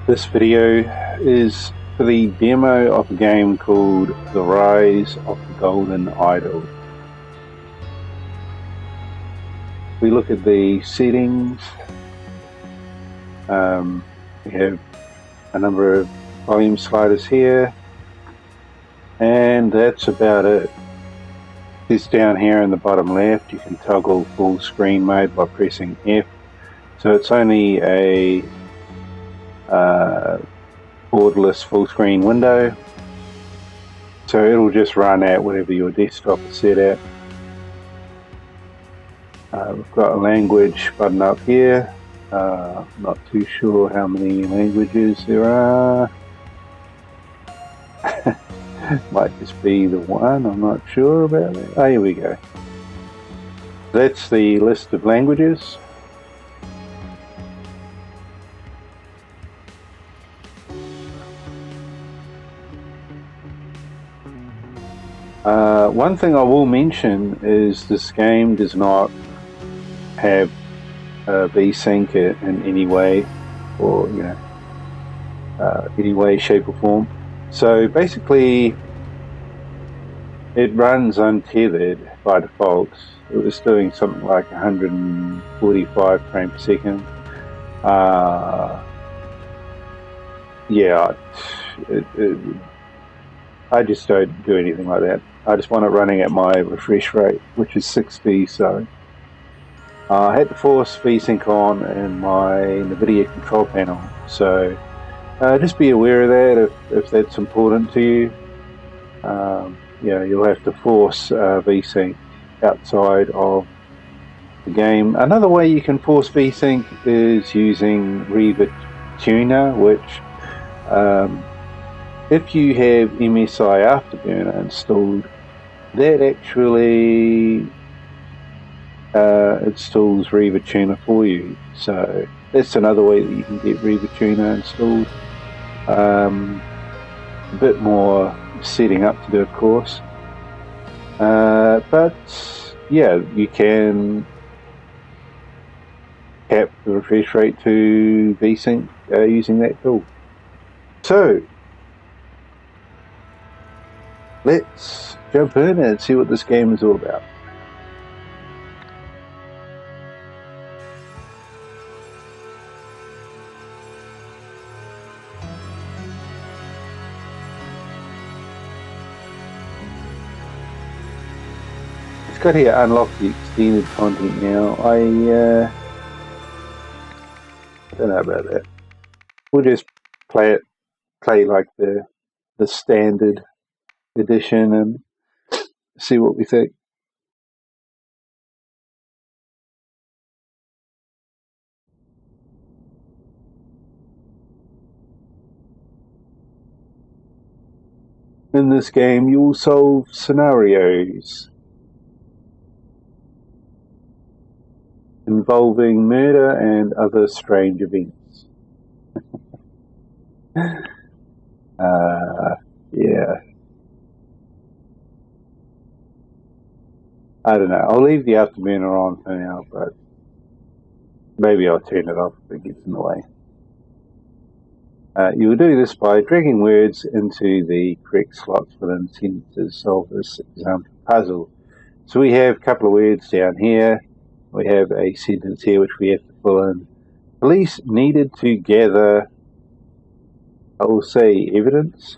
This video is for the demo of a game called The Rise of the Golden Idol. We look at the settings. We have a number of volume sliders here, and that's about it. This down here in the bottom left, you can toggle full screen mode by pressing F. So it's only a borderless full screen window, so it'll just run at whatever your desktop is set at. We've got a language button up here. Not too sure how many languages there are. Might just be the one, I'm not sure about it. Oh, here we go. That's the list of languages. One thing I will mention is this game does not have VSync in any way, or any way, shape or form. So basically it runs untethered by default. It was doing something like 145 frames per second. I just don't do anything like that. I just want it running at my refresh rate, which is 60. So I had to force VSync on in my NVIDIA control panel. So just be aware of that if that's important to you. You'll have to force VSync outside of the game. Another way you can force VSync is using Reaver Tuner, which if you have MSI Afterburner installed, that actually installs Reaver Tuner for you. So that's another way that you can get Reaver Tuner installed. A bit more setting up to do, of course. But yeah, you can cap the refresh rate to VSync using that tool. So let's jump in and see what this game is all about. It's got here unlock the extended content now. I don't know about that. We'll just play like the standard edition and see what we think. In this game, you will solve scenarios involving murder and other strange events. Yeah. I don't know. I'll leave the Afterburner on for now, but maybe I'll turn it off if it gets in the way. You will do this by dragging words into the correct slots within sentences to solve this example puzzle. So we have a couple of words down here. We have a sentence here which we have to fill in. Police needed to gather, I will say, evidence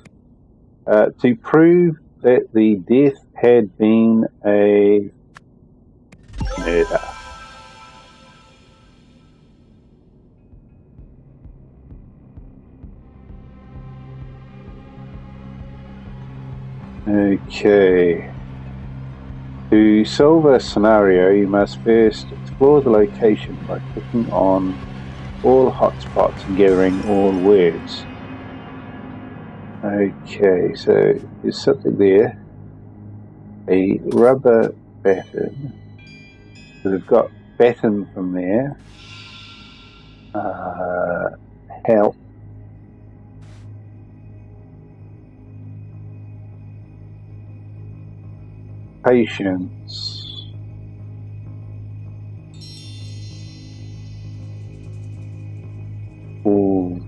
to prove that the death had been a murder. Okay. To solve a scenario, you must first explore the location by clicking on all hotspots and gathering all words. Okay, so there's something there. A rubber baton. So we've got baton from there. Help. Patience. Ooh.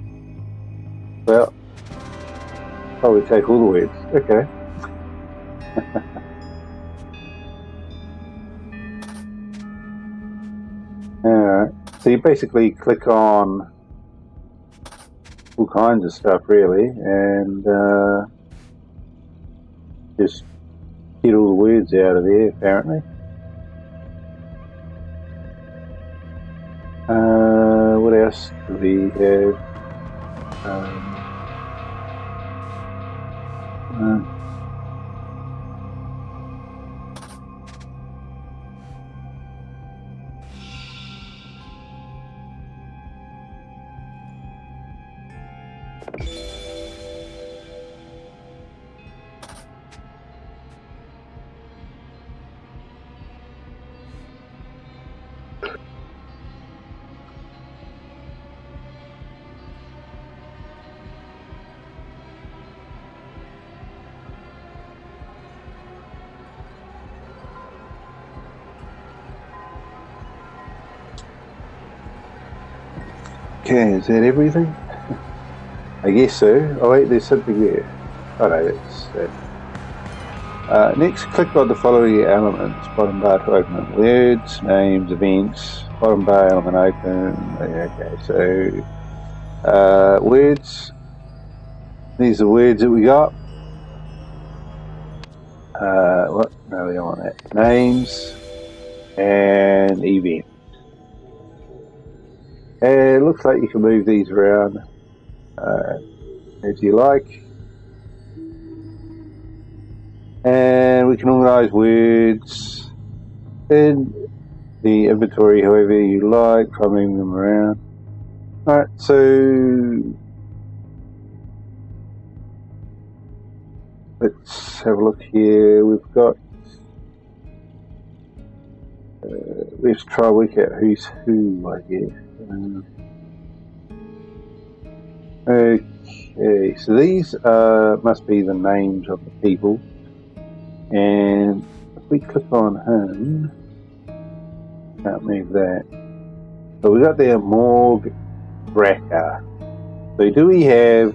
Well, probably take all the words. Okay. Alright. So you basically click on all kinds of stuff really, and just get all the words out of there apparently. What else do we have? Okay, is that everything? I guess so. Oh wait, there's something there. Oh no, that's it. Next, click on the following elements. Bottom bar to open words, names, events. Bottom bar element open. Okay, so words. These are words that we got. What? No, we don't want that. Names and event. And it looks like you can move these around as you like. And we can organize words in the inventory however you like, by moving them around. Alright, so let's have a look here. We've got let's try to work out who's who, I guess. Okay, so these must be the names of the people, and if we click on him, can't move that. So we got there Morg Bracker. So do we have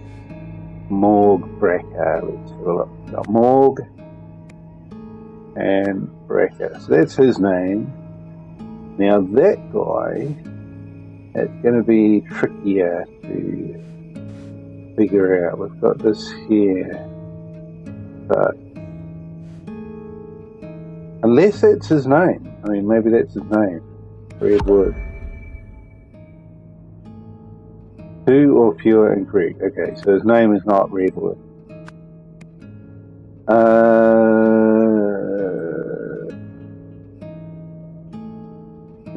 Morg Bracker? Let's have a look. We've got Morg and Bracker. So that's his name. Now that guy, it's going to be trickier to figure out. We've got this here, but unless that's his name, I mean maybe that's his name, Redwood. Two or fewer incorrect. Okay, so his name is not Redwood.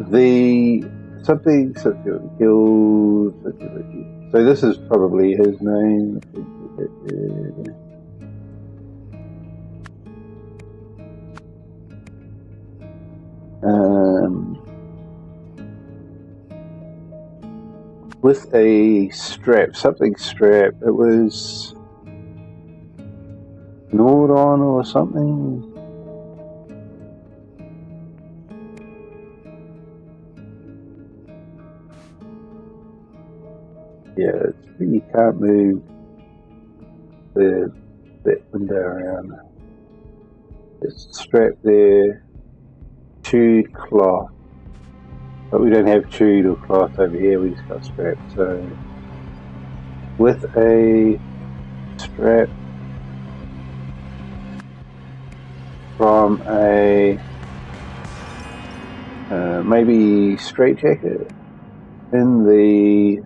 The something kills. So this is probably his name. With a strap, something strap. It was Nordon or something. Yeah, you can't move that window around. It's strapped there. Chewed cloth. But we don't have chewed or cloth over here, we just got strapped. So with a strap from a maybe straight jacket in the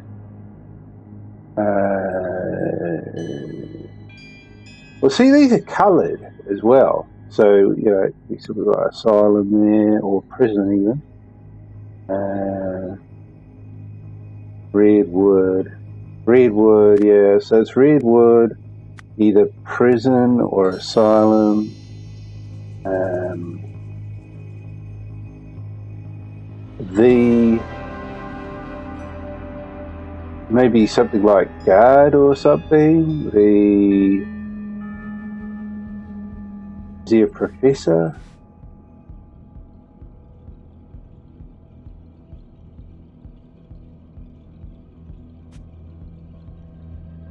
well, see, these are coloured as well. So, you know, we sort of got asylum there, or prison even. Redwood, yeah. So it's Redwood, either prison or asylum. The maybe something like guard or something. Is he a professor?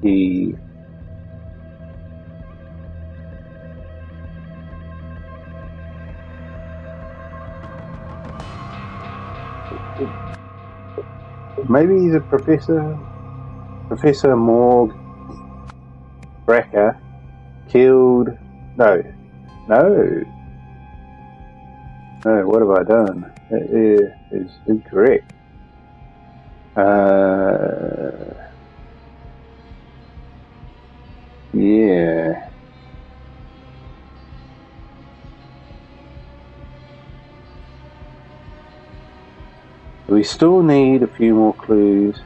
He maybe he's a professor. Professor Morg Bracker killed. No. What have I done? It is incorrect. Yeah. We still need a few more clues.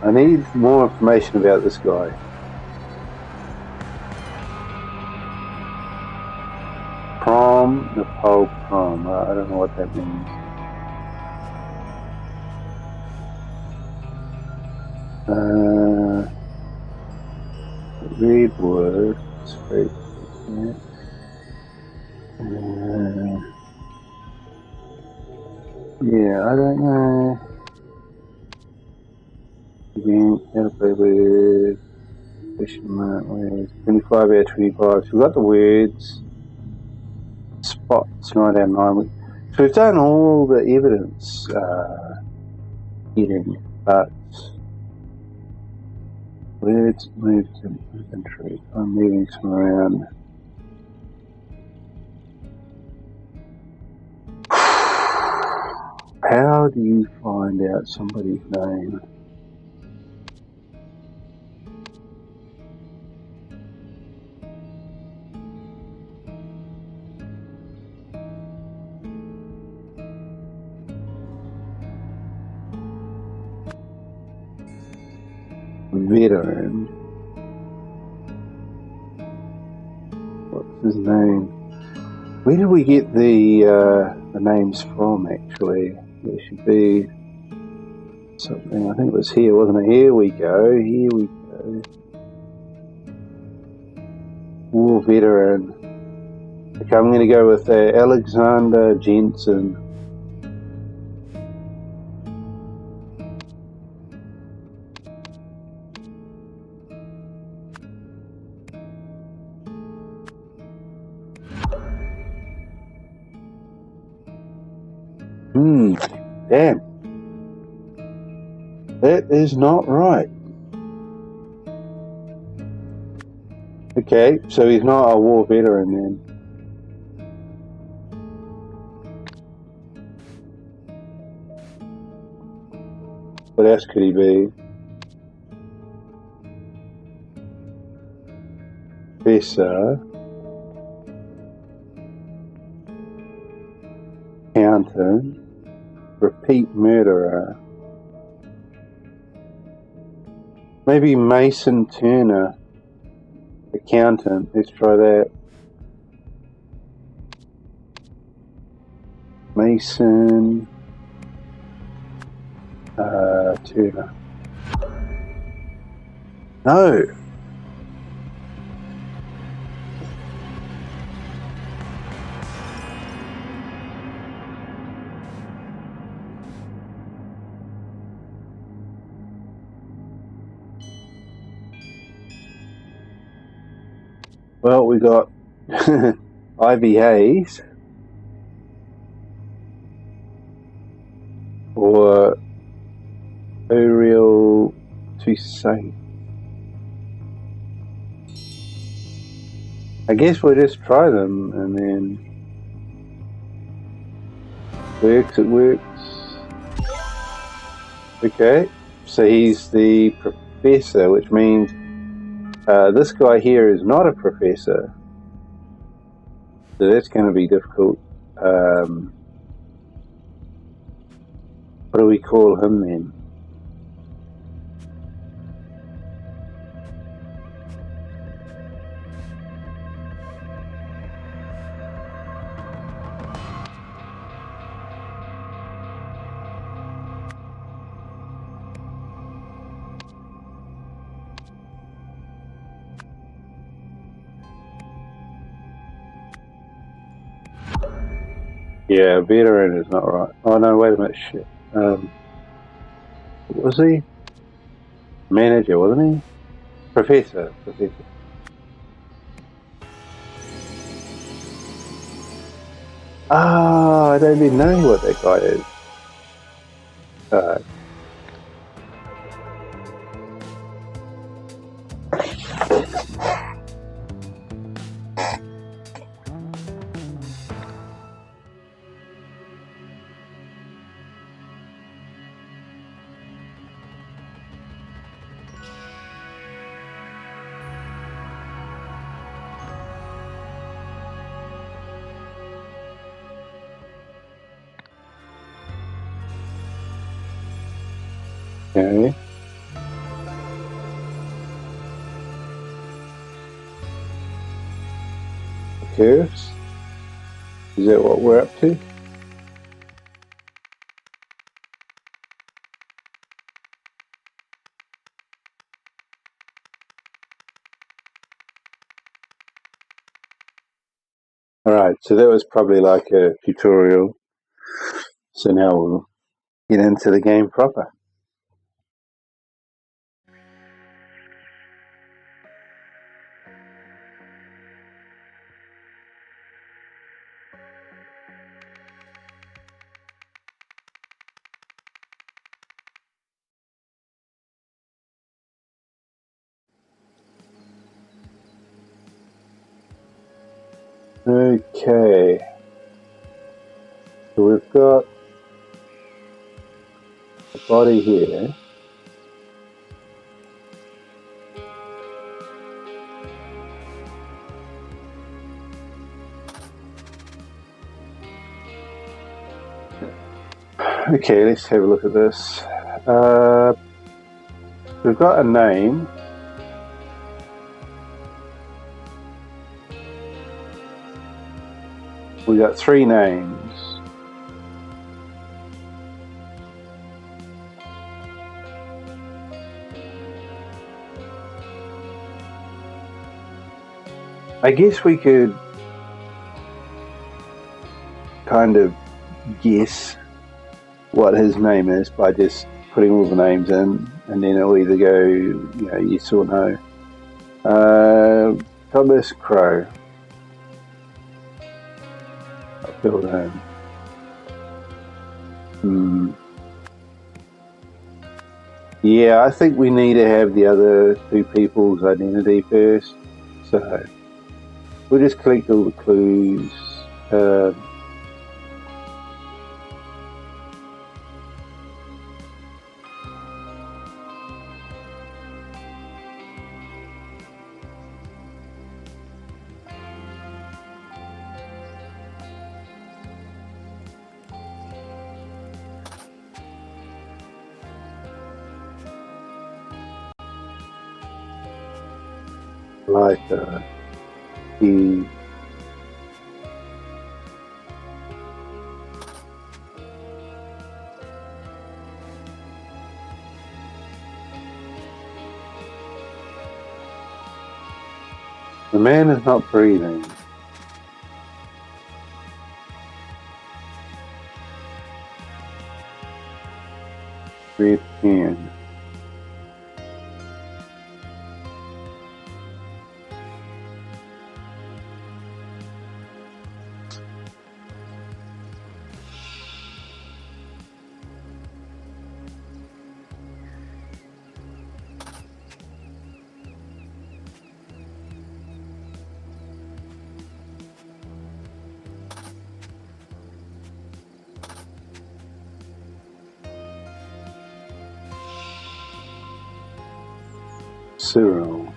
I need more information about this guy. Prom, Nepal prom. I don't know what that means. Redwood. Straight. Yeah, I don't know. Again, how to play with fisherman. 25 out of 25. So we've got the words. Spots 9 out of 9. So we've done all the evidence hidden, but words moved to inventory. I'm moving some around. How do you find out somebody's name? Veteran. What's his name? Where did we get the names from, actually? There should be something. I think it was here, wasn't it? Here we go. War veteran. Okay, I'm going to go with Alexander Jensen. Damn. That is not right. Okay, so he's not a war veteran then. What else could he be? Professor. Accountant. Repeat murderer. Maybe Mason Turner. Accountant. Let's try that. Mason Turner. No. Well, we got Ivy Hayes or Uriel Toussaint. I guess we'll just try them and then it works. Okay, so he's the professor, which means this guy here is not a professor, so that's going to be difficult. What do we call him then? Yeah, veteran is not right. Oh no, wait a minute. Shit. What was he? Manager, wasn't he? Professor. Ah, I don't even know what that guy is. Okay. Curves. Is that what we're up to? Alright, so that was probably like a tutorial. So now we'll get into the game proper. Okay. So we've got a body here. Okay, let's have a look at this. We've got a name. We got 3 names. I guess we could kind of guess what his name is by just putting all the names in, and then it'll either go, yes or no. Thomas Crow. I'll fill that in. Yeah, I think we need to have the other 2 people's identity first. So we'll just collect all the clues. Like the man is not breathing. Red pen. Cyril.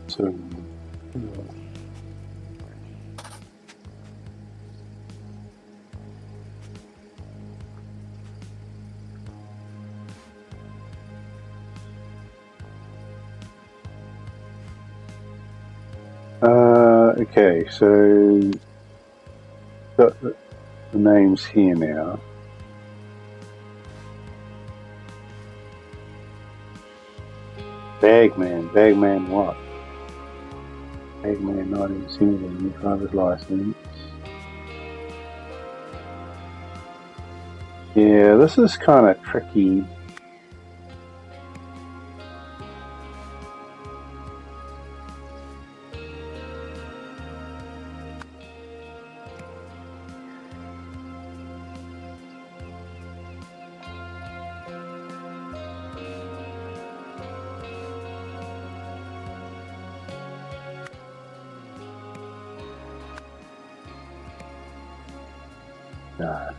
Cyril. Okay, so the names here now. Bagman what? Bagman 1970, driver's license. Yeah, this is kind of tricky. No.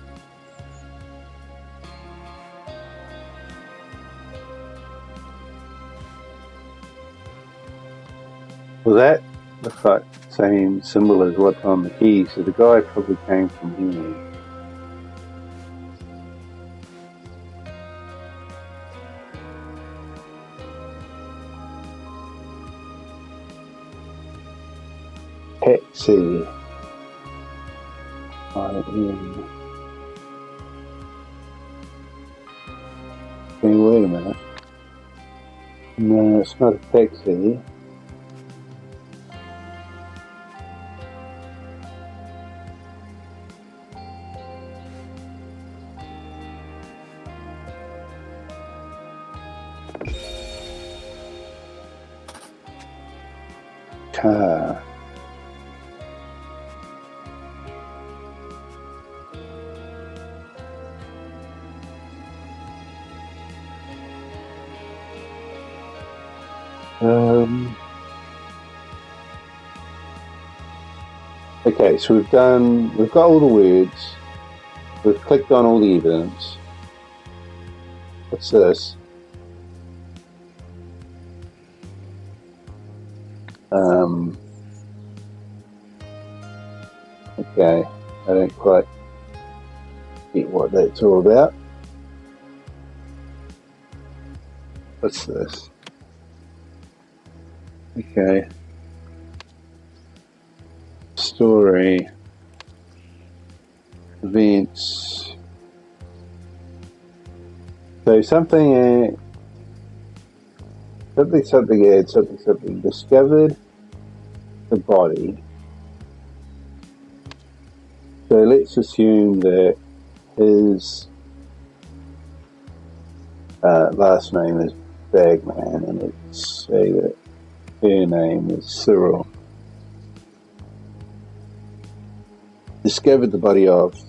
Well, that looks like the same symbol as what's on the key, so the guy probably came from here. Taxi. Okay, wait a minute. No, it's not a taxi. Car. Okay, so we've got all the words. We've clicked on all the evidence. What's this? Okay, I don't quite get what that's all about. What's this? Okay. Story. Events. So something discovered the body. So let's assume that his last name is Bagman, and let's say that her name is Cyril. Discovered the body of,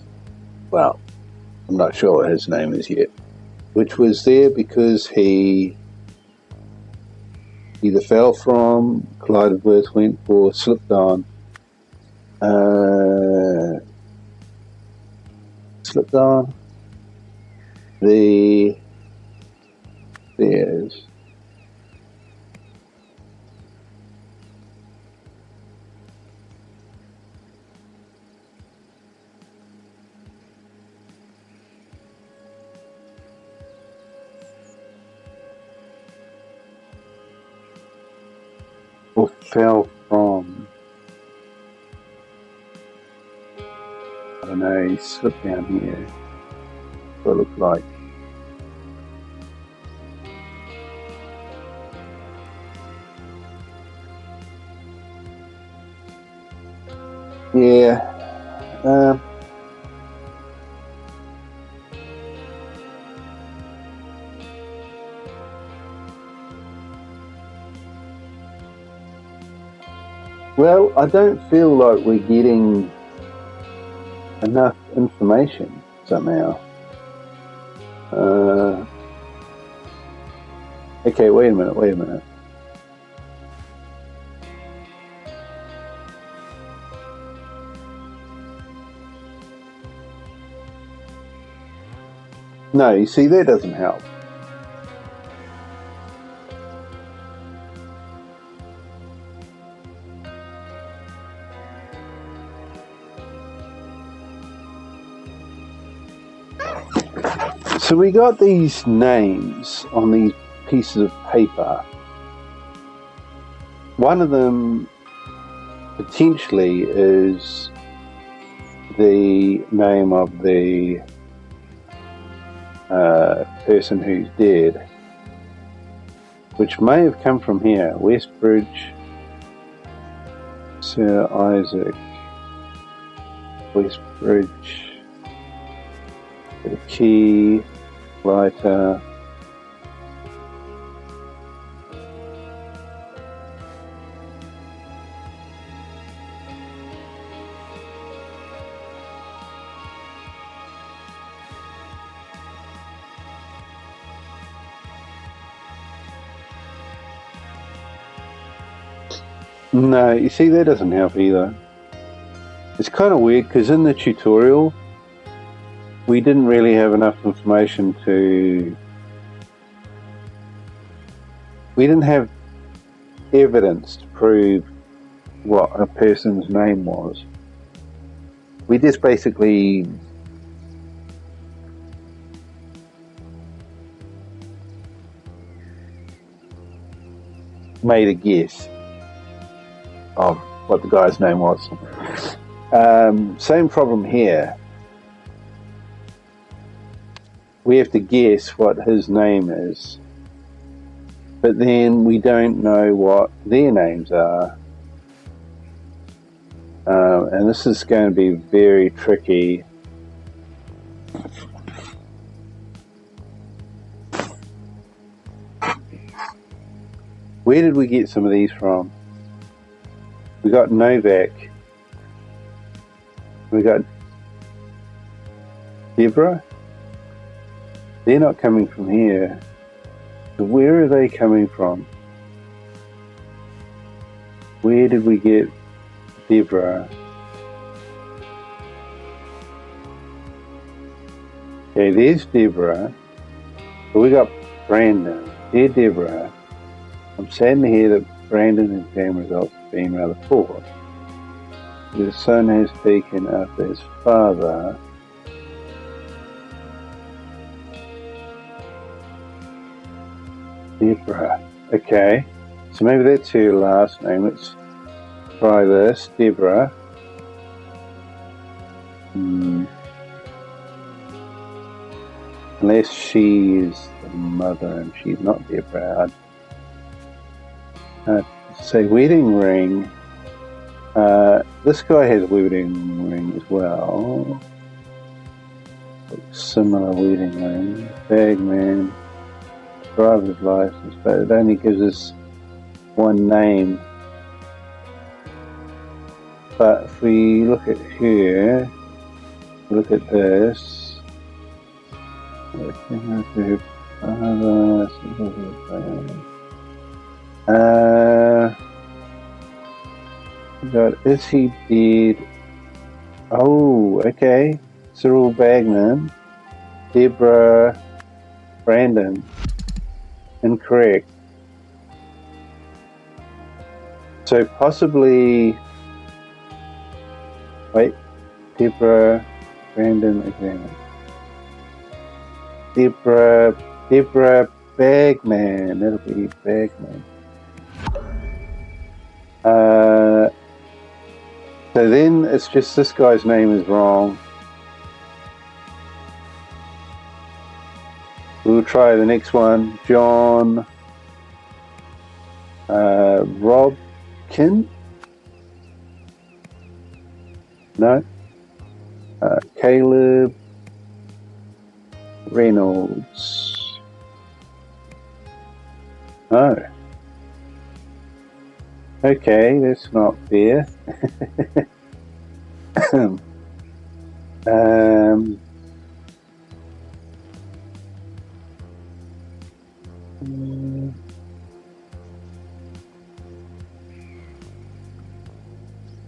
well, I'm not sure what his name is yet, which was there because he either fell from, collided with, went for, slipped on, the stairs. Or fell from. I don't know, he slipped down here. What it looked like. Yeah. Well, I don't feel like we're getting enough information somehow. Okay, wait a minute. No, you see, that doesn't help. So we got these names on these pieces of paper. One of them potentially is the name of the person who's dead, which may have come from here. Westbridge, Sir Isaac, Westbridge, the key, lighter. No, you see, that doesn't help either. It's kind of weird because in the tutorial we didn't really have enough information to... We didn't have evidence to prove what a person's name was. We just basically made a guess of what the guy's name was. Same problem here. We have to guess what his name is, but then we don't know what their names are. And this is going to be very tricky. Where did we get some of these from? We got Novak. We got Deborah. They're not coming from here. So where are they coming from? Where did we get Deborah? Okay, there's Deborah. But we got Brandon. Dear Deborah, I'm saddened to hear that Brandon's exam results have been rather poor. His son has taken after his father. Deborah. Okay, so maybe that's her last name. Let's try this. Deborah. Unless she is the mother and she's not Deborah. I'd say wedding ring. This guy has a wedding ring as well. Similar wedding ring. Bagman. Driver's license, but it only gives us one name. But if we look at here, look at this. God, is he dead? Oh, okay. Cyril Bagman, Deborah, Brandon. Incorrect. So possibly, wait, Deborah, Brandon again. Deborah Bagman. That'll be Bagman. So then it's just this guy's name is wrong. We'll try the next one. John Robkin? No. Caleb Reynolds. Oh. Okay, that's not fair.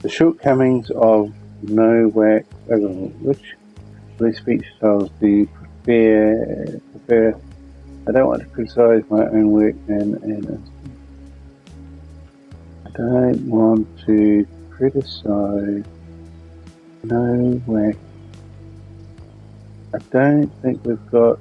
The shortcomings of no whack. Which speech styles do you prefer? I don't want to criticise my own work and I don't want to criticise no whack. I don't think we've got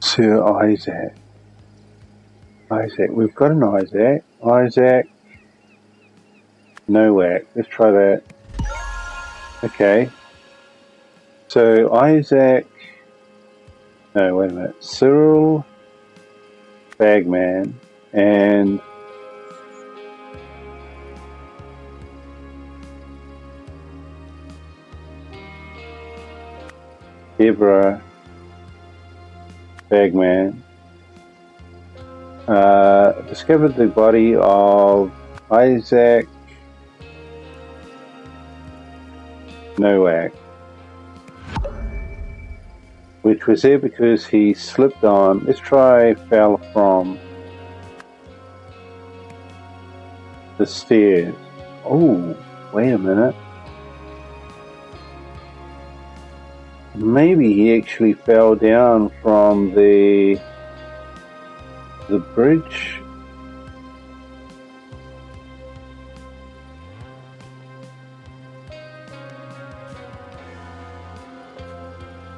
Sir Isaac. Isaac. We've got an Isaac. Isaac. Nowak. Let's try that. Okay. So Isaac. No, wait a minute. Cyril Bagman and Deborah Bagman discovered the body of Isaac Nowak, which was there because he slipped on. Let's try fell from the stairs. Oh, wait a minute. Maybe he actually fell down from the bridge.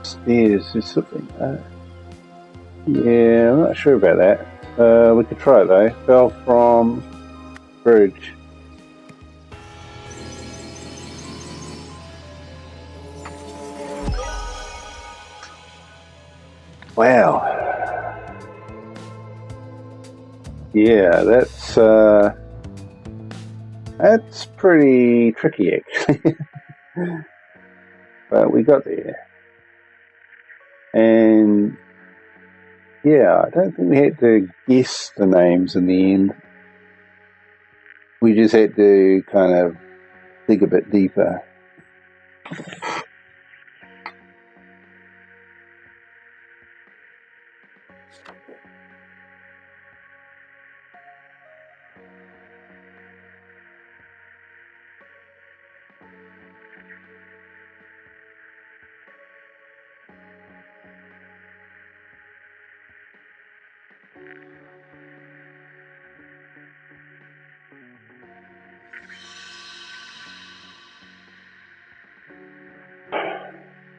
Stairs or something. Yeah, I'm not sure about that. We could try it though. Fell from bridge. Wow. Yeah, that's pretty tricky actually. But we got there. And yeah, I don't think we had to guess the names in the end. We just had to kind of dig a bit deeper.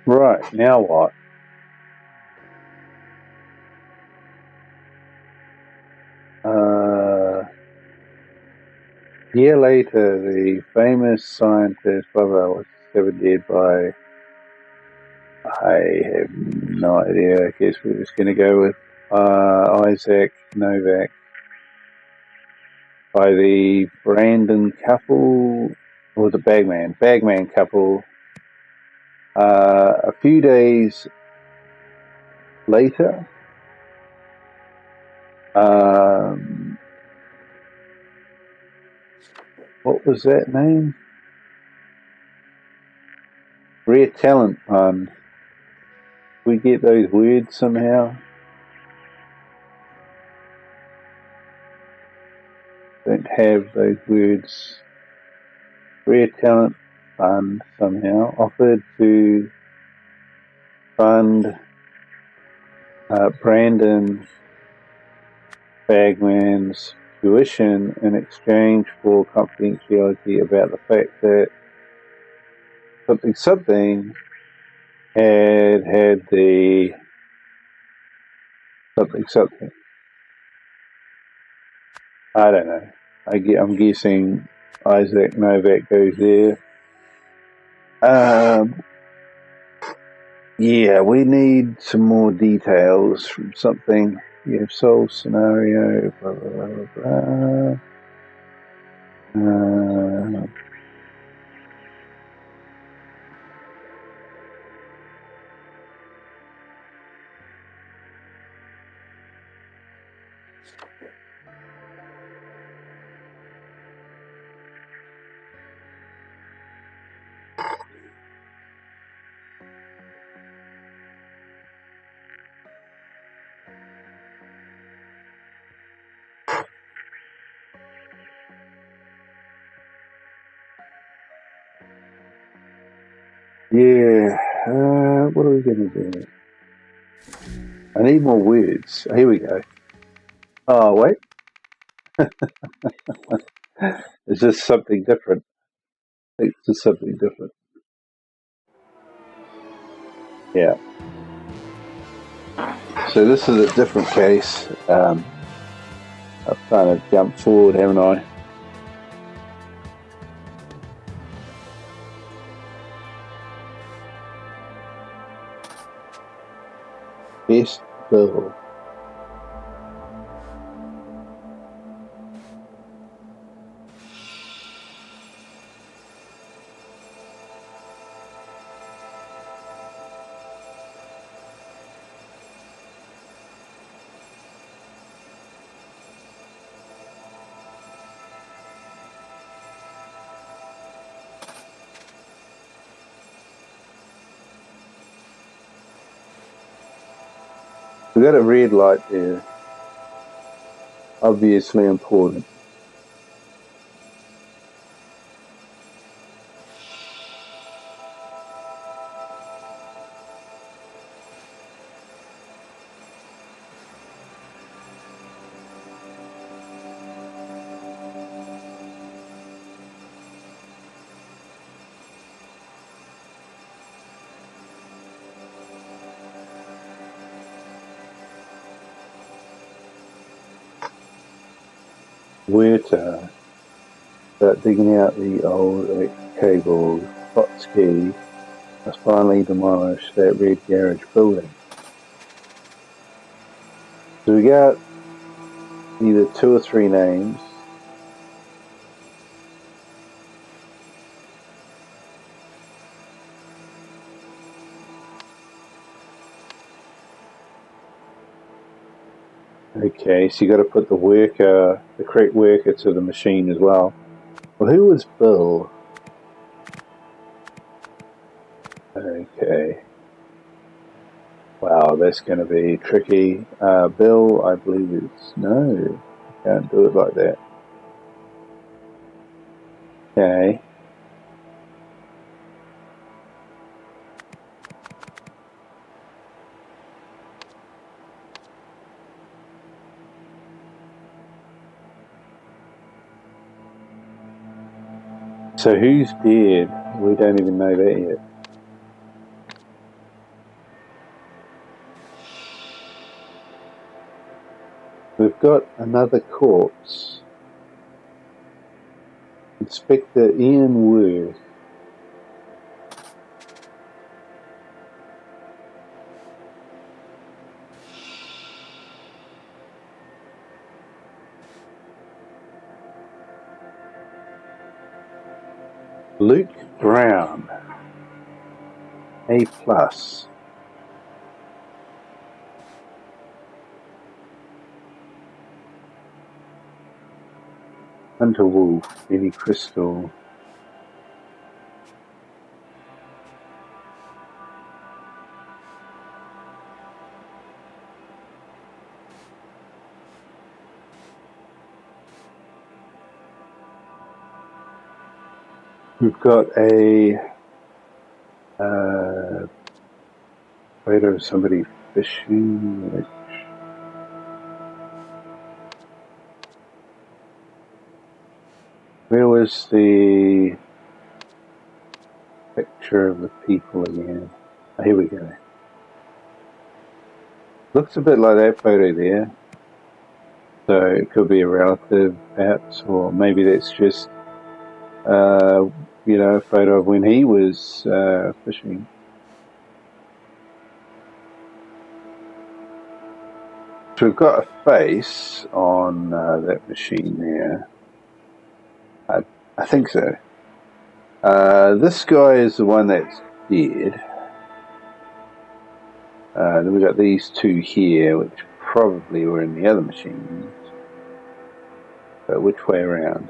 Right, now what? A year later, the famous scientist Baba was discovered dead by, I have no idea, I guess we're just going to go with Isaac Novak, by the Brandon couple, or the Bagman couple, a few days later. What was that name? Rare Talent Fund. We get those words somehow. Don't have those words. Rare Talent Fund somehow offered to fund Brandon Bagman's tuition in exchange for confidentiality about the fact that something had the something. I don't know. I'm guessing Isaac Novak goes there. Yeah, we need some more details from something. You have soul scenario, blah, blah, blah, blah. Yeah, what are we going to do? I need more words. Here we go. Oh, wait. Is this something different? It's just something different. Yeah. So this is a different case. I've kind of jumped forward, haven't I? Best Bill. We've got a red light there. Obviously important. Where to start digging out the old cable. Trotsky must finally demolish that red garage building. So we got either 2 or 3 names. Okay, so you got to put the worker, the correct worker to the machine as well. Well, who was Bill? Okay. Wow, that's going to be tricky. Bill, I believe it's... No, you can't do it like that. Okay. So who's dead? We don't even know that yet. We've got another corpse. Inspector Ian Worth. Luke Brown. A+. Hunter Wolf. Benny Crystal. We've got a photo of somebody fishing. Where was the picture of the people again? Oh, here we go. Looks a bit like that photo there. So it could be a relative, perhaps, or maybe that's just, a photo of when he was fishing. So we've got a face on that machine there. I think so. This guy is the one that's dead. Then we've got these 2 here, which probably were in the other machines. But which way around?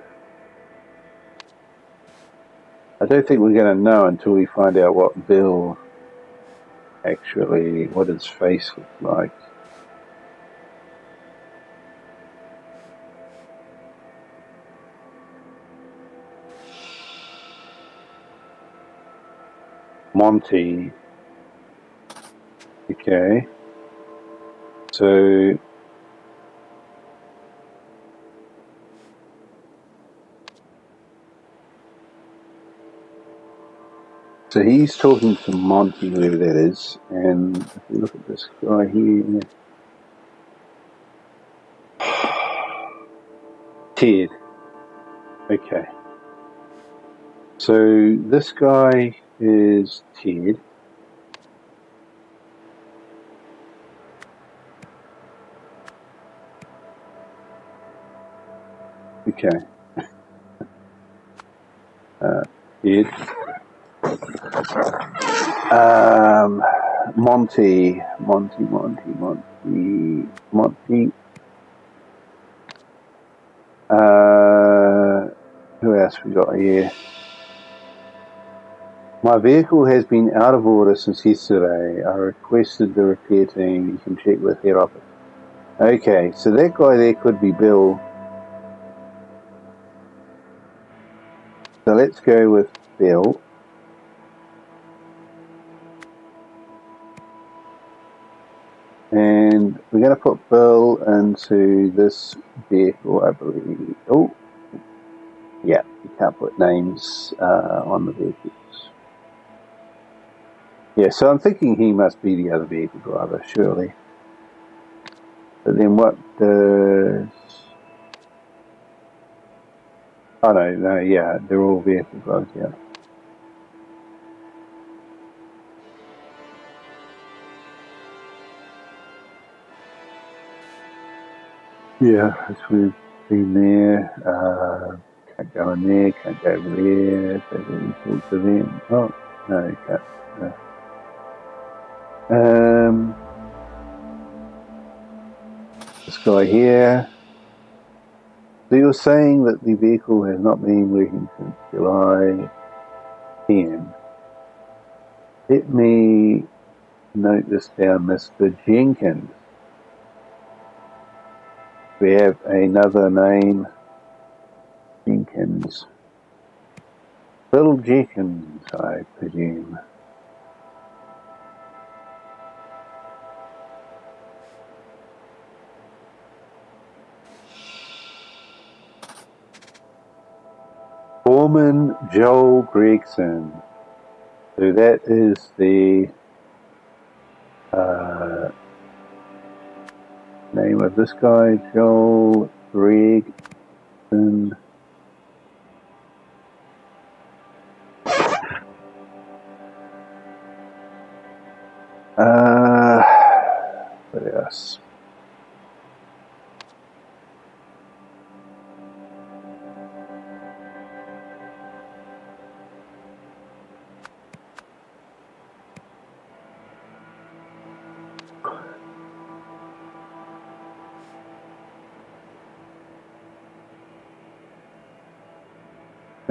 I don't think we're going to know until we find out what Bill actually, what his face looked like. Monty. Okay. So So he's talking to Monty, whoever that is, and if we look at this guy here, Ted. Okay. So this guy is Ted. Okay. Ted. Monty. Who else we got here? My vehicle has been out of order since yesterday. I requested the repair team. You can check with head office. Okay, so that guy there could be Bill. So let's go with Bill. And we're going to put Bill into this vehicle, I believe. Oh, yeah, you can't put names on the vehicles. Yeah, so I'm thinking he must be the other vehicle driver, surely. But then what does... Oh, no, yeah, they're all vehicle drivers, yeah. Yeah, as we've been there, can't go in there, can't go over there, don't talk to them. Oh, no, you can't. No. This guy here. So you're saying that the vehicle has not been working since July 10. Let me note this down, Mr. Jenkins. We have another name, Jenkins. Bill Jenkins, I presume. Foreman Joel Gregson. So that is the name of this guy, Joel Gregson. What else?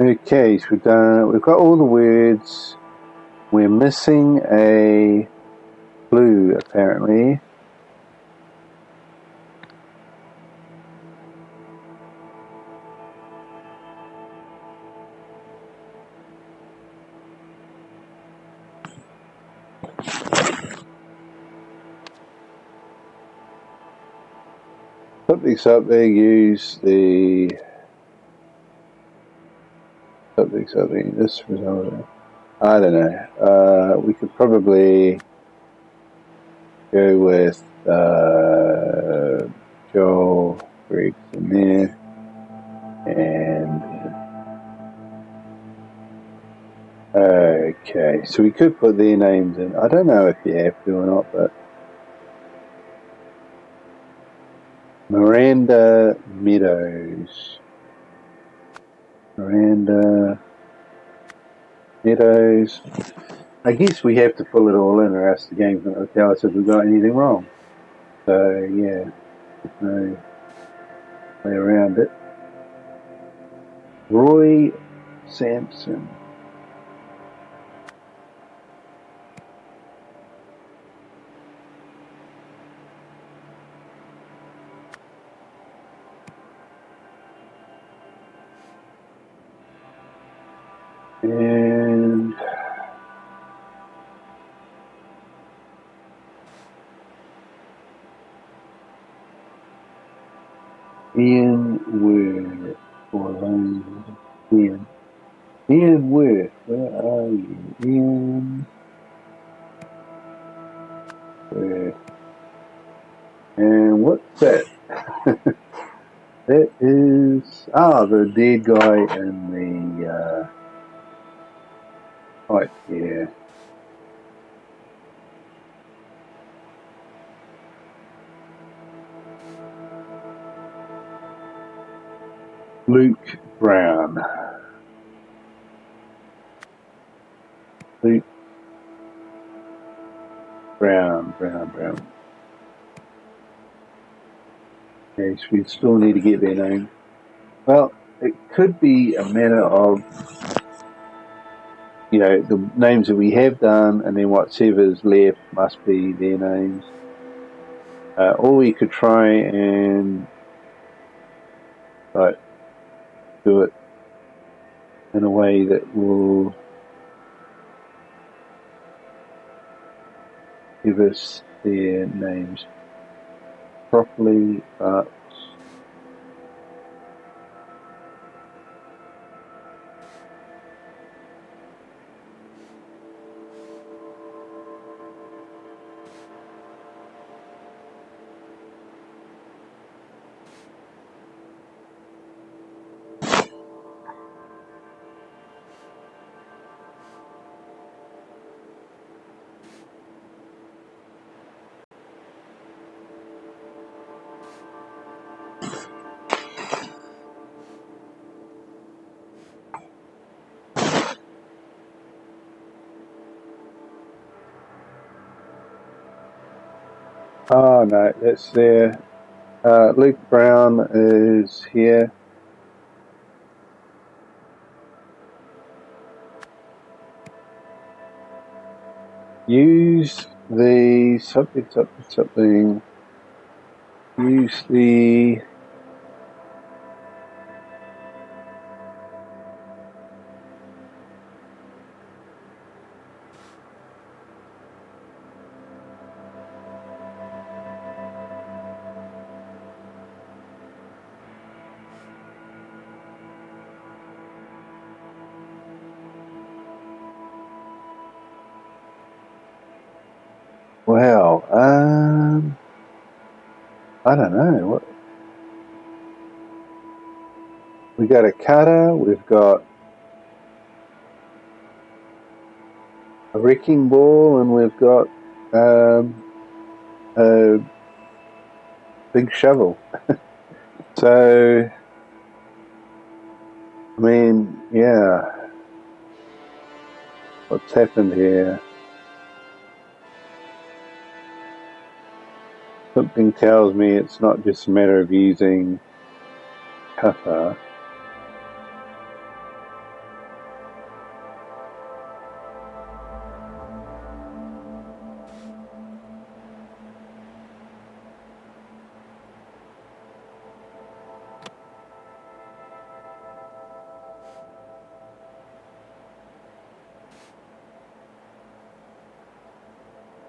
Okay, so we've got all the words. We're missing a clue, apparently. Subjects up there use the subjects up there. This result. I don't know. We could probably go with Joel Gregson there. And okay, so we could put their names in. I don't know if you have to or not, but Miranda Meadows. I guess we have to pull it all in, or else the game's not going to tell us if we've got anything wrong. So yeah, there's no way around it. Roy Sampson. And Ian Worth. Ian Worth. Where are you, Ian? Where? And what's that? That is the dead guy in the pipe here. Luke Brown. Luke Brown. Yes, we still need to get their name. Well, it could be a matter of, the names that we have done, and then whatever's left must be their names. Or we could try and do it in a way that will give us their names properly, but no, that's there. Luke Brown is here. Use the something. Use the wow. I don't know. What we got a cutter. We've got a wrecking ball, and we've got a big shovel. So, I mean, yeah. What's happened here? Something tells me it's not just a matter of using cutter.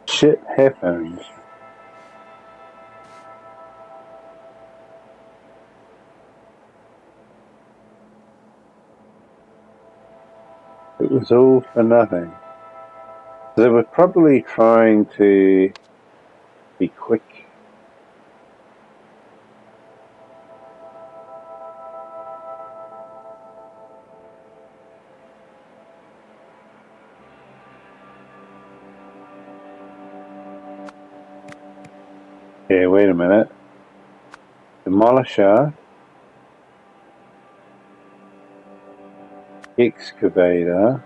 Shit happens. It was all for nothing. They were probably trying to be quick. Yeah, wait a minute. Demolisher, excavator,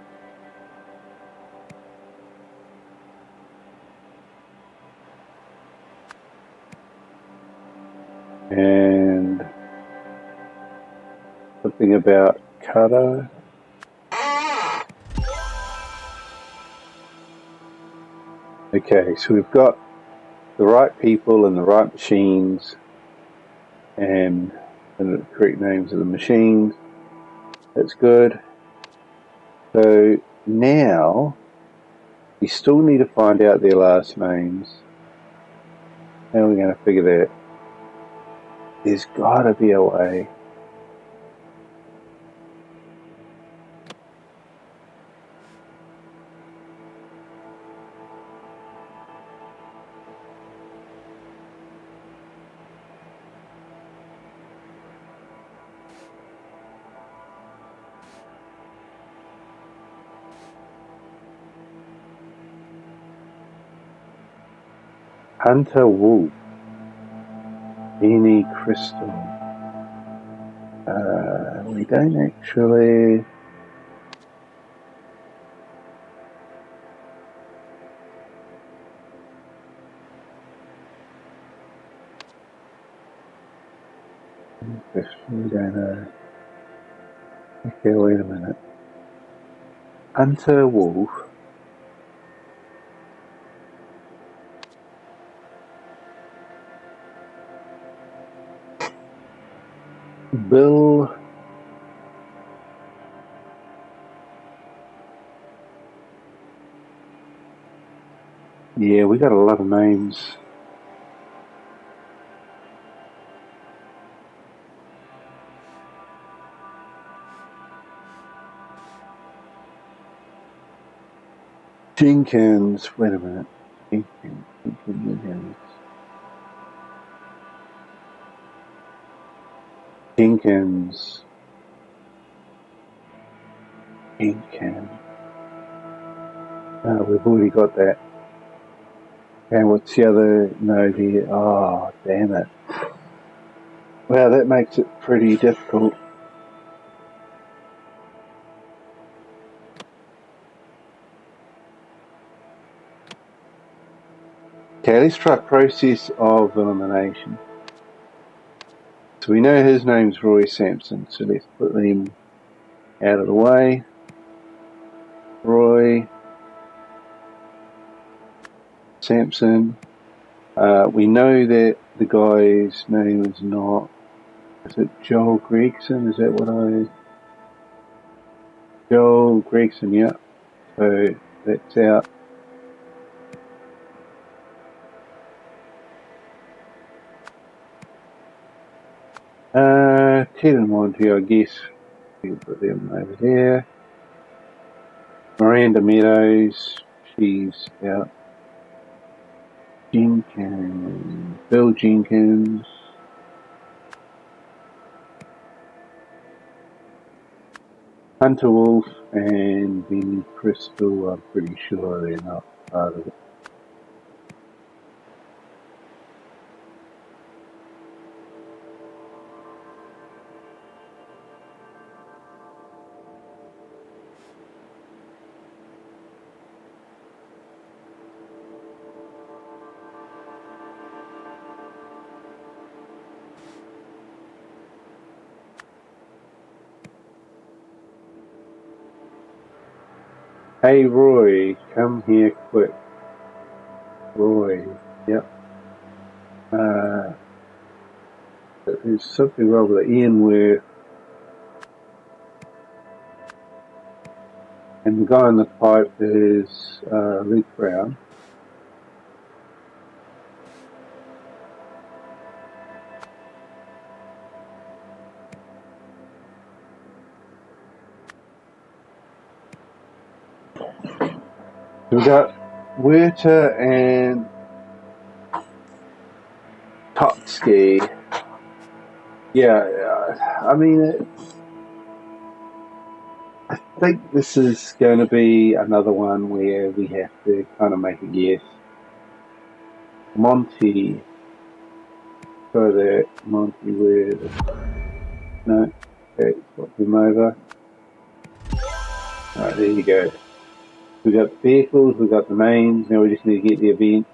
and something about cutter. Okay, so we've got the right people and the right machines and the correct names of the machines. That's good. So now we still need to find out their last names. How are we going to figure that? There's got to be a way. Hunter wolf. Any crystal. We don't actually. We don't know. Okay, wait a minute. Hunter wolf. Bill. Yeah, we got a lot of names. Jenkins. Wait a minute. Jenkins. Oh, we've already got that. And what's the other note here? Oh, damn it. Well, that makes it pretty difficult. Okay, let's try process of elimination. So we know his name's Roy Sampson, so let's put him out of the way. Roy Sampson. We know that the guy's name is not. Is it Joel Gregson? Is that what Joel Gregson, yeah. So that's out. Ted and Monty, I guess. We'll put them over there. Miranda Meadows, she's out. Jenkins, Bill Jenkins. Hunter Wolf and Vinnie Crystal, I'm pretty sure they're not part of it. Hey Roy, come here quick. Roy, yep. There's something wrong with Ian Worth. And the guy on the pipe is Luke Brown. We've got Werter and Totsky. Yeah, I mean, I think this is going to be another one where we have to kind of make a guess. Monty. Try that. Monty Werter. No. Okay, swap him over. Alright, there you go. We've got the vehicles, we've got the names, now we just need to get the event.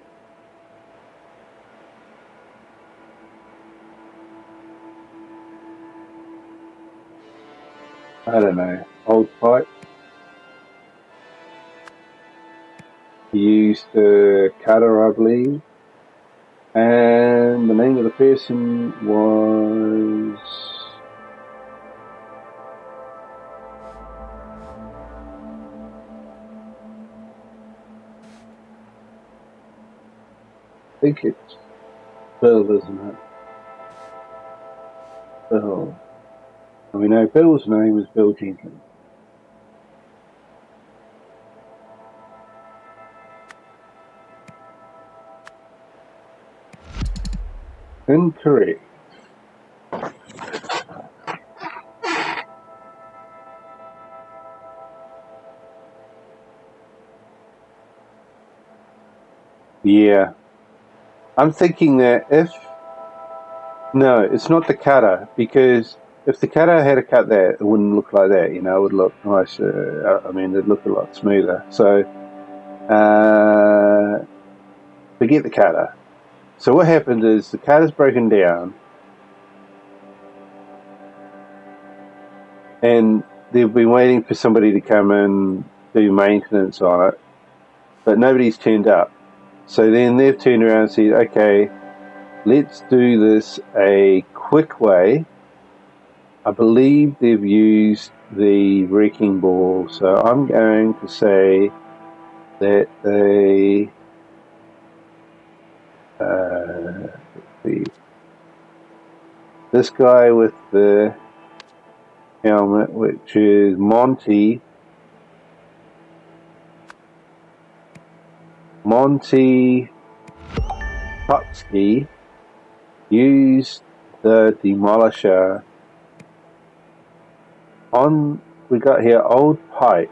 I don't know. Old pipe. He used the cutter, I believe. And the name of the person was... I think it's Bill, isn't it? Bill. And we know Bill's name is Bill Jenkins. Incorrect. Yeah. I'm thinking that no, it's not the cutter, because if the cutter had cut that, it wouldn't look like that, you know, it would look nicer. I mean, it'd look a lot smoother. So, forget the cutter. So what happened is the cutter's broken down, and they've been waiting for somebody to come in, do maintenance on it, but nobody's turned up. So then they've turned around and said, okay, let's do this a quick way. I believe they've used the wrecking ball, so I'm going to say that this guy with the helmet, which is Monty Totsky, used the demolisher on, we got here, old pipe.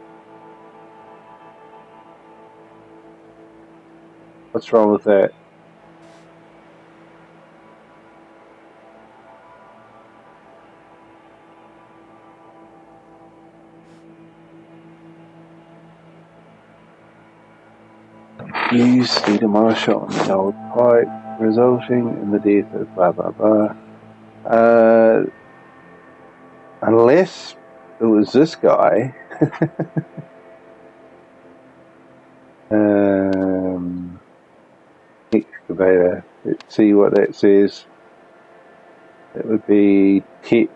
What's wrong with that? Use the demolisher on the old pipe, resulting in the death of blah blah blah. Unless it was this guy. Excavator. Let's see what that says. That would be Ted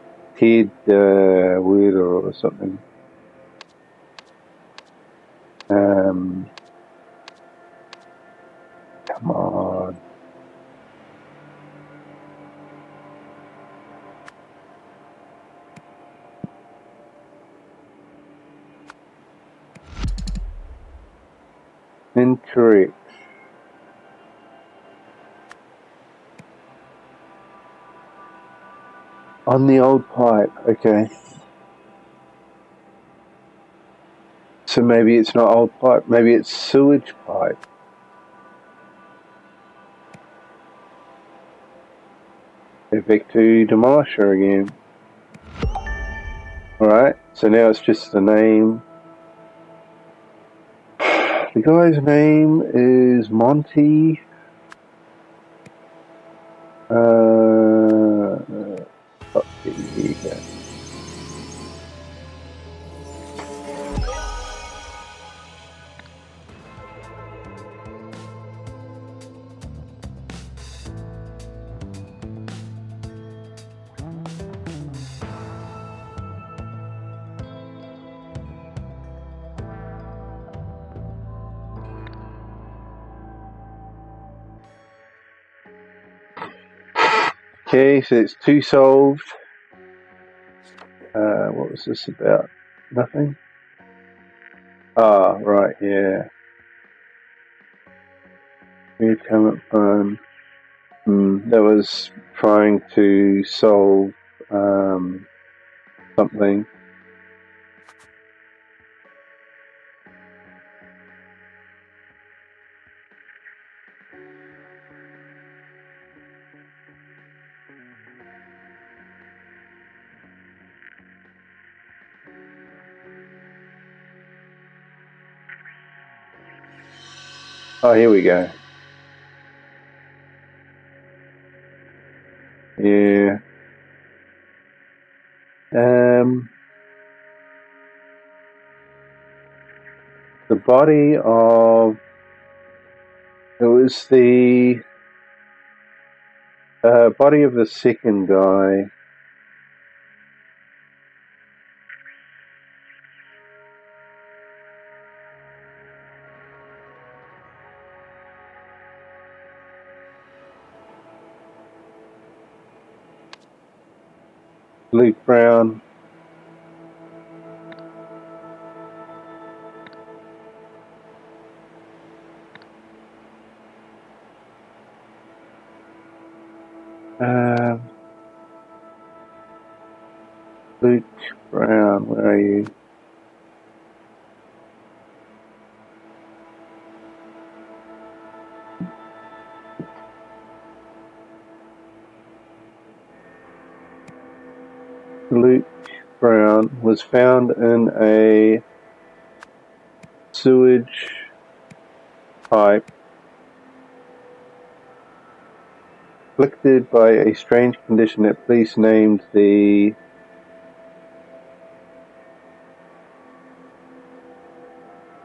Wheeler or something. Come on. Incorrect. On the old pipe, okay. So maybe it's not old pipe, maybe it's sewage pipe. Go back to demolisher again. Alright, so now it's just the name. The guy's name is Monty. Here you go. Okay, so it's 2 solved. What was this about? Nothing? Ah, right, yeah. Weird talent fun. That was trying to solve something. Oh, here we go. Yeah. The body of, it was the body of the second guy. Luke Brown. Luke Brown, where are you? Luke Brown was found in a sewage pipe afflicted by a strange condition that police named the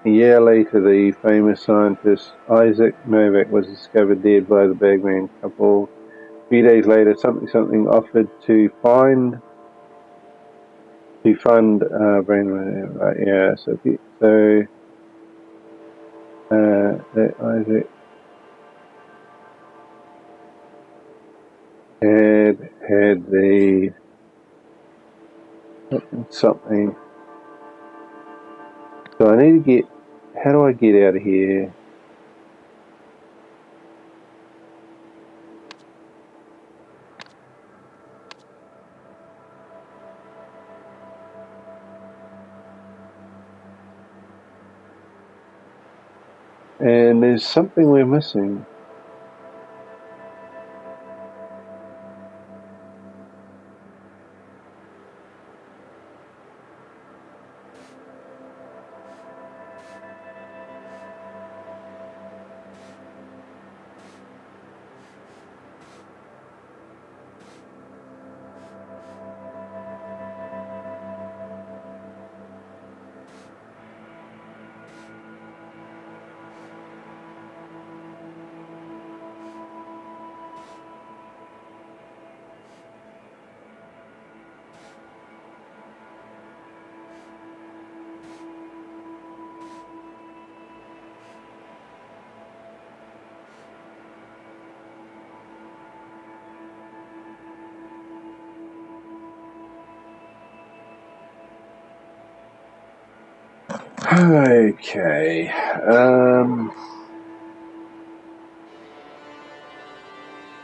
A year later, the famous scientist Isaac Novak was discovered dead by the Bagman couple. A few days later, something offered to fund brain. Yeah, so Isaac had the something. So I need to get. How do I get out of here? And there's something we're missing. Okay.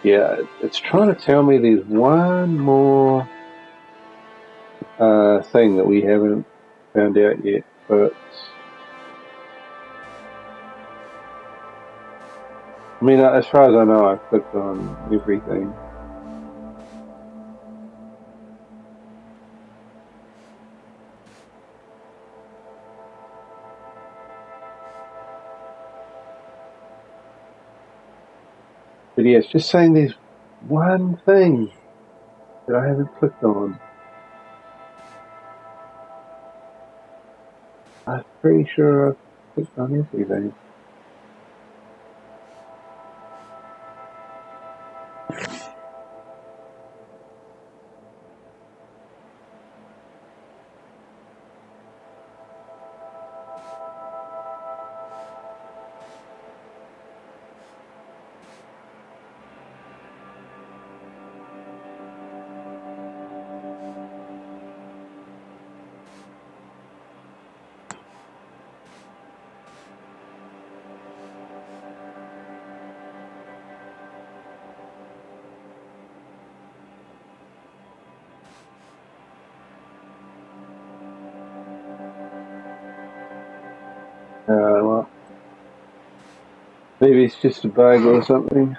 Yeah, it's trying to tell me there's one more thing that we haven't found out yet, but I mean, as far as I know, I've clicked on everything. But yeah, it's just saying there's one thing that I haven't clicked on. I'm pretty sure I've clicked on everything. Well, maybe it's just a bug or something.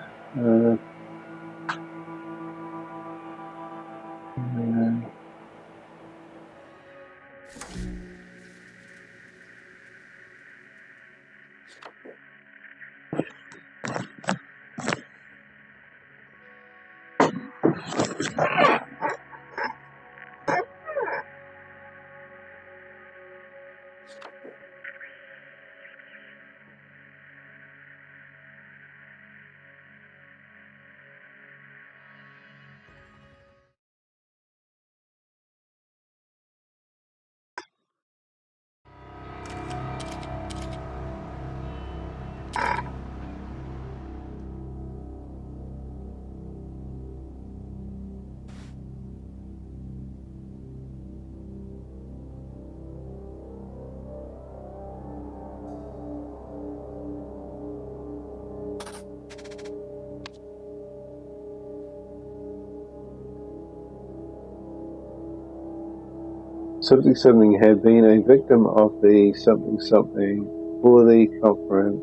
Something had been a victim of the something for the conference.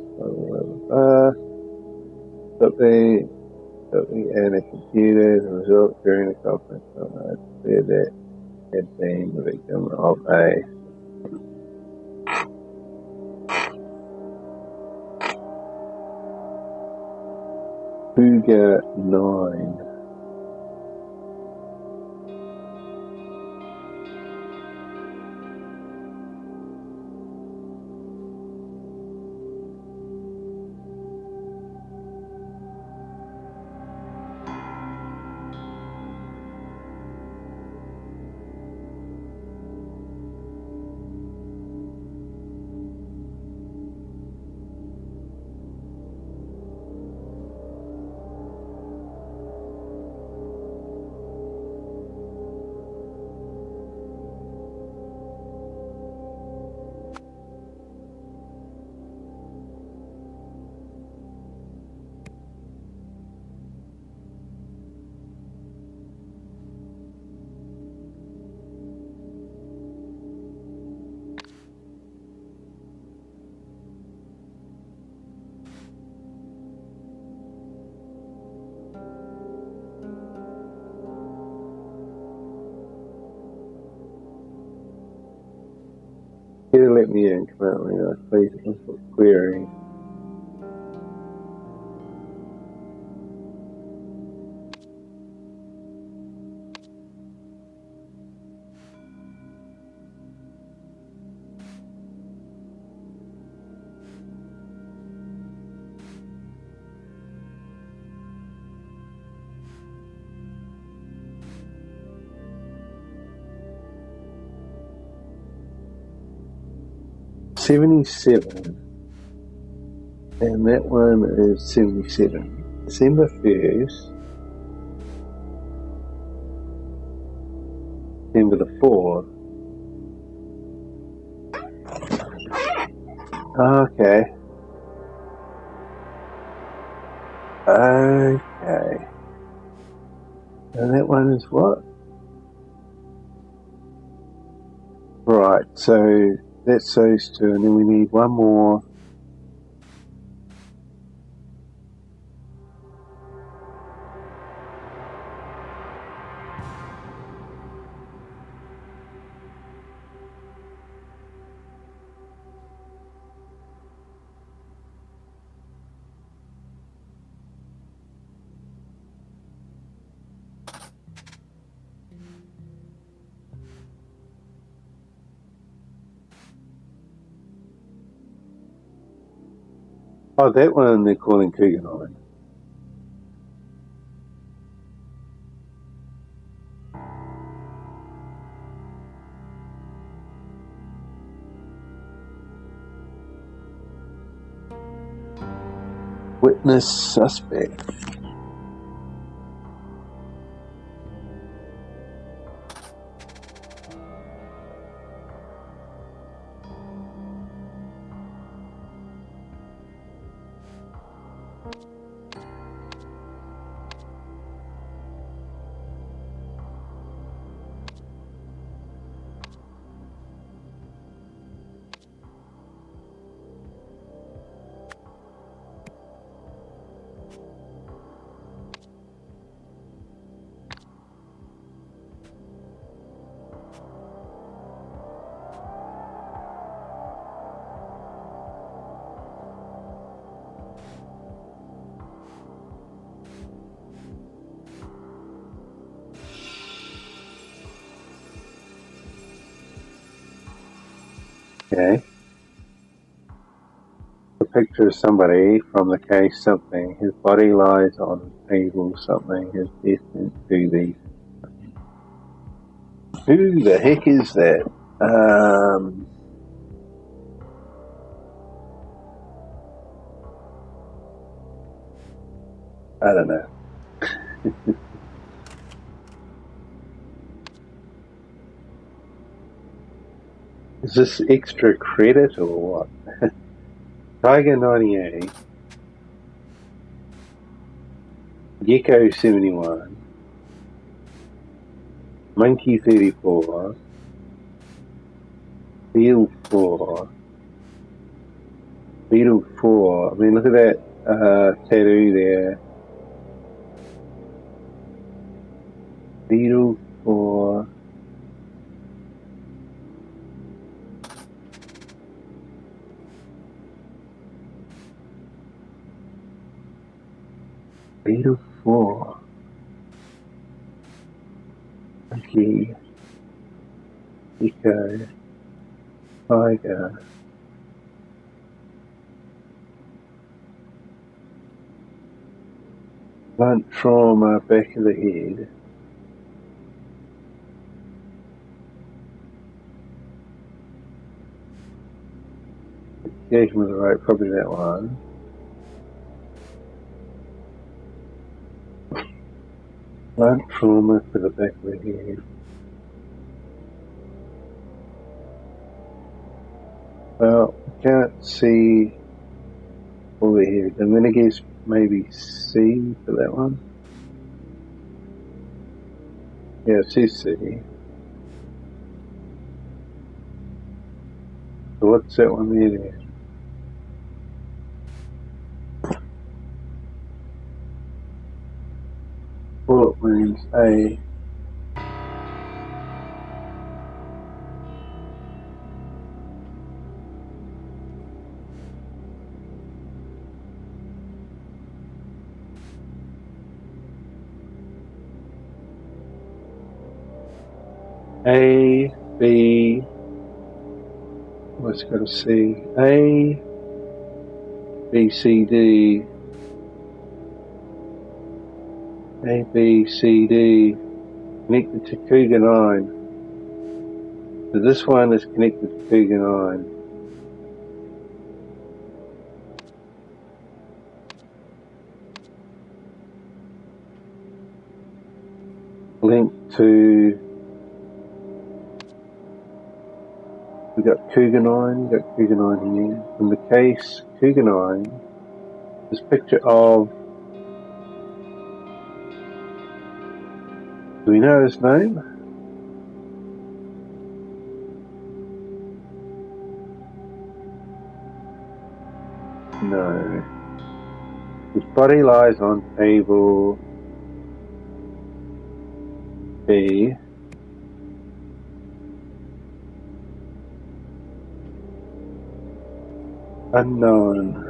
Something and a computer as a result during the conference. Clear that. had been the victim of a Cougar 9. Here, let me in currently. Please input query. $77, and that one is 77. December 1st, December the 4th. Okay. Okay. And that one is what? Right, so that's those two, and then we need one more. Oh, that one they're calling Cougar 9. Witness suspect. Okay. A picture of somebody from the case, something. His body lies on a table, something. His death into the. Who the heck is that? I don't know. Is this extra credit or what? Tiger 98, Gecko 71, Monkey 34, Beetle 4, Beetle 4. I mean, look at that tattoo there. Beetle 4. Beetle 4. Monkey. Eco. Tiger. Blunt trauma, back of the head. Engagement of the rope, probably that one. Blunt trauma to the back of the head. Well, I can't see all the head. I'm going to guess maybe C for that one. Yeah, it says C. So what's that one there? Bullet wounds, A. A, B, let's go to C. A, B, C, D. A, B, C, D. Connected to Cougar 9. So this one is connected to Cougar 9. Linked to, we got Cougar 9, we got Cougar 9 here. In the case, Cougar 9, this picture of, do we know his name? No. His body lies on table B. Unknown.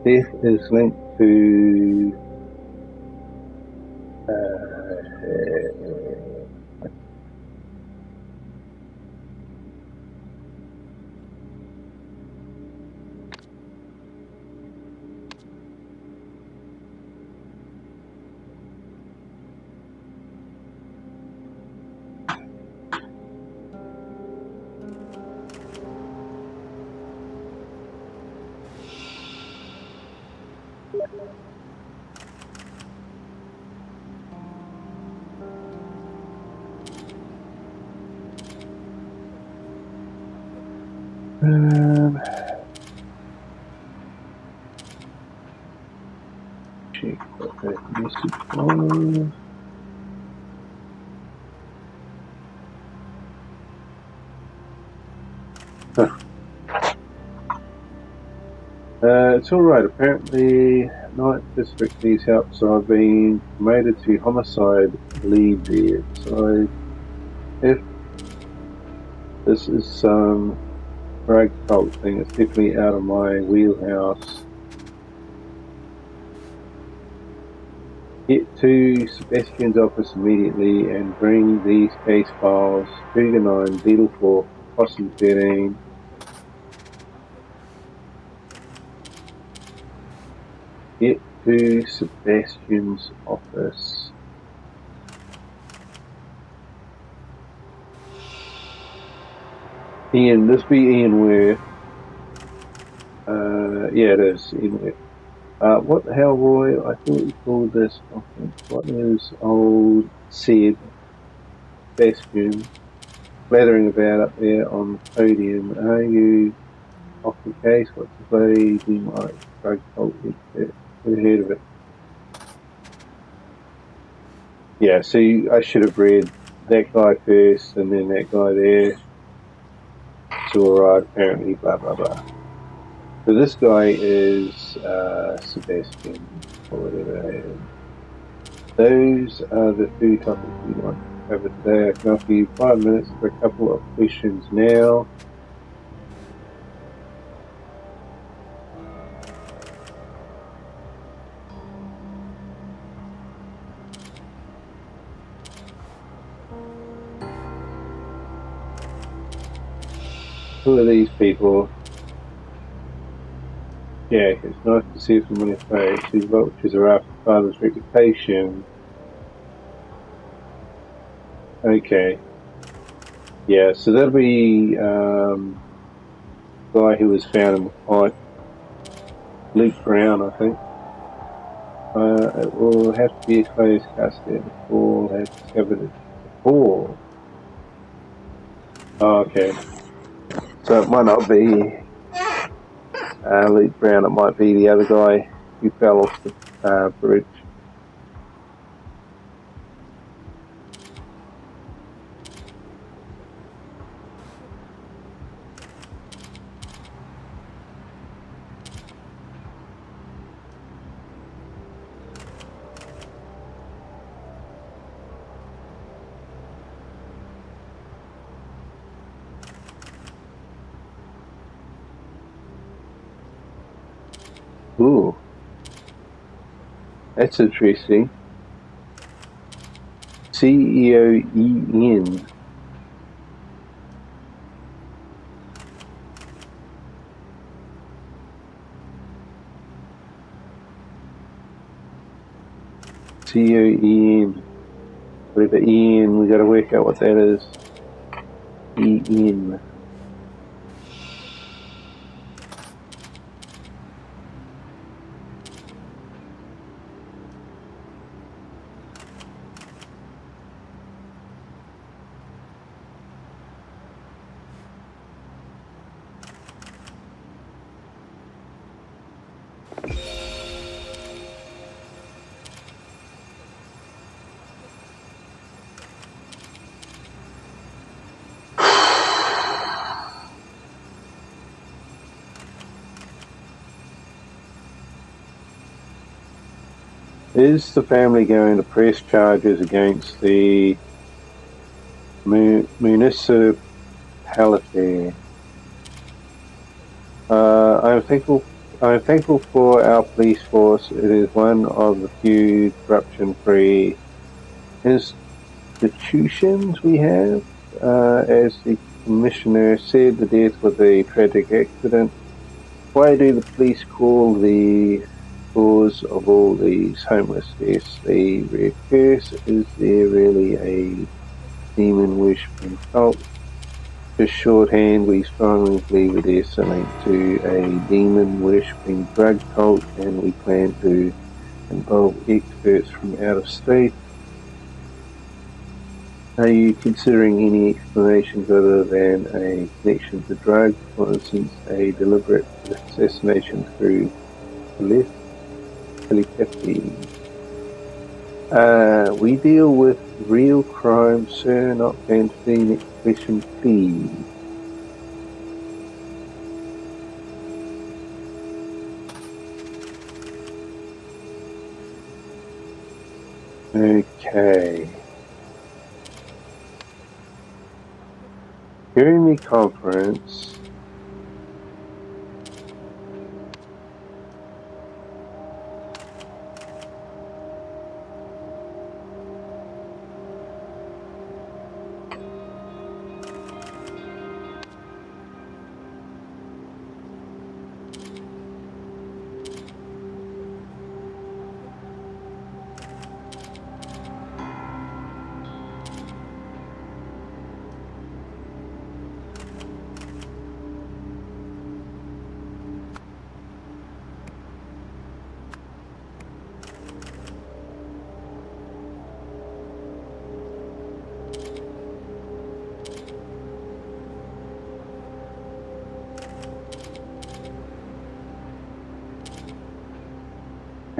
Death is linked to check what that message was. It's alright, apparently Night District needs help, so I've been promoted to homicide lead there. So if this is some drug cult thing, it's definitely out of my wheelhouse. Get to Sebastian's office immediately and bring these case files, Cougar 9, Beetle 4, Possum 13. Get to Sebastian's office. Ian, this be Ian Ware. Yeah, it is Ian Ware. What the hell, Roy? I thought you called this office. What is old Sid Sebastian blathering about up there on the podium? Are you off the case? What's the bloody thing like? Drug cult? Never heard of it. Yeah, see, I should have read that guy first and then that guy there. It's alright, apparently, blah blah blah. So this guy is Sebastian, or whatever it is. Those are the two topics we want to cover today. I can offer you 5 minutes for a couple of questions now. Who are these people? Jack, it's nice to see a familiar face. These vultures are after father's reputation. Okay. Yeah, so that'll be the guy who was found in the pipe. Luke Brown, I think. It will have to be a closed casket. The Paul has discovered it. Paul. Oh, okay. So it might not be Luke Brown. It might be the other guy who fell off the bridge. Ooh, that's interesting. CEOEN. CEOEN. Whatever EN, we gotta work out what that is. EN. Is the family going to press charges against the municipality? I'm thankful for our police force. It is one of the few corruption-free institutions we have. As the commissioner said, the death was a tragic accident. Why do the police call the cause of all these homeless deaths a red curse? Is there really a demon worshipping cult? Just shorthand, we strongly believe it is linked to a demon worshipping drug cult, and we plan to involve experts from out of state. Are you considering any explanations other than a connection to drugs, for instance, a deliberate assassination through telepathy? We deal with real crime, sir, not fantasy. Next question, please. Okay. During the conference,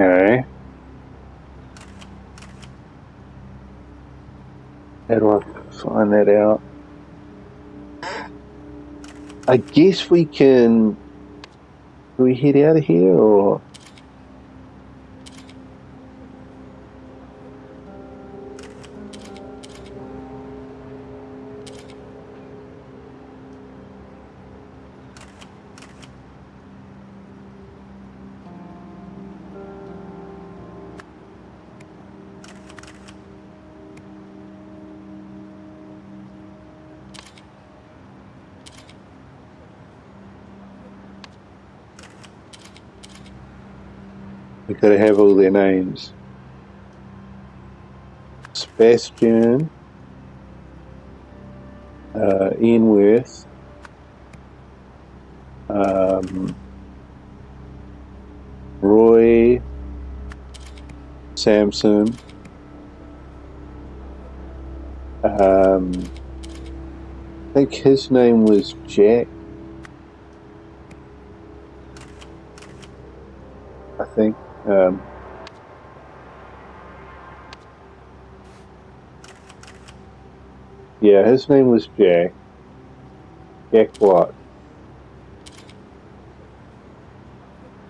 okay, how do I find that out? I guess we can. Do we head out of here or? We've got to have all their names. Sebastian, Ian Worth, Roy, Samson, I think his name was Jack. I think. Yeah, his name was Jack. Jack what?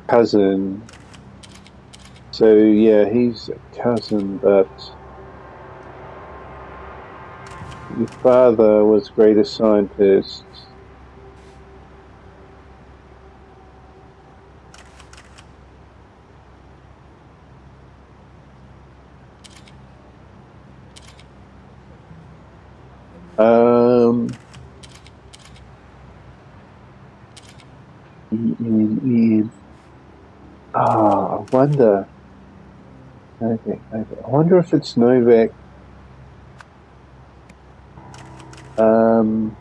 Cousin. So yeah, he's a cousin, but your father was greatest scientist. Ian. I wonder. Okay. I wonder if it's Novak. Um,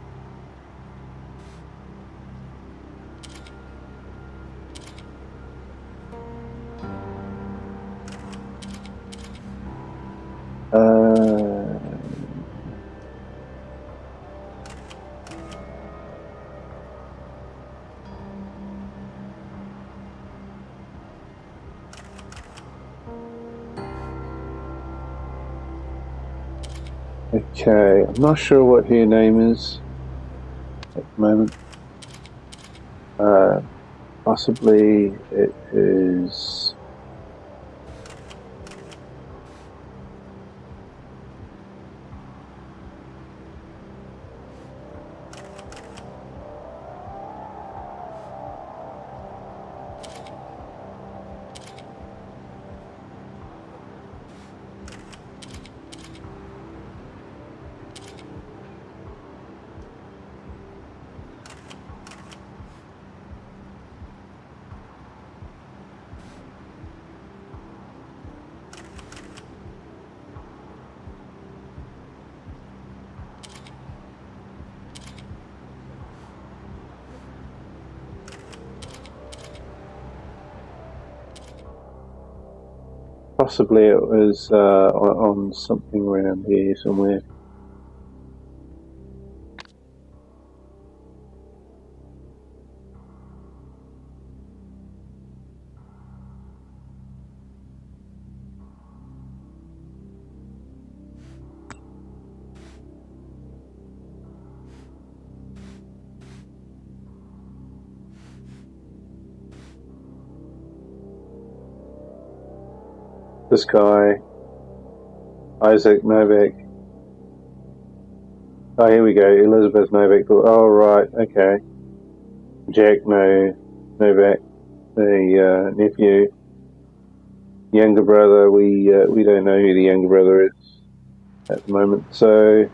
okay, I'm not sure what her name is at the moment. Possibly it is. Possibly it was on something around here somewhere. This guy, Isaac Novak. Oh, here we go. Elizabeth Novak. Oh, right. Okay. Jack Novak, the nephew, younger brother. We don't know who the younger brother is at the moment. So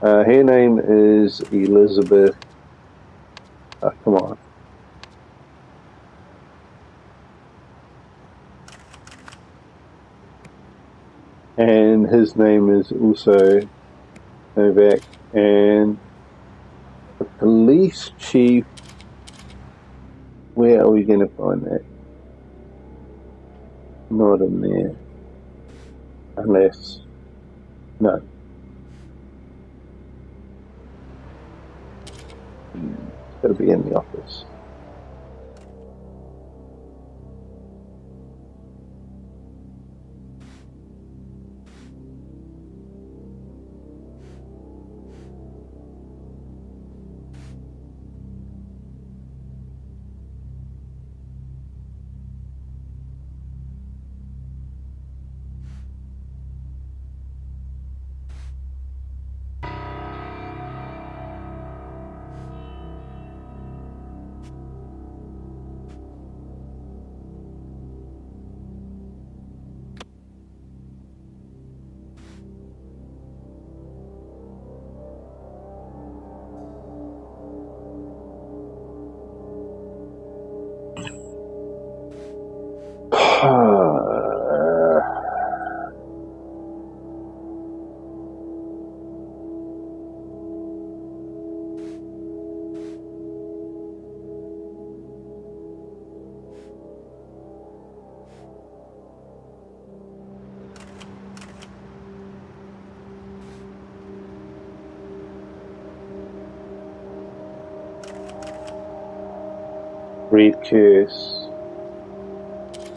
her name is Elizabeth. Oh, come on. And his name is also Novak. And the police chief. Where are we going to find that? Not in there. Unless. No. It's got to be in the office. Red curse.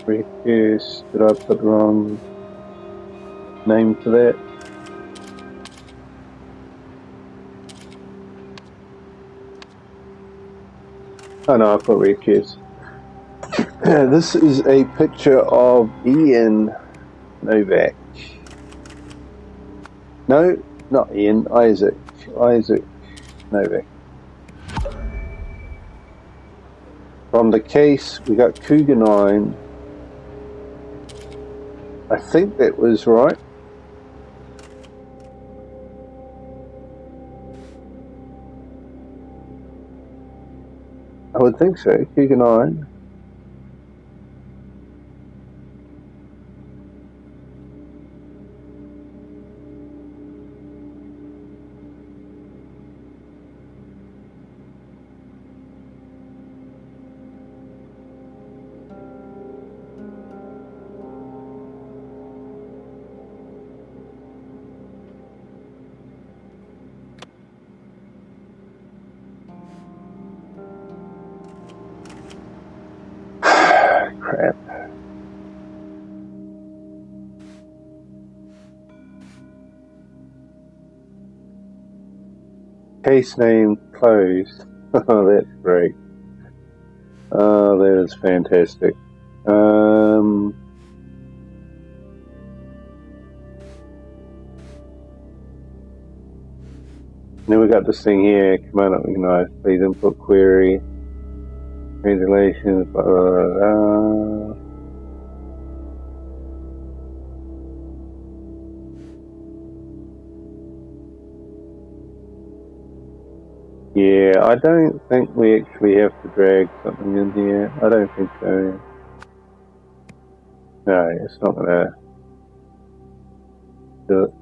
Red curse. Did I put the wrong name for that? Oh no, I put red curse. This is a picture of Ian Novak. No, not Ian, Isaac. Isaac Novak. From the case, we got Cougar 9. I think that was right. I would think so, Cougar 9. Crap. Case name closed. Oh, that's great. Oh, that is fantastic. Then we got this thing here. Command organize. Please input query. Congratulations. Blah, blah, blah. Yeah, I don't think we actually have to drag something in here. I don't think so. No, it's not gonna do it.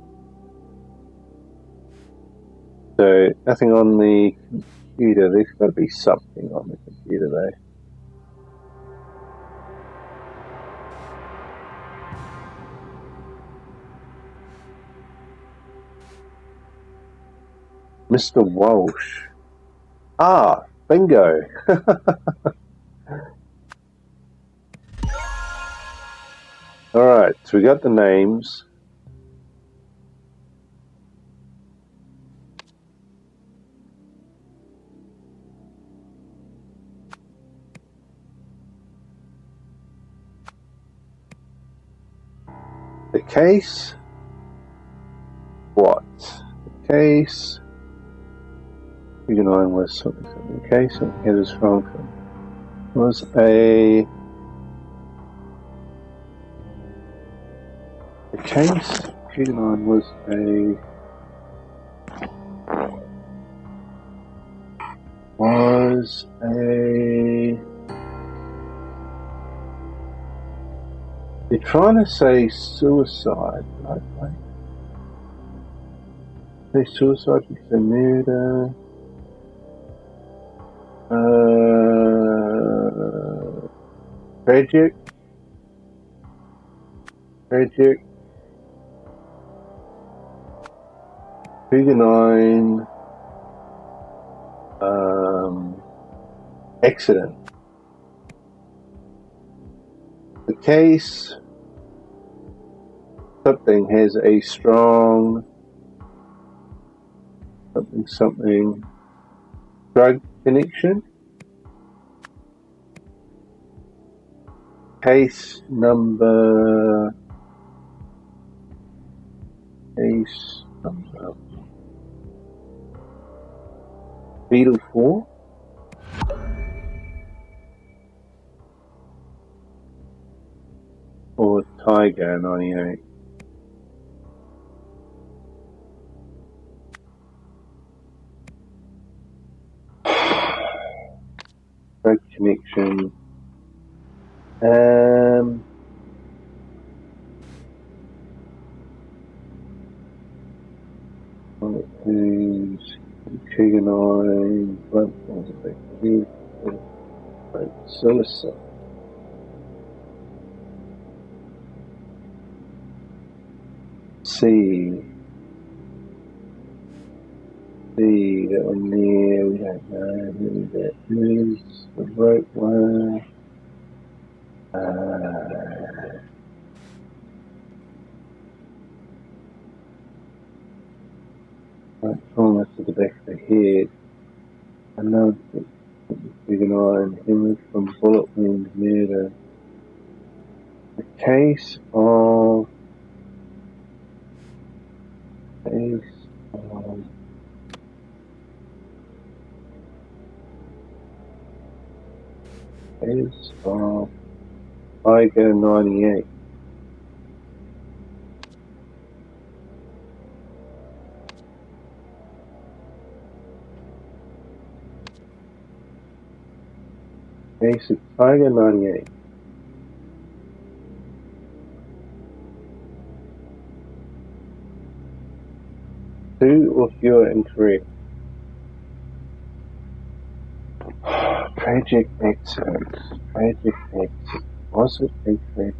So nothing on the computer. There's got to be something on the computer though. Mr. Walsh. Ah, bingo. Alright, so we got the names. The case. What? The case. You know, was something. The case it was from was a. The case. Q9 was a. Was a. They're trying to say suicide, right? Say suicide because they murder. Tragic. Figure 9. Accident. The case. Something has a strong. Something. Drug connection. Case number. Beetle 4. Or Tiger 98. Drug connection. Who's Cougar 9, Suicide. C. see on there, we don't know who that is, the right one. Right trauma to the back of the head. I know keep an eye on hemorrhage from bullet wound murder. The case of Tiger 98. Case of Tiger 98. Two of you are incorrect. Tragic accident. Tragic accident. Was it a tragic?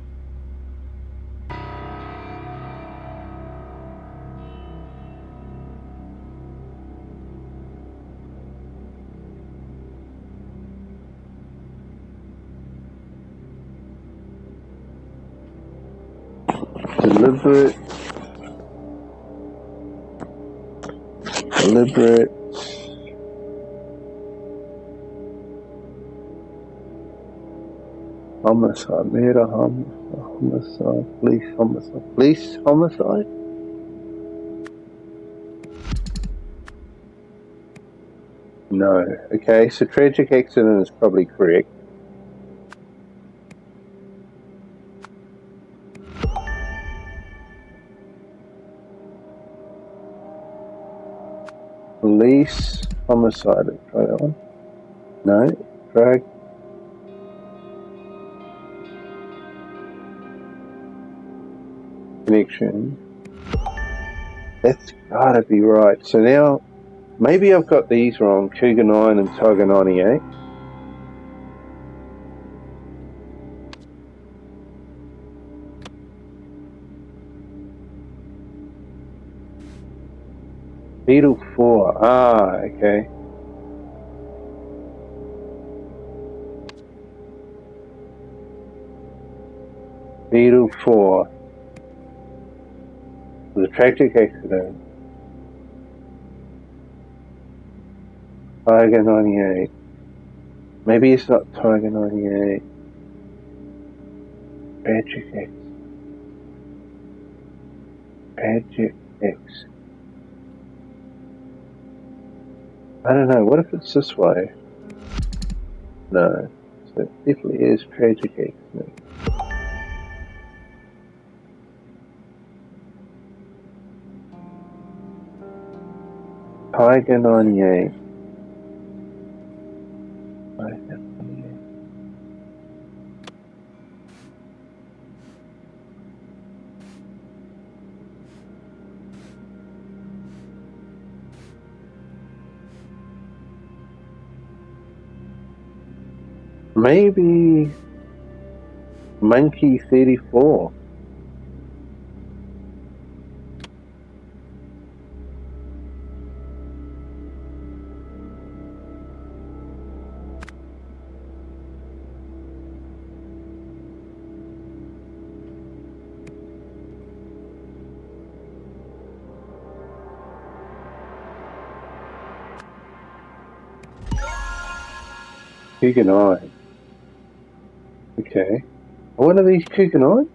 Deliberate homicide, murder, homicide, police homicide? No. Okay, so tragic accident is probably correct. Police homicide, let's try that one. No. Drug. Connection. That's gotta be right. So now, maybe I've got these wrong. Cougar 9 and Tiger 98. Beetle 4. Ah, okay. Beetle 4. It was a tragic accident. Tiger 98. Maybe it's not Tiger 98. Tragic accident. Tragic accident. I don't know, what if it's this way? No. So it definitely is tragic accident. Tiger 98. Tiger 98. Maybe Monkey 34. Cougar 9. Okay. What are these Cougar 9?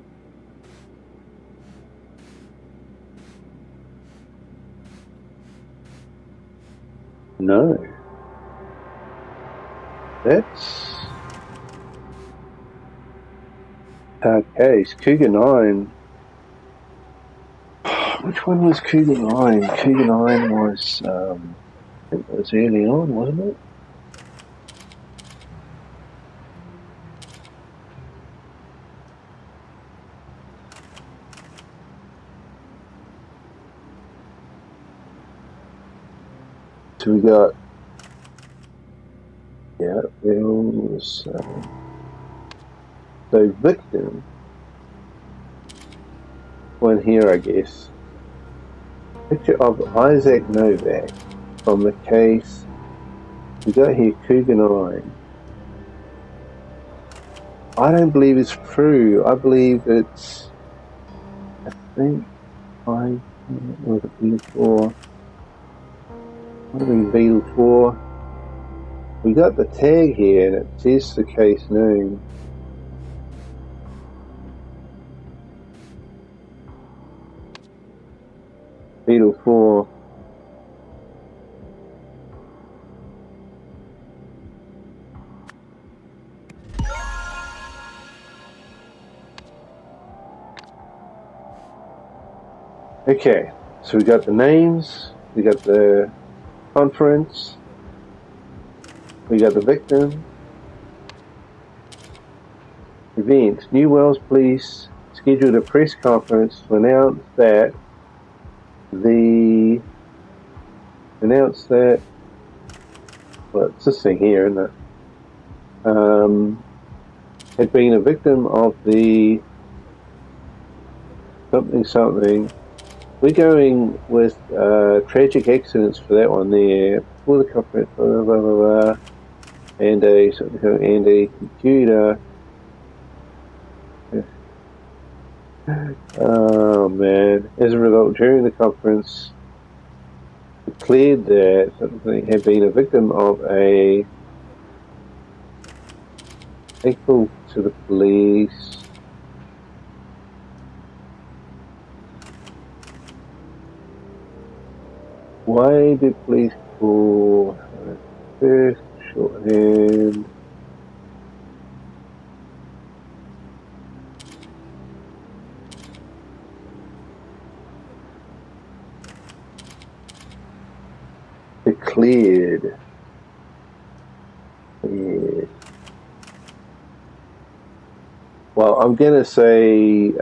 No. That's our case. Cougar 9. Which one was Cougar 9? Cougar 9 was, I think it was early on, wasn't it? So we got, yeah, there was, so victim, one here I guess, picture of Isaac Novak. from the case. We got here Cougar 9. I don't believe it's true. I believe it's, I think was it Beetle 4? Might have been Beetle 4. We got the tag here and it says the case name. Beetle 4. Okay, so we got the names, we got the conference, we got the victim. Event. New Wales Police scheduled a press conference to announce that well, it's this thing here, isn't it? Had been a victim of the something. We're going with tragic accidents for that one there. Before the conference, blah, blah, blah, blah, and a computer. Oh man! As a result, during the conference, declared that something had been a victim of a thankful to the police. Why did police call first shorthand? Declared. Yeah. Well, I'm gonna say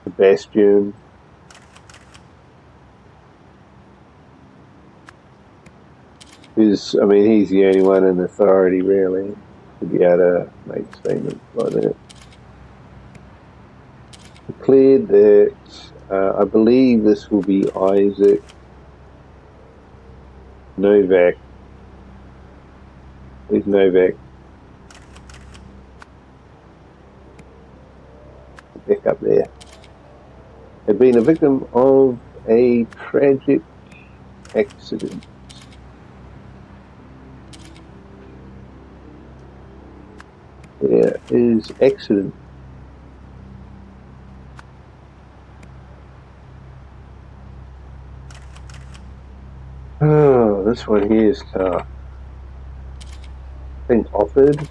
Sebastian. He's the only one in authority really to be able to make statements like that. Declared that I believe this will be Isaac Novak. Where's Novak? Back up there. Had been a victim of a tragic accident. There is accident. Oh, this one here is tough. I think offered.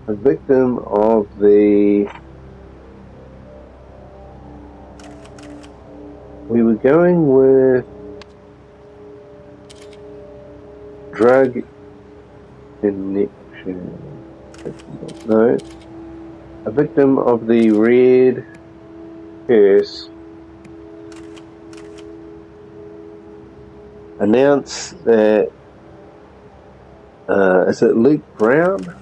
A victim of the. We were going with drug injection. No. A victim of the red curse announced that is it Luke Brown?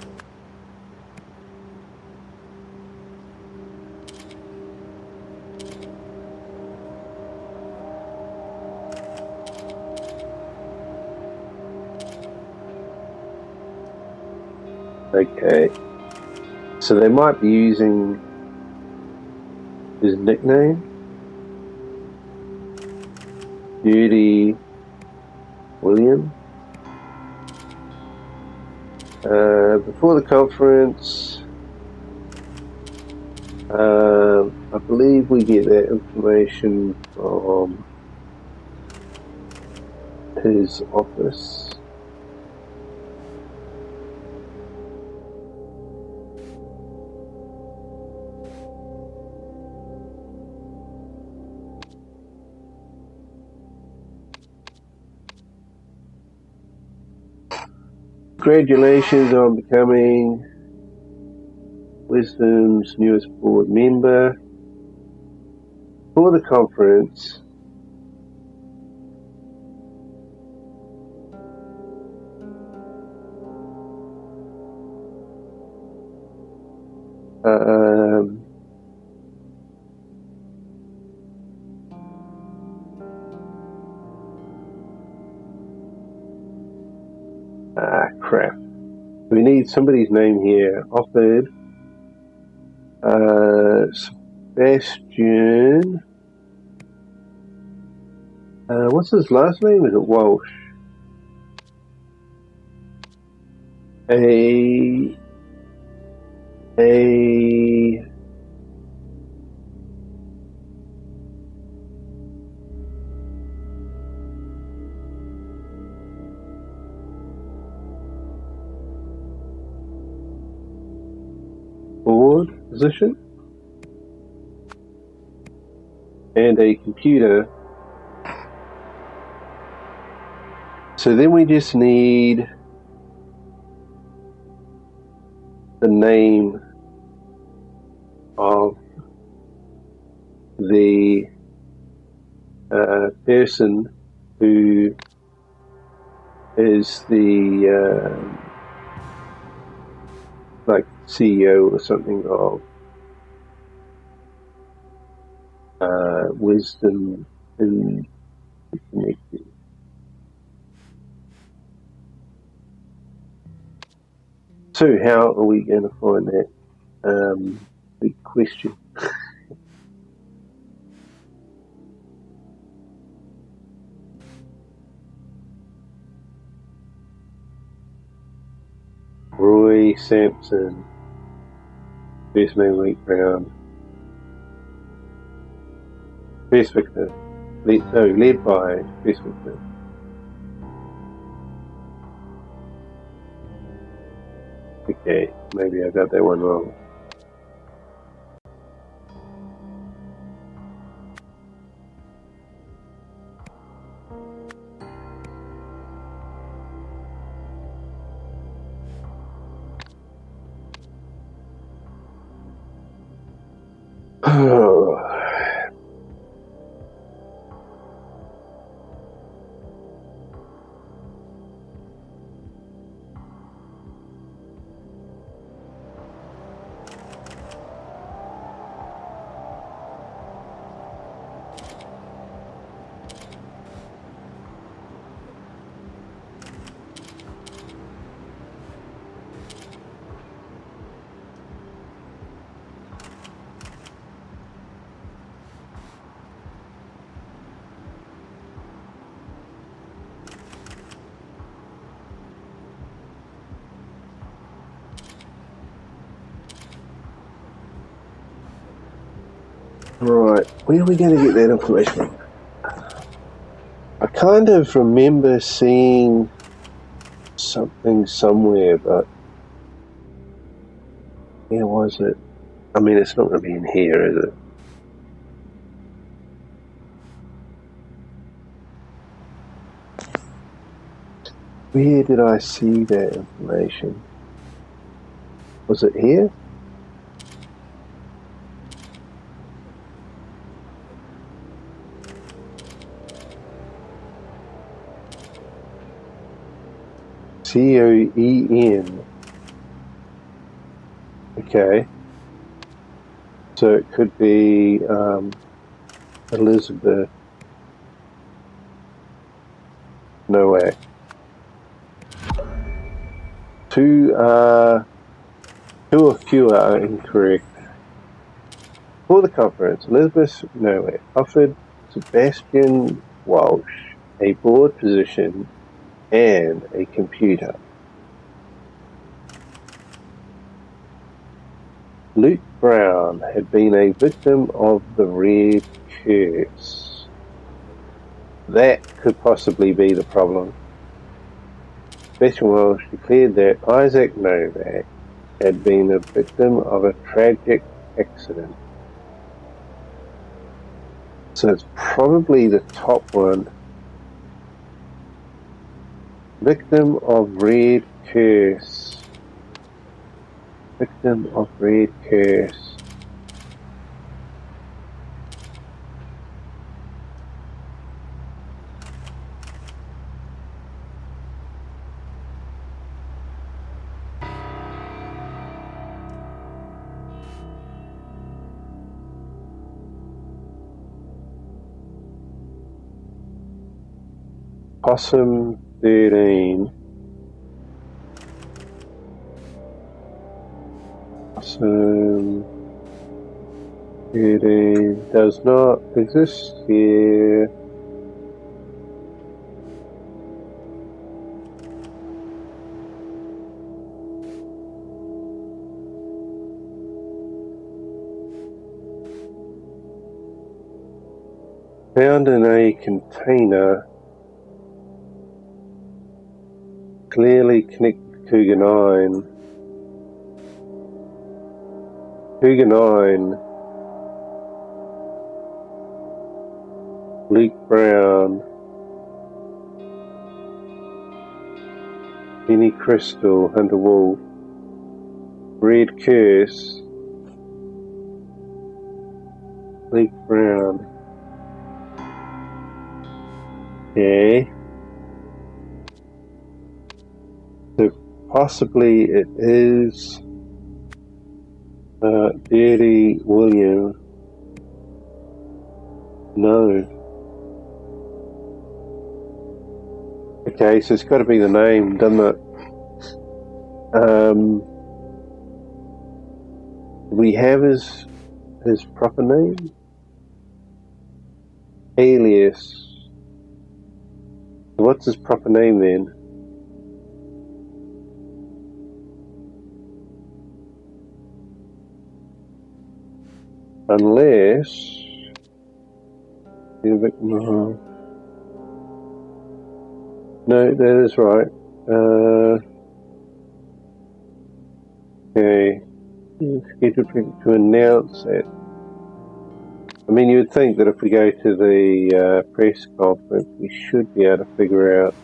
Okay. So they might be using his nickname. Judy William. Before the conference, I believe we get that information from his office. Congratulations on becoming Wisdom's newest board member. For the conference, Crap. We need somebody's name here. Offered Sebastian. What's his last name? Is it Walsh? A board position and a computer. So then we just need the name of the person who is the like CEO or something of Wisdom and Connected. So how are we going to find that? Big question. Roy Sampson, first name week round, first victor, led by first victor. Okay, maybe I got that one wrong. Right, where are we going to get that information? I kind of remember seeing something somewhere, but where was it? I mean, it's not going to be in here, is it? Where did I see that information? Was it here? COEN. Okay. So it could be Elizabeth Nowak. Two or fewer are incorrect. For the conference, Elizabeth Nowak offered Sebastian Walsh a board position and a computer. Luke Brown had been a victim of the Red Curse. That could possibly be the problem. Sebastian Walsh declared that Isaac Novak had been a victim of a tragic accident. So it's probably the top one. Victim of Red Curse. Victim of Red Curse. Possum 13. Possum 13 does not exist here. Found in a container, clearly connected to Cougar 9. Cougar 9, Luke Brown, Penny Crystal, Hunter Wolf, Red Curse, Luke Brown. Okay. So possibly it is Dirty William. No. Okay, so it's got to be the name, doesn't it? Do we have his proper name? Alias. What's his proper name then? Unless... No, that is right. Okay. Scheduled to announce it. I mean, you would think that if we go to the press conference, we should be able to figure out.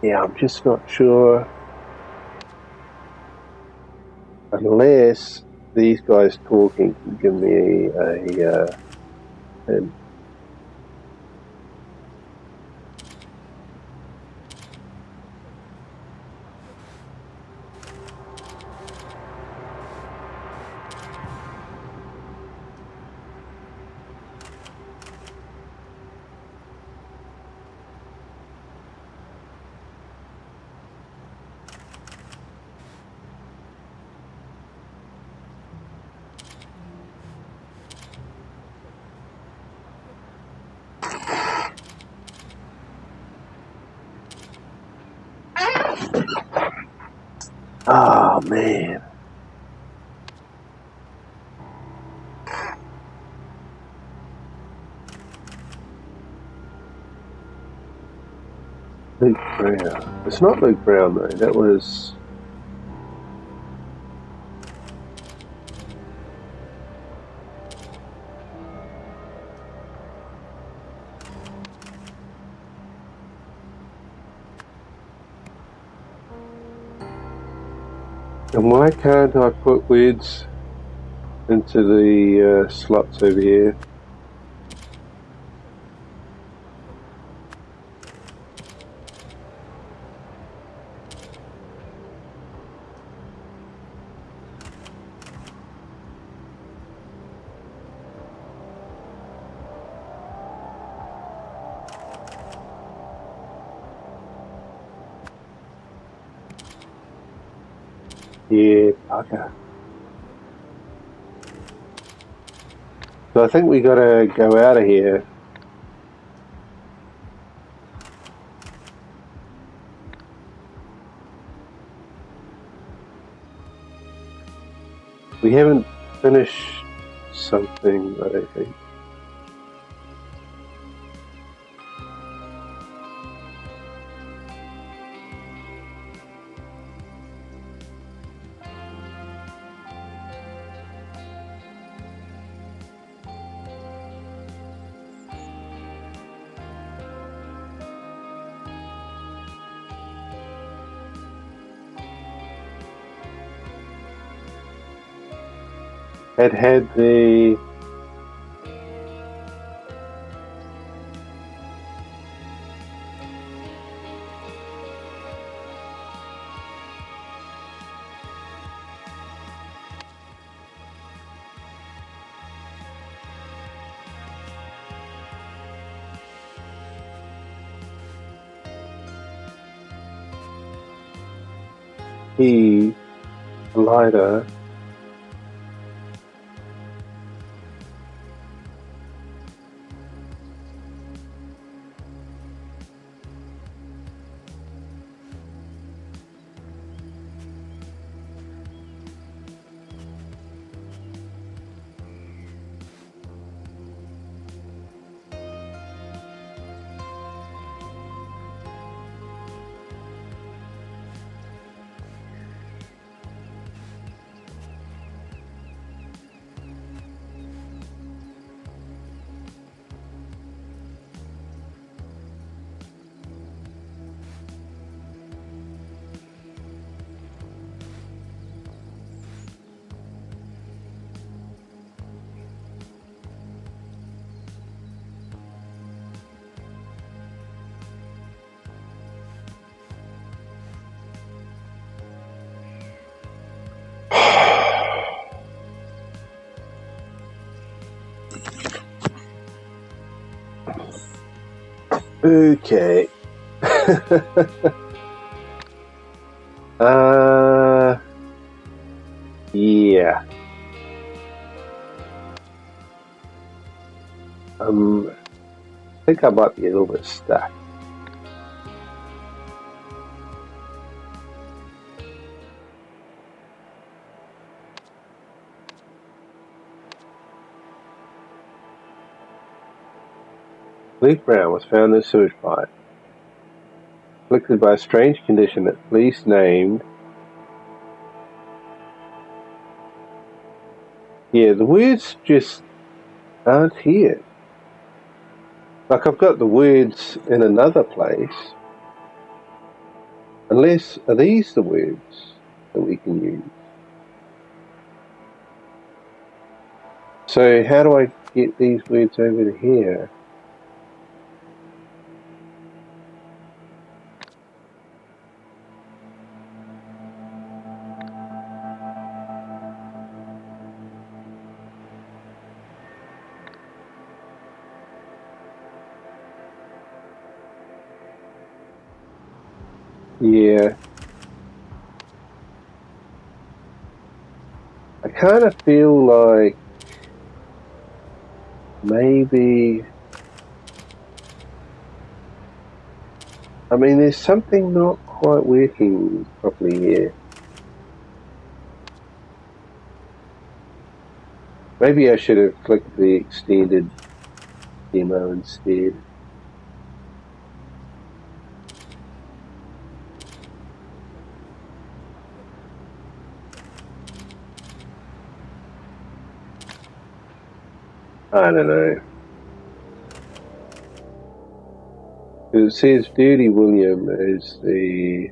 Yeah, I'm just not sure. Unless these guys talking can give me a Oh man. Luke Brown. It's not Luke Brown though, that was... And why can't I put words into the slots over here? Yeah, bugger. So I think we gotta go out of here. We haven't finished something, I don't think. had the he lighter. Okay. Yeah. I think I might be a little bit stuck. Leaf Brown was found in a sewage pipe, afflicted by a strange condition that police named. Yeah, the words just aren't here. Like I've got the words in another place. Unless, are these the words that we can use? So how do I get these words over to here? Yeah, I kind of feel like maybe, I mean, there's something not quite working properly here. Maybe I should have clicked the extended demo instead. I don't know. It says Dirty William is the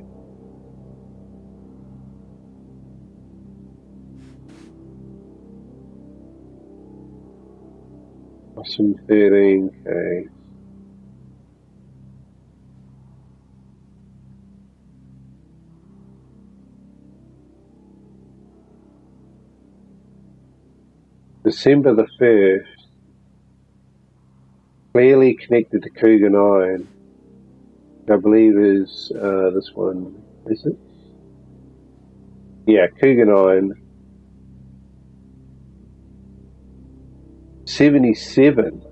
awesome 13K. December the 1st, clearly connected to Cougar 9. I believe is this one, is it? Yeah, Cougar 9. 77.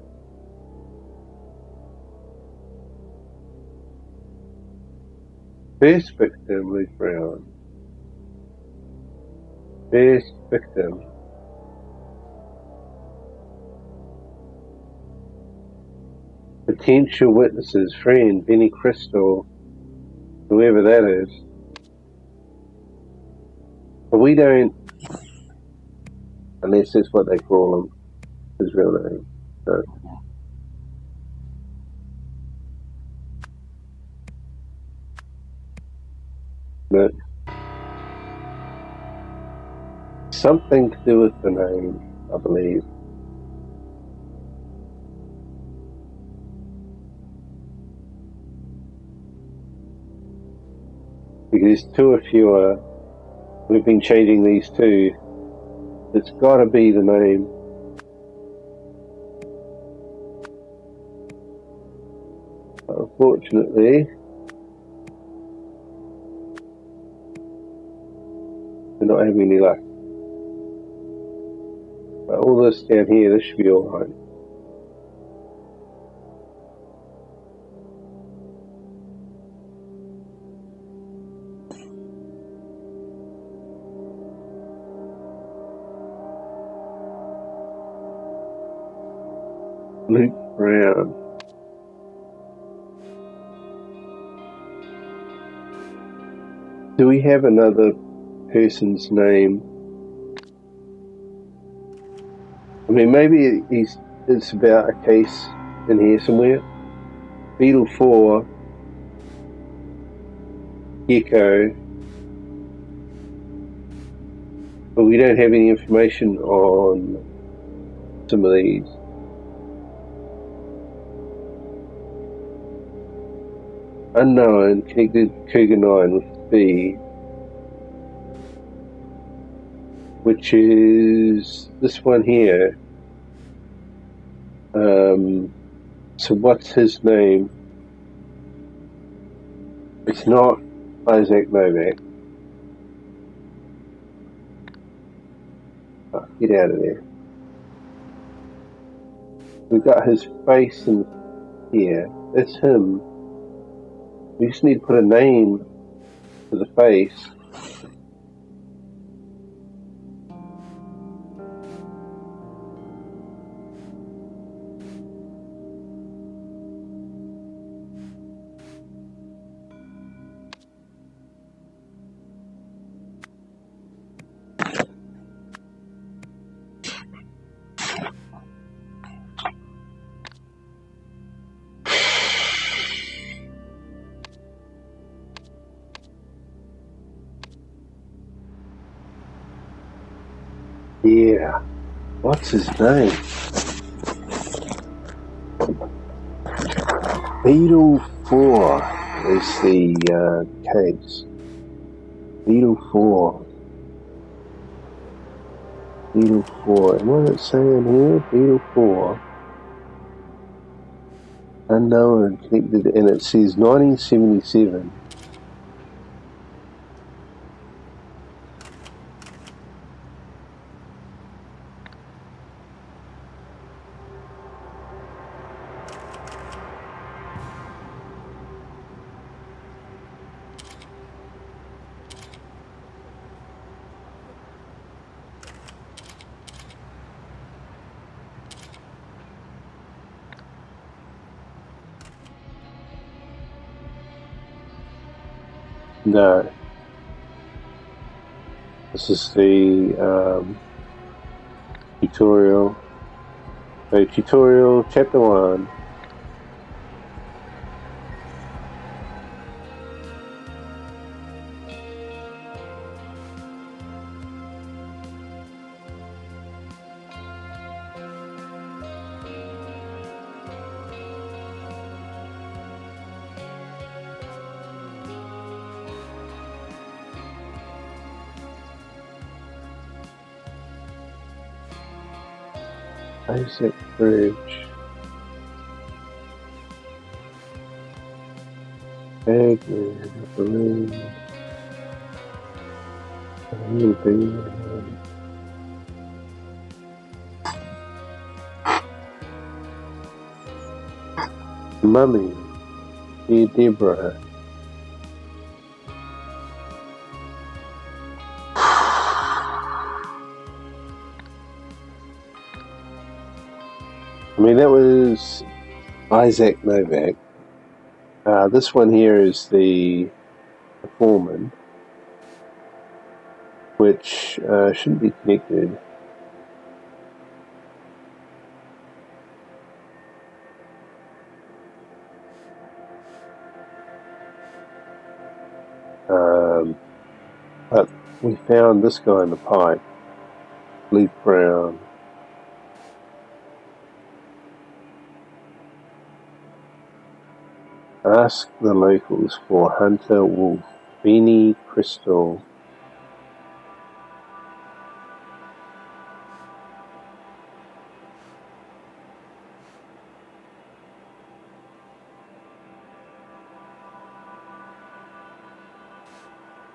First victim, Luke Brown. First victim. Potential witnesses, friend, Benny Crystal, whoever that is. But we don't, unless that's what they call him, his real name. So, but something to do with the name, I believe. Because two or fewer, we've been changing these two. It's got to be the name. Unfortunately, we're not having any luck. But all this down here, this should be alright. Loop around. Do we have another person's name? I mean, maybe it's about a case in here somewhere. Beetle 4, Gecko, but we don't have any information on some of these. Unknown, connected Cougar 9 with B, which is this one here. So what's his name? It's not Isaac Novak. Oh, get out of there. We've got his face in here. That's him. We just need to put a name to the face. Yeah. What's his name? Beetle 4 is the case. Beetle 4. Beetle 4. And what it's saying here? Beetle 4. Unknown and connected, and it says 1977. No. This is the tutorial. So tutorial chapter 1. Basic bridge. Bagman, balloon. Mummy. Dear Deborah. I mean, that was Isaac Novak. This one here is the foreman, which shouldn't be connected. But we found this guy in the pipe. leaf brown. Ask the locals for hunter wolf, beanie crystal.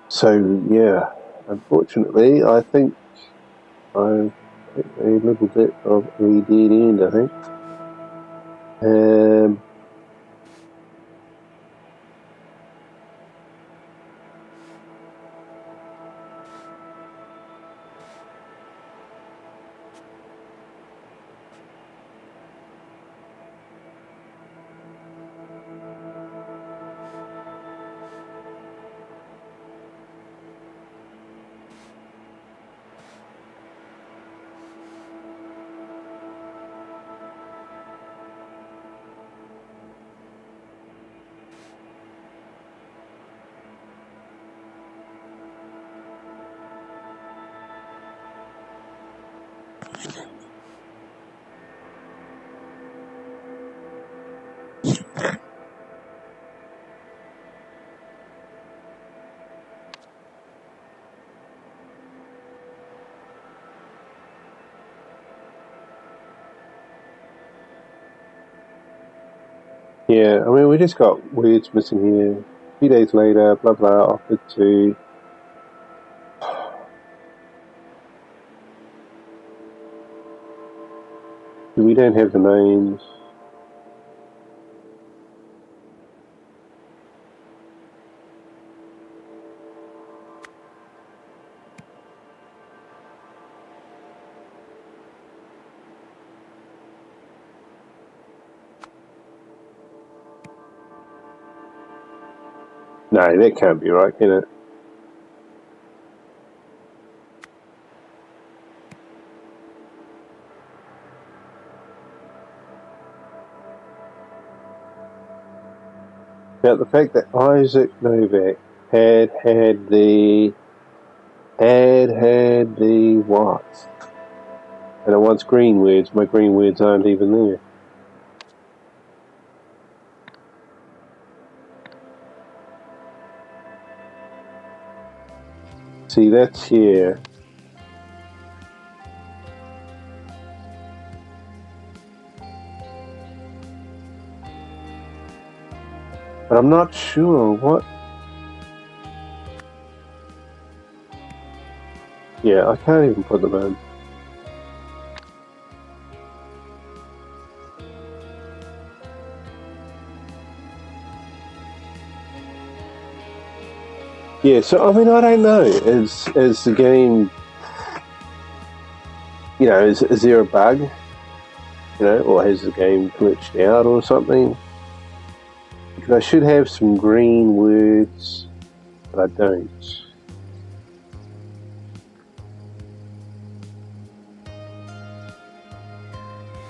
So yeah, unfortunately, I think I've hit a little bit of a dead end. I think. Yeah, I mean, we just got words missing here. A few days later, blah blah, offered to. We don't have the names. No, that can't be right, can it? Now, the fact that Isaac Novak had the what? And it wants green words. My green words aren't even there. See, that's here. But I'm not sure what. Yeah, I can't even put them in. Yeah, so I mean, I don't know. Is the game, you know, is there a bug, you know, or has the game glitched out or something? Because I should have some green words, but I don't.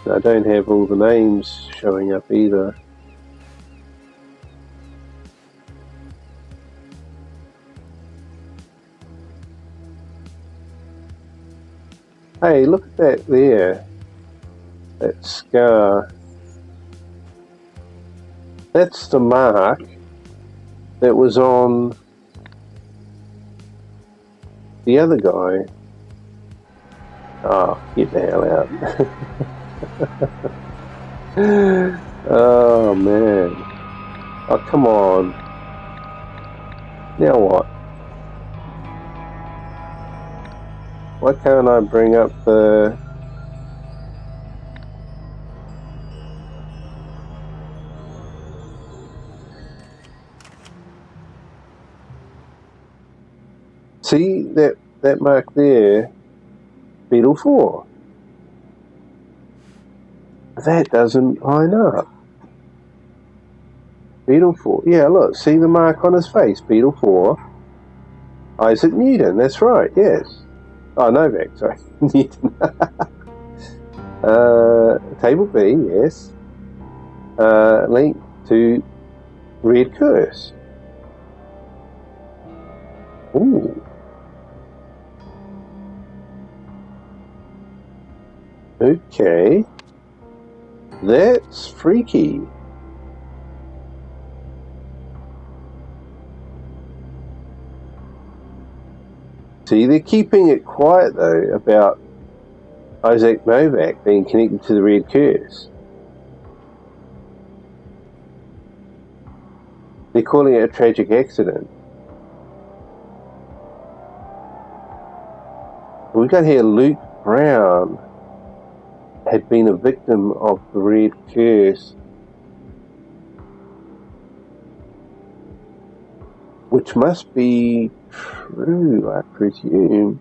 I don't have all the names showing up either. Hey, look at that there. That scar. That's the mark that was on the other guy. Oh, get the hell out. Oh, man. Oh, come on. Now what? Why can't I bring up the... See that mark there? Beetle 4. That doesn't line up. Beetle 4. Yeah, look. See the mark on his face? Beetle 4. Isaac Newton. That's right. Yes. Oh, Novak. Sorry. Newton. Table B. Yes. Link to Red Curse. Ooh. Okay. That's freaky. See, they're keeping it quiet, though, about Isaac Novak being connected to the Red Curse. They're calling it a tragic accident. We got here Luke Brown had been a victim of the Red Curse, which must be true, I presume.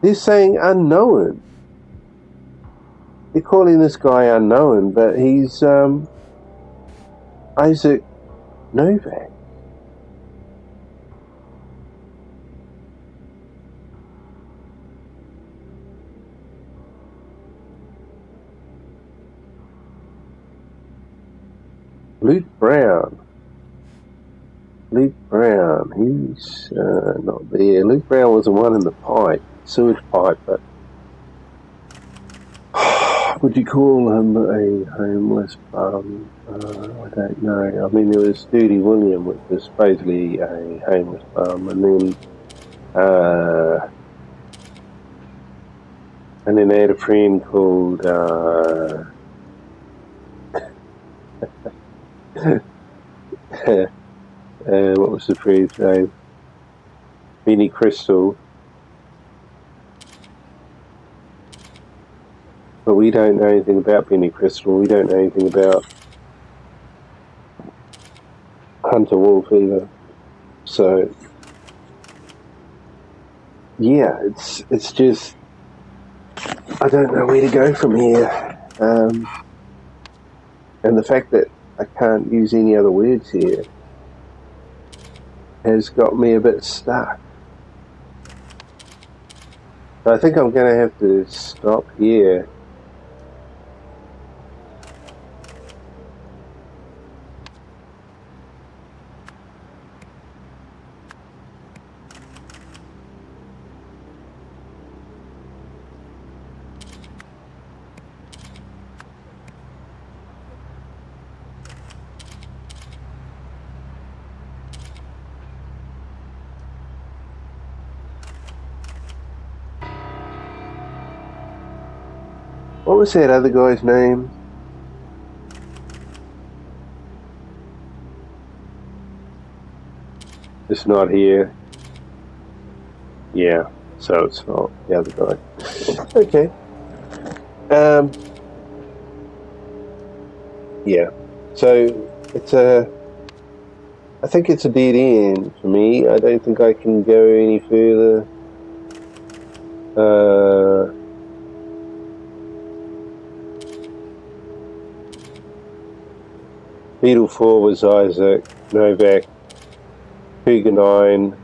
They're saying unknown. They're calling this guy unknown, but he's Isaac Novak. Luke Brown. He's not there. Luke Brown was the one in the pipe, sewage pipe, but would you call him a homeless bum? I don't know. I mean, there was Dirty William, which was supposedly a homeless bum, and then they had a friend called what was the friend's name? Benny Crystal. But we don't know anything about Benny Crystal. We don't know anything about Hunter Wolf either. So yeah, it's just I don't know where to go from here. And the fact that I can't use any other words here has got me a bit stuck. I think I'm going to have to stop here. What was that other guy's name? It's not here. Yeah, so it's not the other guy. Okay. Yeah. So I think it's a dead end for me. I don't think I can go any further. Beetle 4 was Isaac Novak. Cougar 9.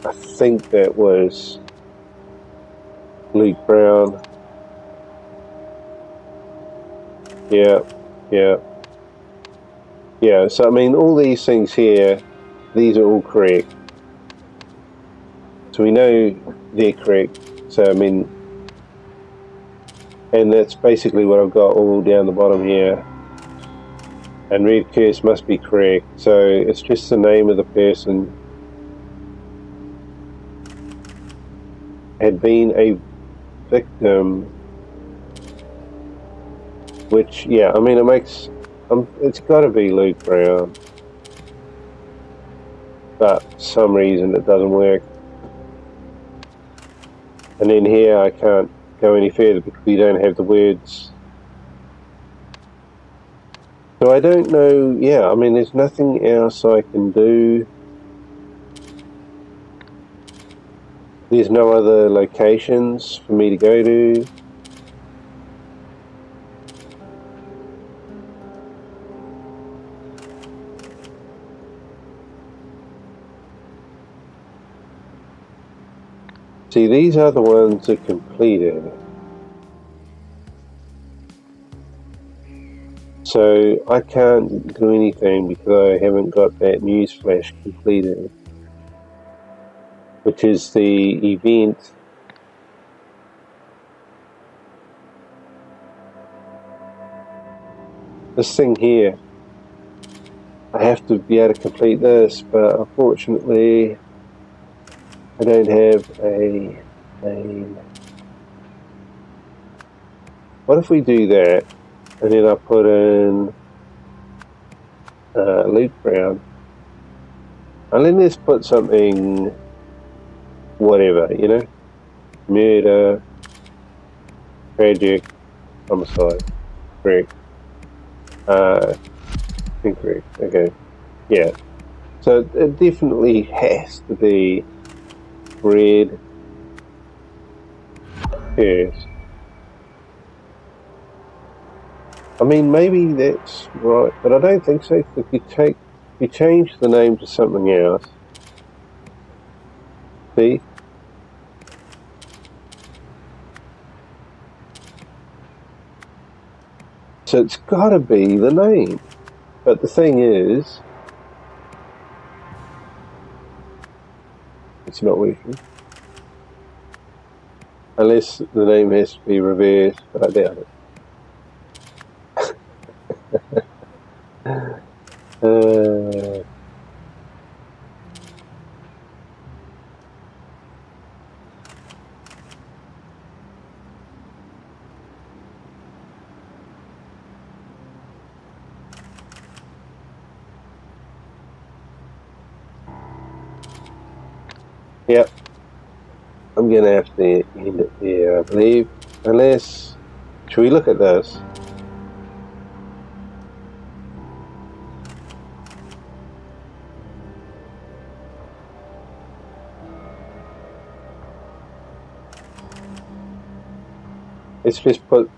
I think that was Luke Brown. Yeah. So I mean, all these things here, these are all correct. So we know they're correct. So I mean, and that's basically what I've got all down the bottom here. And Red Curse must be correct. So it's just the name of the person. Had been a victim, which, yeah, I mean, it makes, it's got to be Luke Brown, but for some reason it doesn't work. And then here I can't go any further because we don't have the words. So I don't know, yeah, I mean, there's nothing else I can do. There's no other locations for me to go to. See, these are the ones that completed. So I can't do anything because I haven't got that news flash completed, which is the event. This thing here, I have to be able to complete this, but unfortunately I don't have a name. What if we do that, and then I put in Luke Brown, and then let's put something, whatever, murder, tragic, homicide, correct, incorrect, okay, yeah. So it definitely has to be red first. I mean, maybe that's right, but I don't think so. If you change the name to something else, see? So it's got to be the name. But the thing is, it's not working. Unless the name has to be reversed, but I doubt it. Yep. I'm going to have to end it there, I believe. Unless, should we look at this? Let's just put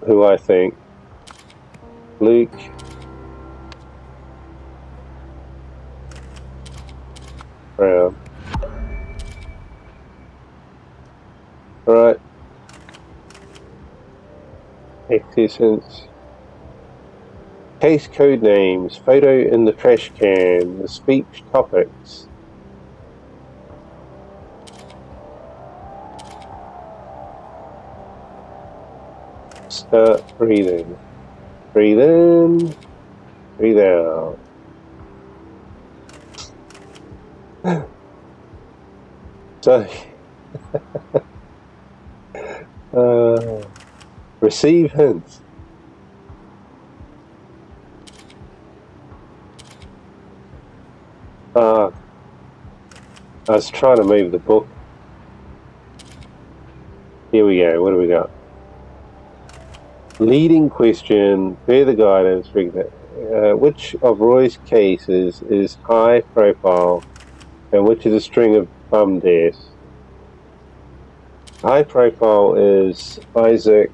who I think. Luke Brown. Alright. Accessance. Case code names. Photo in the trash can. The speech topics. Start breathing. Breathe in. Breathe out. So, receive hints. I was trying to move the book. Here we go. What do we got? Leading question, further guidance. Which of Roy's cases is high profile and which is a string of bum deaths? High profile is Isaac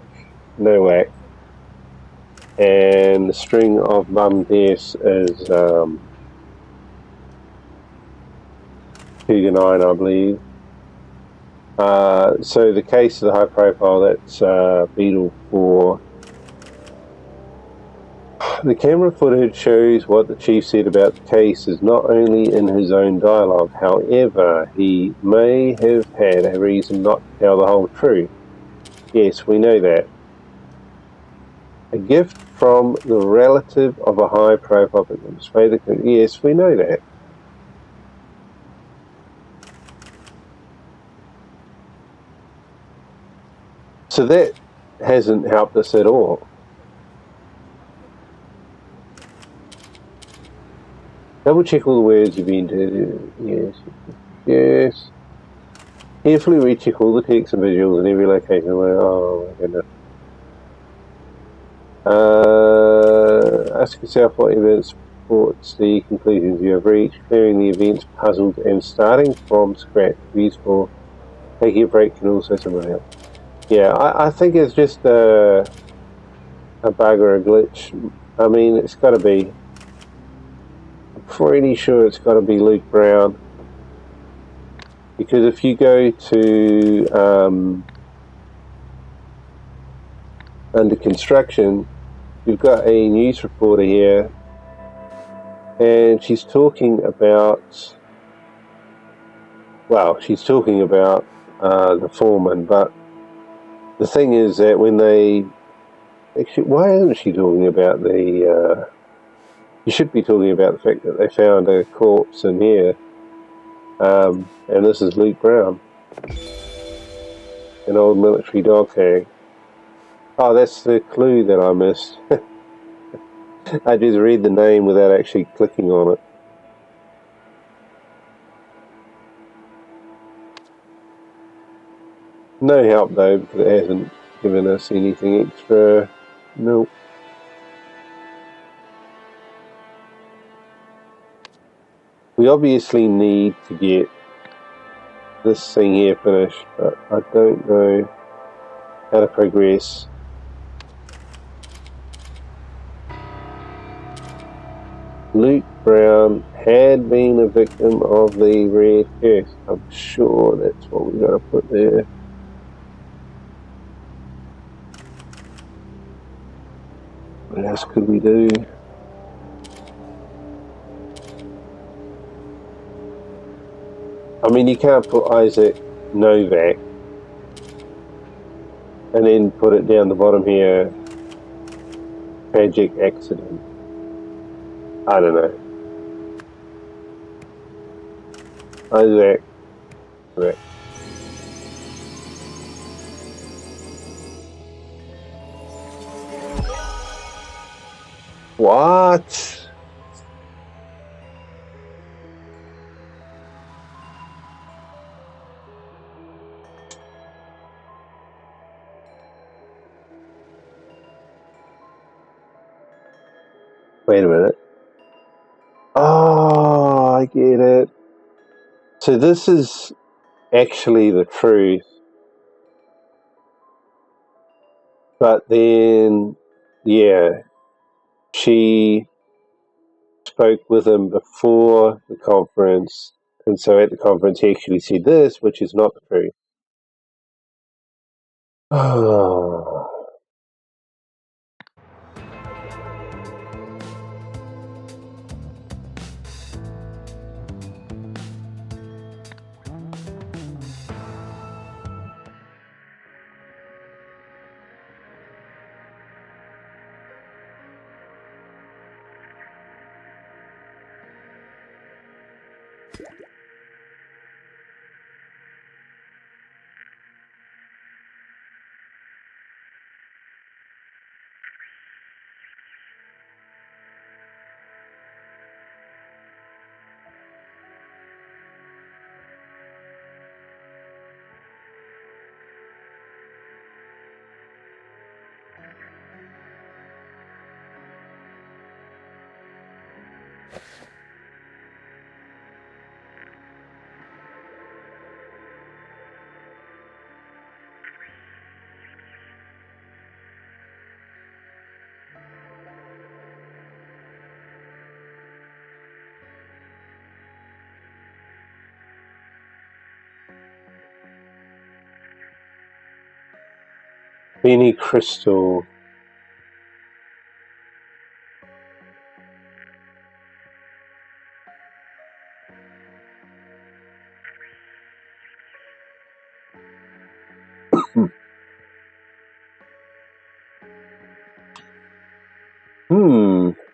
Nowak, and the string of bum deaths is 2 to 9, I believe. So the case of the high profile, that's Beetle 4. The camera footage shows what the chief said about the case is not only in his own dialogue. However, he may have had a reason not to tell the whole truth. Yes, we know that. A gift from the relative of a high-profile victim. Yes, we know that. So that hasn't helped us at all. Double check all the words you've entered. Yes. Carefully recheck all the text and visuals in every location. Oh my goodness. Ask yourself what evidence supports the conclusions you have reached. Clearing the events puzzled and starting from scratch. Useful. Taking a break can also somebody else. Yeah, I think it's just a bug or a glitch. I mean, it's got to be. I'm pretty sure it's got to be Luke Brown. Because if you go to under construction, we've got a news reporter here, and she's talking about, the foreman, but the thing is that when they, actually, why isn't she talking about you should be talking about the fact that they found a corpse in here, and this is Luke Brown, an old military dog tag. Oh, that's the clue that I missed. I just read the name without actually clicking on it. No help though, because it hasn't given us anything extra. Nope. We obviously need to get this thing here finished, but I don't know how to progress. Luke Brown had been a victim of the red curse. I'm sure that's what we're going to put there. What else could we do? I mean, you can't put Isaac Novak and then put it down the bottom here, tragic accident. I don't know. Isaac Novak. What? Wait a minute. Oh, I get it. So this is actually the truth. But then, yeah, she spoke with him before the conference. And so at the conference, he actually said this, which is not the truth. Oh. Benny Crystal.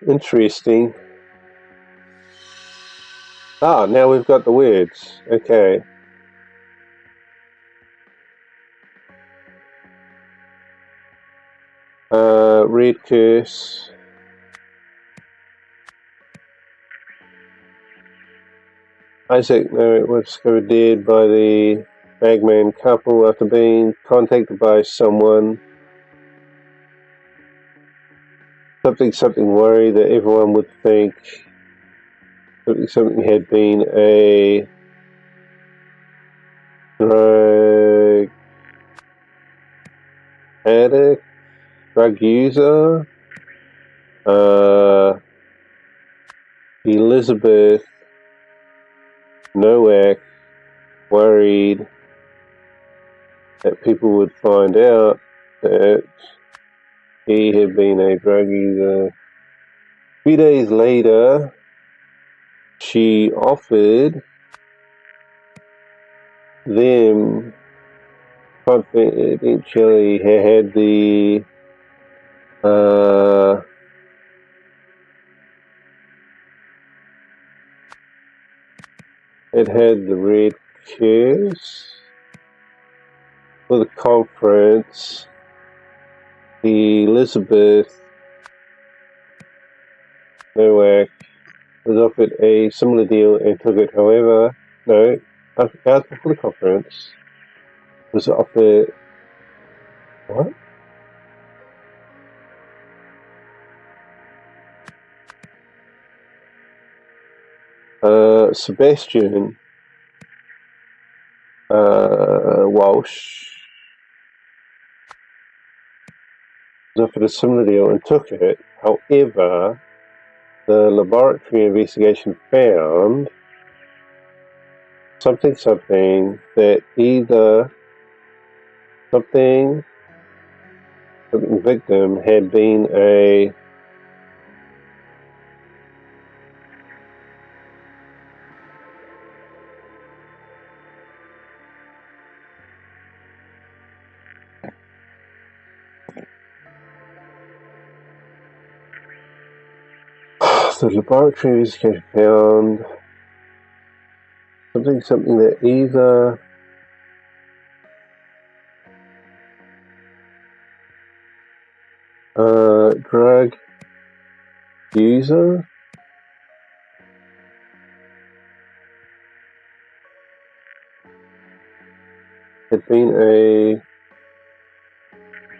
Interesting. Ah, now we've got the words. Okay. Red curse. Isaac Merritt was discovered dead by the Bagman couple after being contacted by someone. Something worry that everyone would think something had been a drug addict, drug user. Elizabeth Nowak worried that people would find out that he had been a drug user. A few days later, she offered them confidentially had the it had the red curse for the conference. Elizabeth Nowak was offered a similar deal and took it. However, no, out before the conference was offered what? Sebastian Walsh was offered a similar deal and took it. However, the laboratory investigation found something that either something victim had been a the laboratory investigation found something that either drug user had been a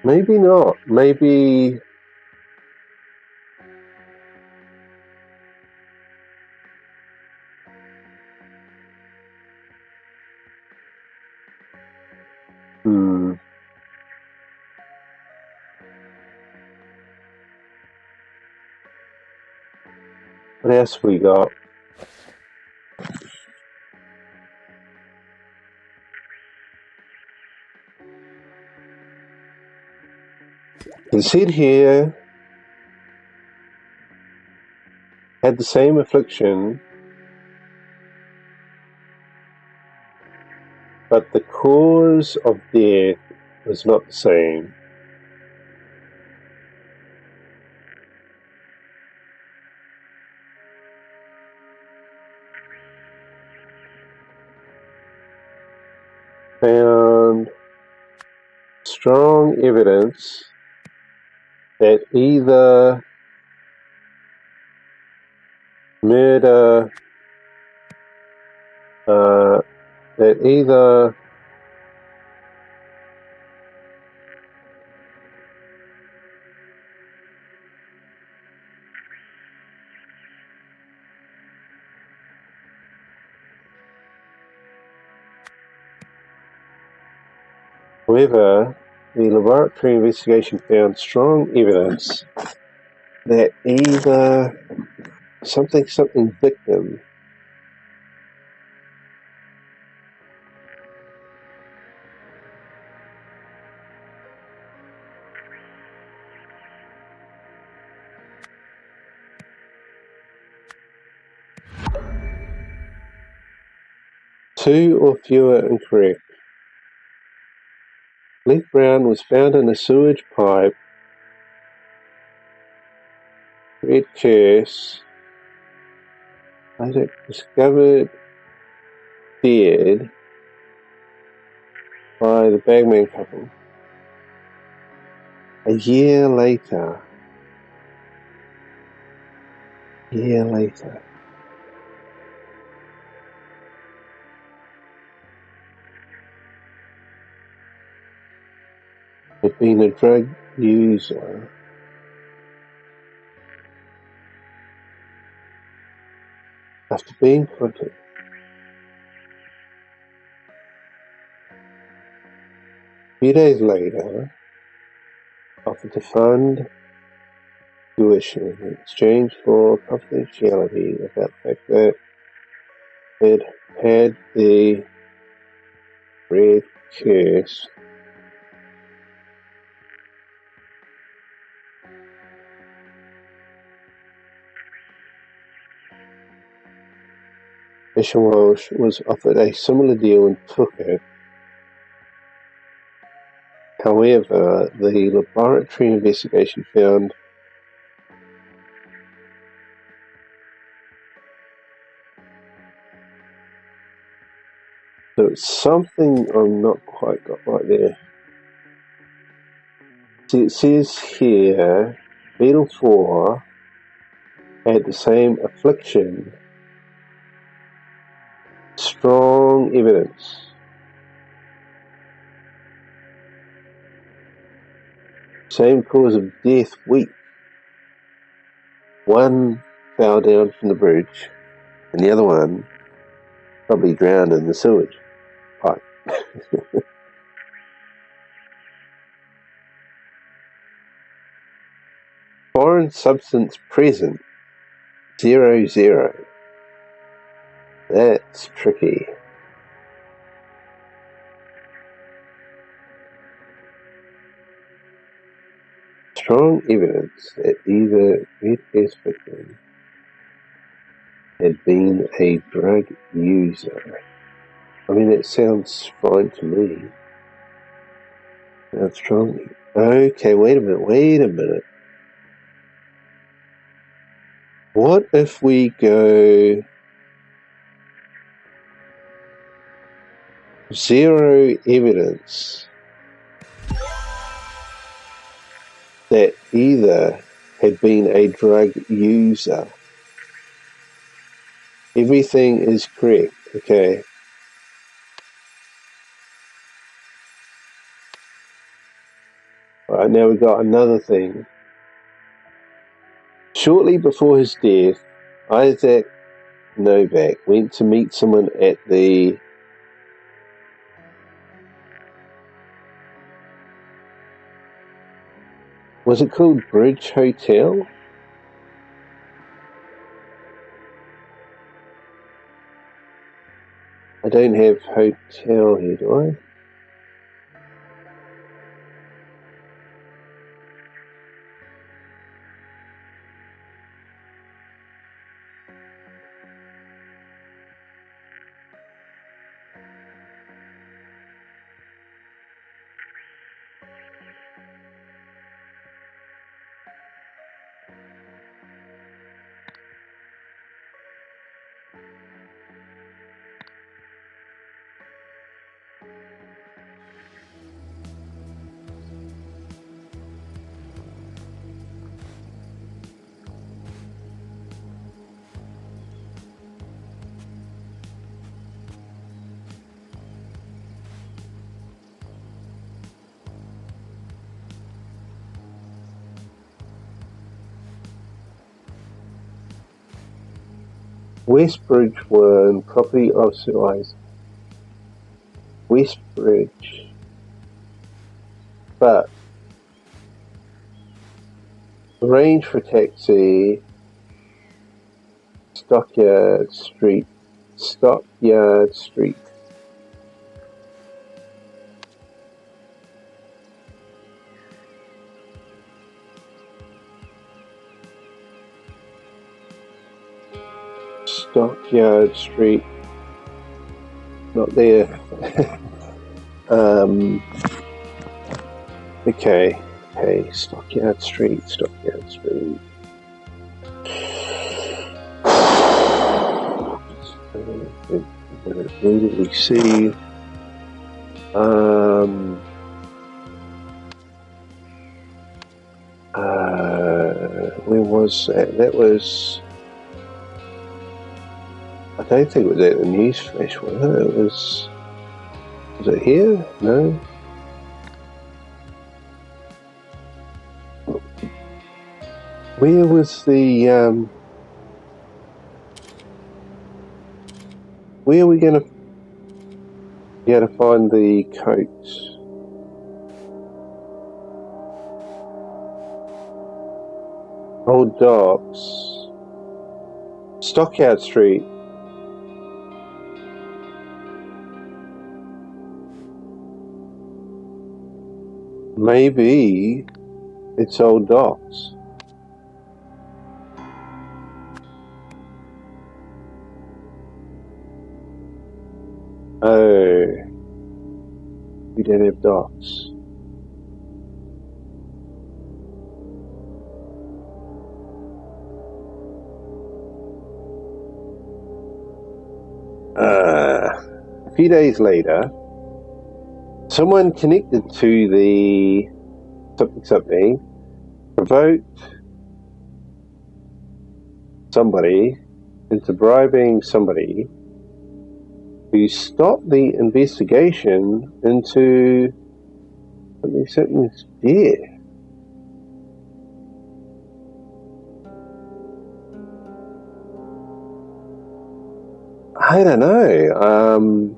maybe not maybe what else we got? It said here had the same affliction, but the cause of death was not the same. Found strong evidence that either murder, that either however, the laboratory investigation found strong evidence that either something victim two or fewer incorrect. Leaf brown was found in a sewage pipe. Red curse later discovered dead by the Bagman couple. A year later, had been a drug user. After being contacted a few days later, offered to fund tuition in exchange for confidentiality about the fact that it had the red curse. Welsh was offered a similar deal and took it. However, the laboratory investigation found so it's something I'm not quite got right there. See, it says here, Beetle 4 had the same affliction. Strong evidence. Same cause of death, weak. One fell down from the bridge, and the other one probably drowned in the sewage pipe. Foreign substance present, 0. That's tricky. Strong evidence that either Red S victim had been a drug user. I mean, it sounds fine to me. Sounds strong. Okay, wait a minute. What if we go 0 evidence that either had been a drug user? Everything is correct, okay. Alright, now we've got another thing. Shortly before his death, Isaac Novak went to meet someone at the was it called Bridge Hotel? I don't have hotel here, do I? Westbridge 1, property of Sir Isaac. Westbridge. But arrange for taxi. Stockyard Street. Stockyard Street. Stockyard Street. Not there. Okay. Hey, Stockyard Street. Where did we see? Where was that? That was. I don't think it was at the news flash, was it? It was. Was it here? No. Where was the? Where are we going to be able to find the coats? Old Docks. Stockyard Street. Maybe it's Old Docks. Oh, we don't have dots. A few days later, someone connected to the something provoked somebody into bribing somebody to stop the investigation into something's dead. I don't know.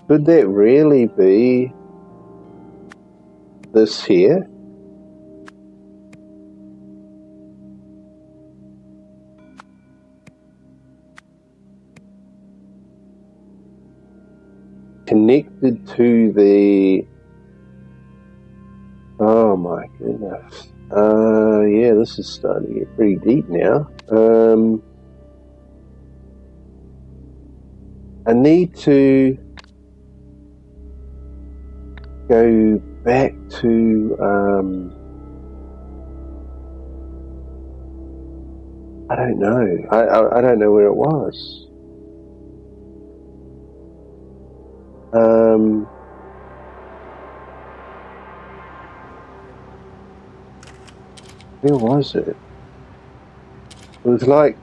Could that really be this here? Connected to the... Oh my goodness. Yeah, this is starting to get pretty deep now. I need to go back to, I don't know. I don't know where it was. Where was it? It was like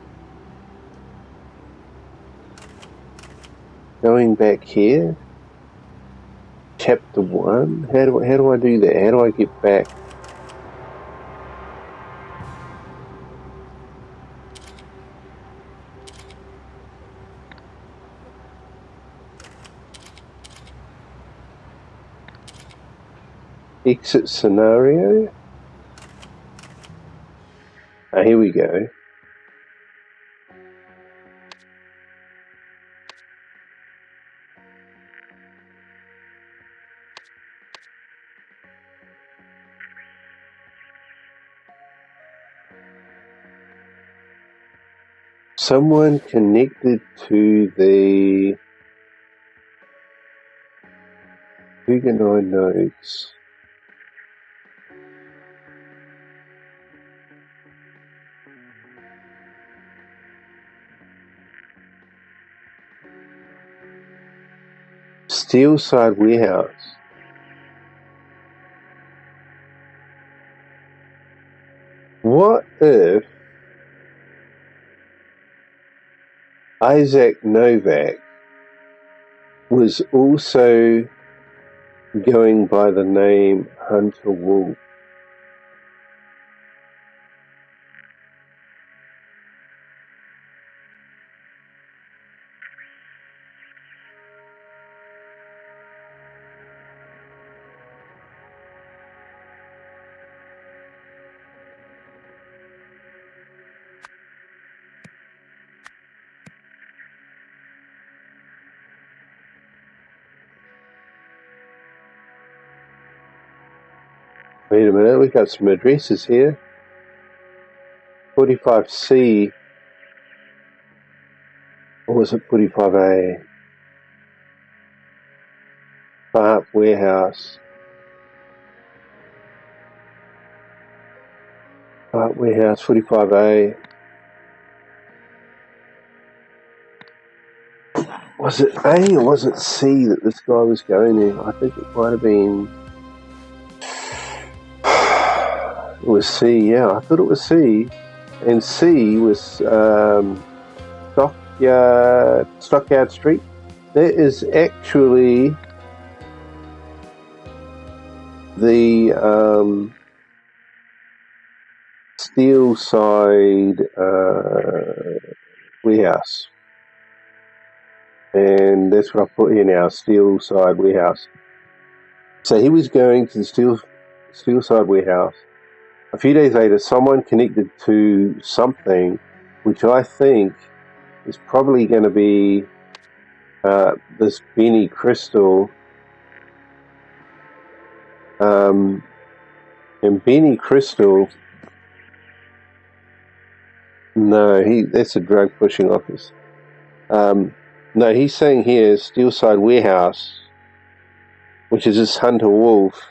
going back here. Chapter 1. How do I do that? How do I get back? Exit scenario. Here we go. Someone connected to the Huguenot nodes. Steelside Warehouse. What if Isaac Novak was also going by the name Hunter Wolf? Wait a minute, we got some addresses here. 45C, or was it 45A? Farp Warehouse. Farp Warehouse, 45A. Was it A or was it C that this guy was going in? I think it might have been... It was C, yeah. I thought it was C. And C was Stockyard Street. That is actually the Steelside Warehouse. And that's what I put here now, Steelside Warehouse. So he was going to the Steelside Warehouse. A few days later, someone connected to something, which I think is probably going to be this Benny Crystal. And Benny Crystal No, that's a drug pushing office. No, he's saying here Steelside Warehouse, which is this Hunter Wolf.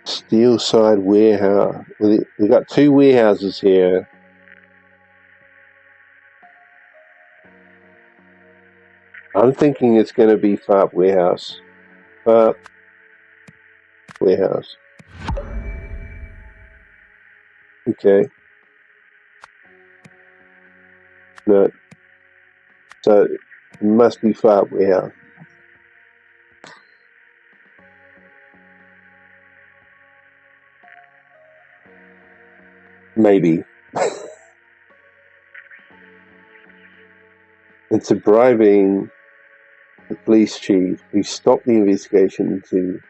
Steelside Warehouse. We've got two warehouses here. I'm thinking it's going to be Farp Warehouse. Farp Warehouse. Okay. No. So it must be Farp Warehouse. Maybe. It's a bribing the police chief who stopped the investigation into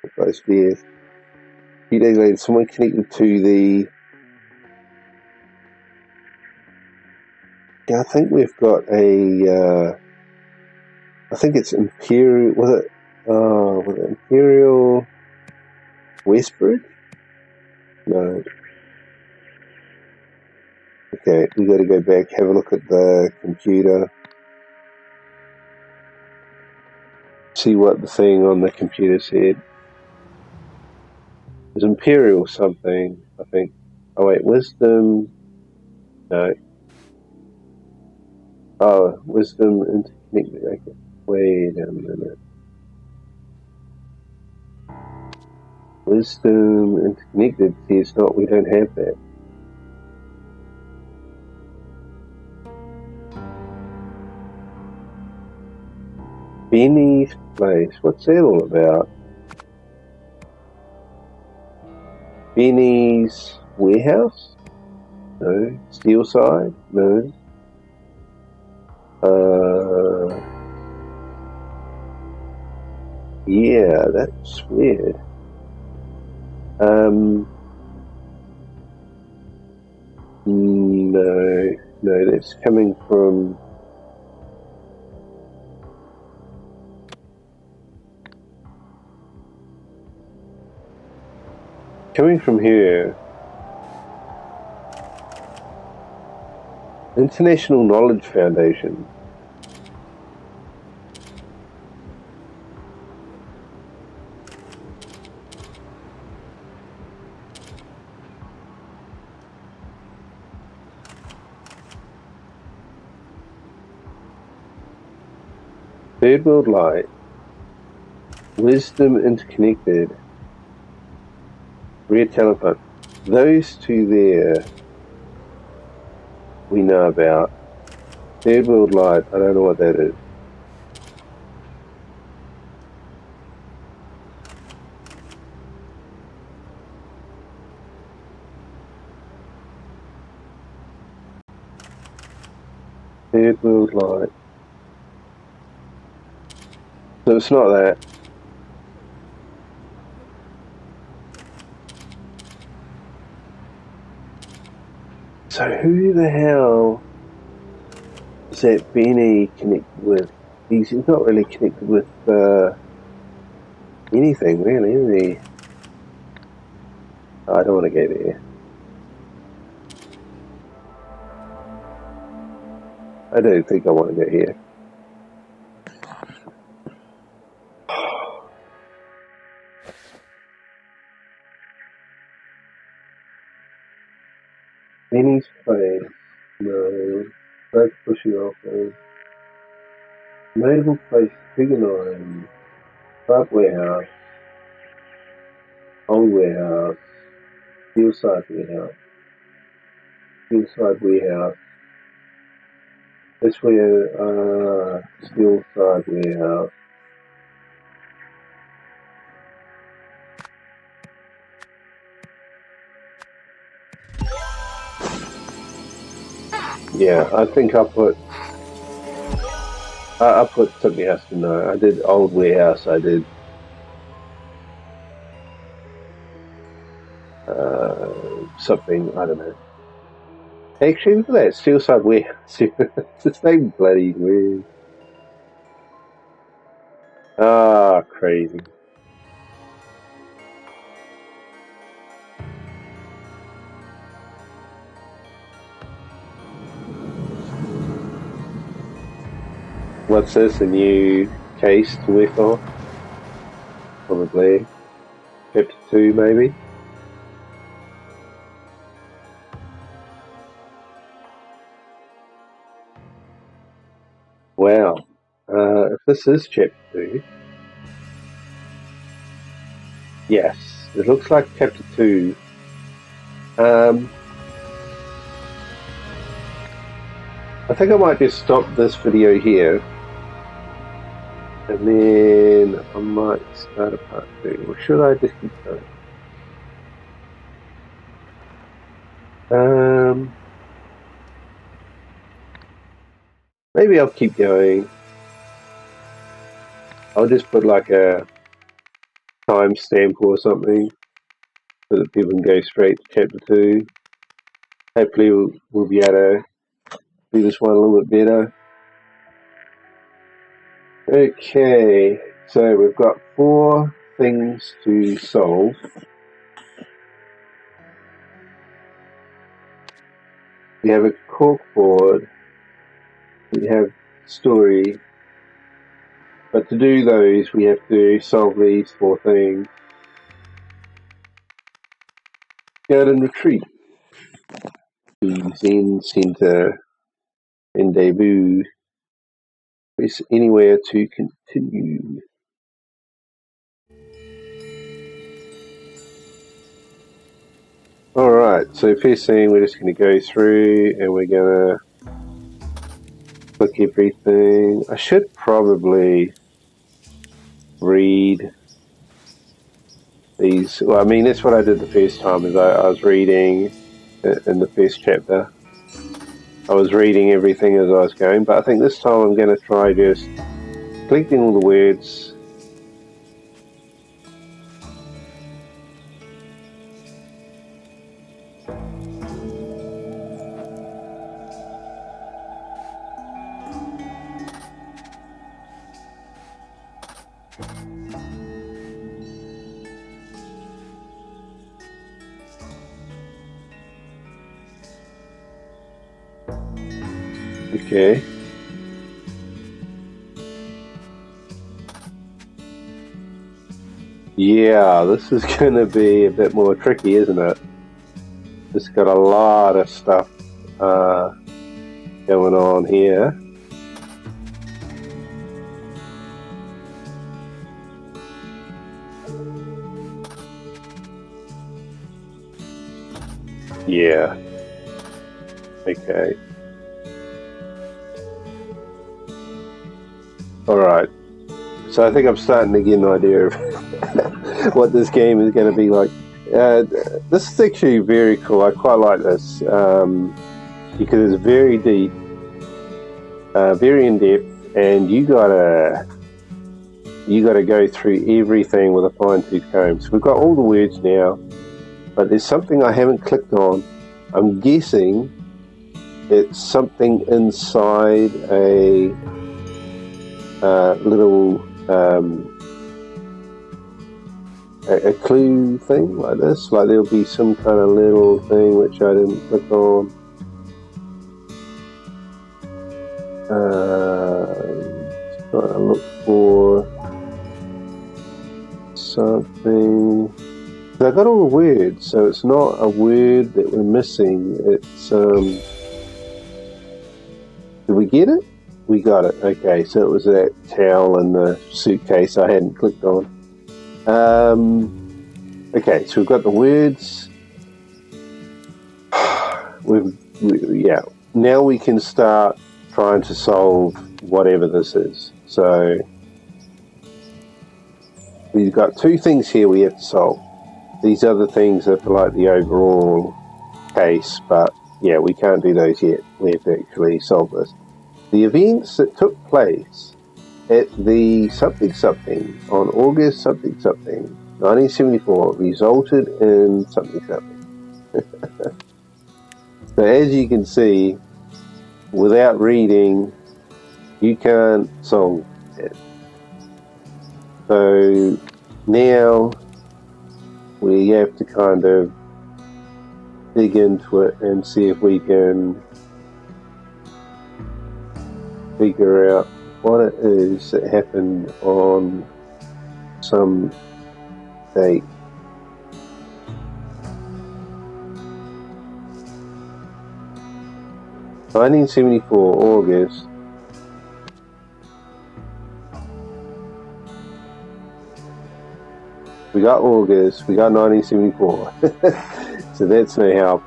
the ghost death. A few days later, someone connected to the... Yeah, I think we've got a... I think it's Imperial... Was it Imperial Westbridge? No. Okay, we got to go back, have a look at the computer. See what the thing on the computer said. It's Imperial something, I think. Oh wait, Wisdom... No. Oh, Wisdom Interconnected. Okay. Wait a minute. Wisdom Interconnected says not, we don't have that. Benny's Place. What's that all about? Benny's Warehouse? No. Steelside? No. Yeah, that's weird. No, that's coming from... Coming from here. International Knowledge Foundation. Third World Light. Wisdom Interconnected. Red Telephone. Those two there we know about. Third World Light, I don't know what that is. Third World Light. So it's not that. So who the hell is that Benny connected with? He's not really connected with anything really, is he? I don't want to go there. I don't think I want to go here. Benny's Place. No. Both pushing off. Notable Place, Trigonine. Club Warehouse. Old Warehouse. Steelside Warehouse. Steelside Warehouse. This where Steelside Warehouse. Yeah, I think I put something else to know. I did Old Warehouse, I did something, I don't know. Actually, look at that, Steelside Warehouse. It's the same bloody weird. Ah, crazy. What's this? A new case to work on? Probably. Chapter 2, maybe? Wow. If this is Chapter 2... Yes, it looks like Chapter 2. I think I might just stop this video here. And then I might start a part 2. Or should I just keep going? Maybe I'll keep going. I'll just put like a timestamp or something so that people can go straight to Chapter 2. Hopefully we'll be able to do this one a little bit better. Okay, so we've got 4 things to solve. We have a corkboard, we have story, but to do those we have to solve these 4 things. Garden retreat, Zen center, rendezvous. Press anywhere to continue. Alright, so first thing we're just going to go through and we're going to click everything. I should probably read these. Well, I mean, that's what I did the first time, is I was reading in the first chapter. I was reading everything as I was going, but I think this time I'm going to try just collecting all the words. Okay. Yeah, this is going to be a bit more tricky, isn't it? It's got a lot of stuff going on here. Yeah. Okay. Alright. So I think I'm starting to get an idea of what this game is going to be like. This is actually very cool. I quite like this because it's very deep, very in depth, and you gotta go through everything with a fine-tooth comb. So we've got all the words now, but there's something I haven't clicked on. I'm guessing it's something inside a little a clue thing like this. Like there'll be some kind of little thing which I didn't click on. Trying to look for something. So I got all the words, so it's not a word that we're missing. It's did we get it? We got it. Okay, so it was that towel in the suitcase I hadn't clicked on. Okay, so we've got the words. Yeah. Now we can start trying to solve whatever this is. So we've got 2 things here we have to solve. These other things are for like the overall case, but yeah, we can't do those yet. We have to actually solve this. The events that took place at the something on August something 1974 resulted in something. So as you can see, without reading, you can't solve it. So now we have to kind of dig into it and see if we can figure out what it is that happened on some date. (1974) August. We got August, we got 1974. So that's no help.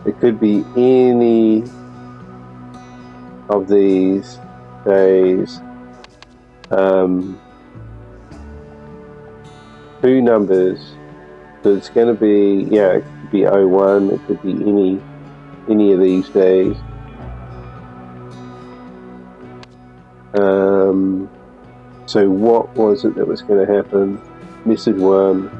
It could be any of these days. Two numbers. So it's going to be, yeah, it could be 01, it could be any of these days. So what was it that was going to happen? Message 1.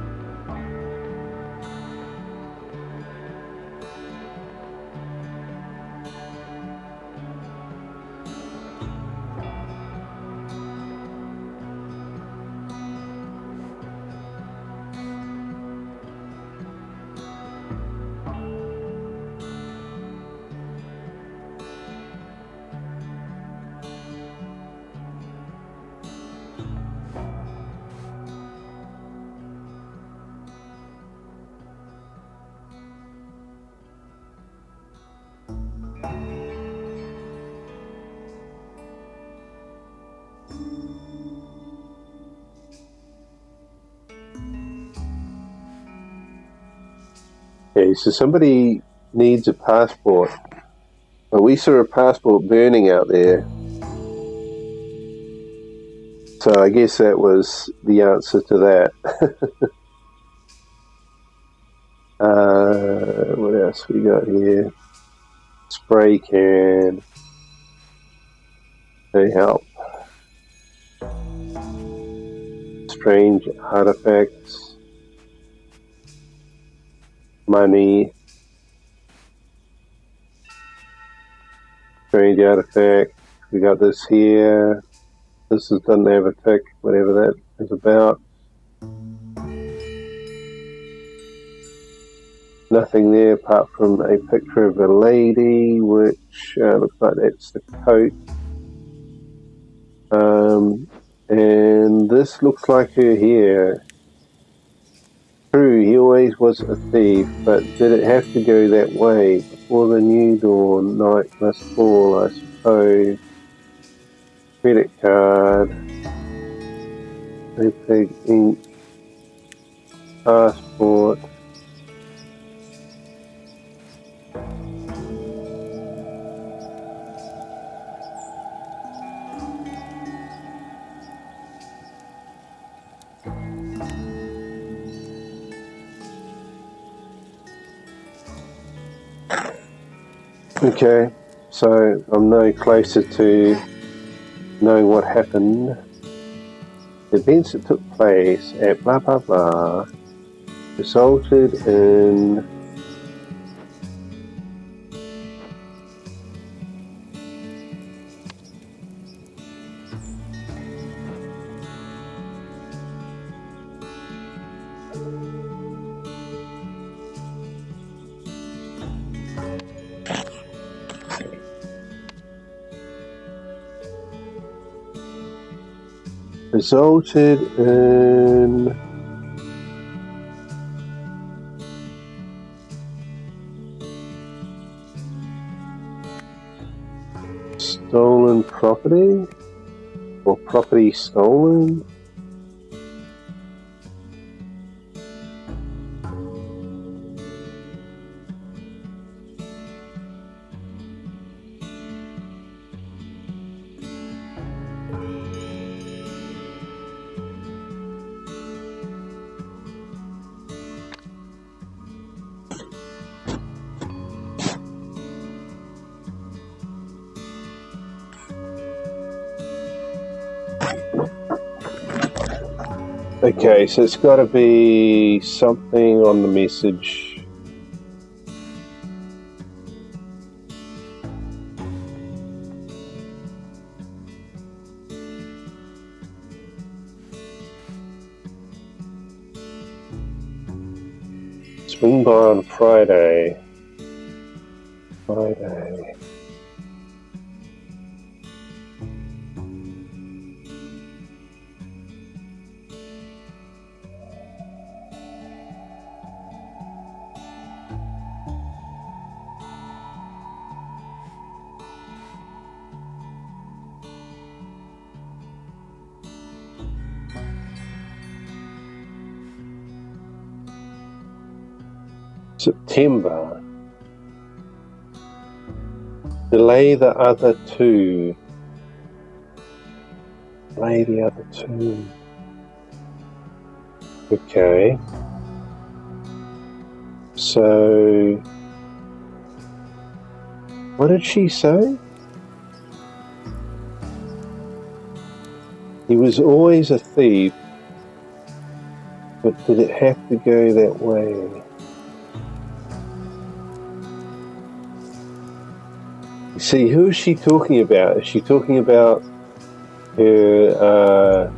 Okay, so somebody needs a passport. Well, we saw a passport burning out there. So I guess that was the answer to that. What else we got here? Spray can. They help. Strange artifacts. Money. Strange artifact. We got this here. This doesn't have a tick, whatever that is about. Nothing there apart from a picture of a lady, which looks like that's the coat. And this looks like her hair. True, he always was a thief, but did it have to go that way? Before the new dawn, night must fall, I suppose. Credit card. A big ink. Passport. Okay, so I'm no closer to knowing what happened. The events that took place at blah blah blah resulted in stolen property or property stolen. Okay, so it's got to be something on the message. Swing by on Friday. September. Delay the other two. Delay the other two. Okay. So, what did she say? He was always a thief, but did it have to go that way? See, who is she talking about? Is she talking about her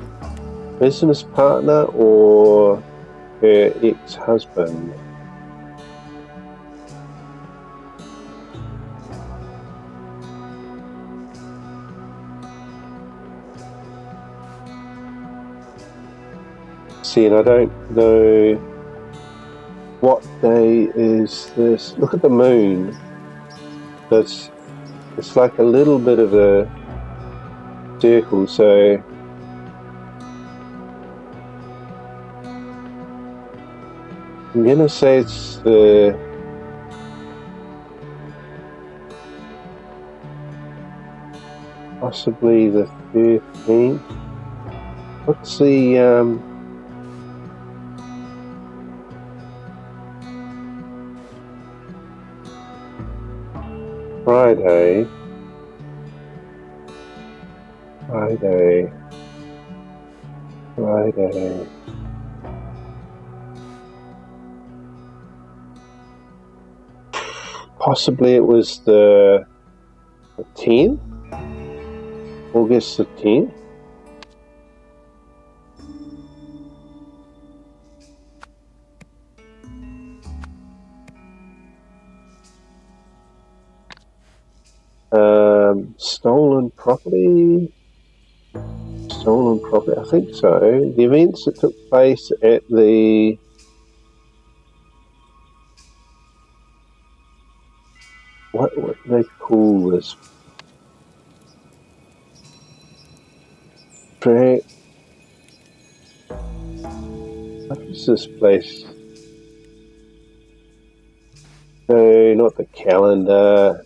business partner or her ex-husband? See, and I don't know what day is this. Look at the moon. It's like a little bit of a circle, so I'm gonna say it's possibly the 13th. What's the Friday? Possibly it was the 10th? August the 10th? Stolen property? I think so. The events that took place at the what do they call this? What is this place? No, not the calendar.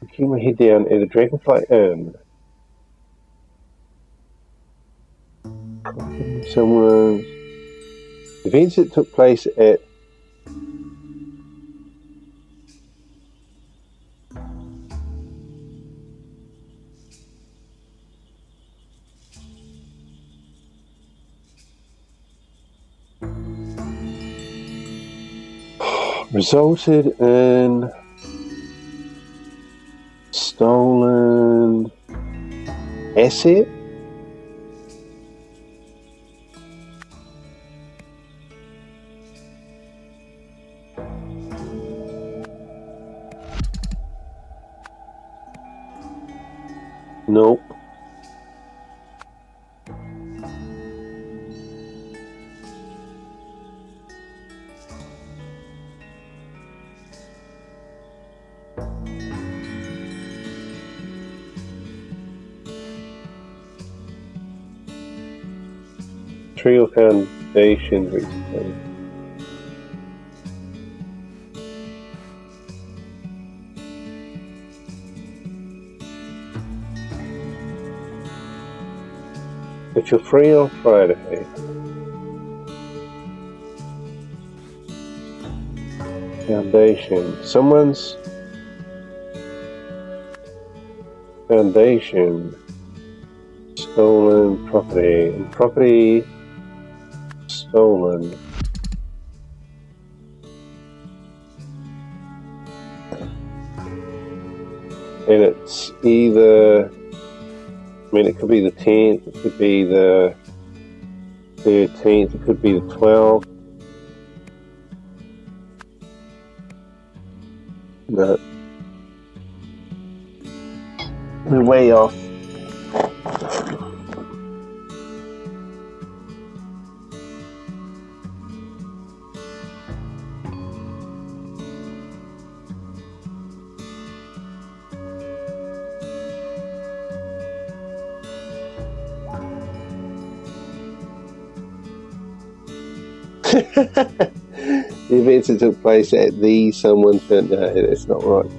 I'm keeping my head down at the Dragonfly Inn. Someone. Events that took place at resulted in stolen asset. Nope. Tree or foundation recently. But you're free on Friday. Foundation. Someone's foundation. Stolen property. And property stolen. And it's either, I mean, it could be the 10th, it could be the 13th, it could be the 12th. No. We're way off. The events that took place at the someone found. No, that's not right.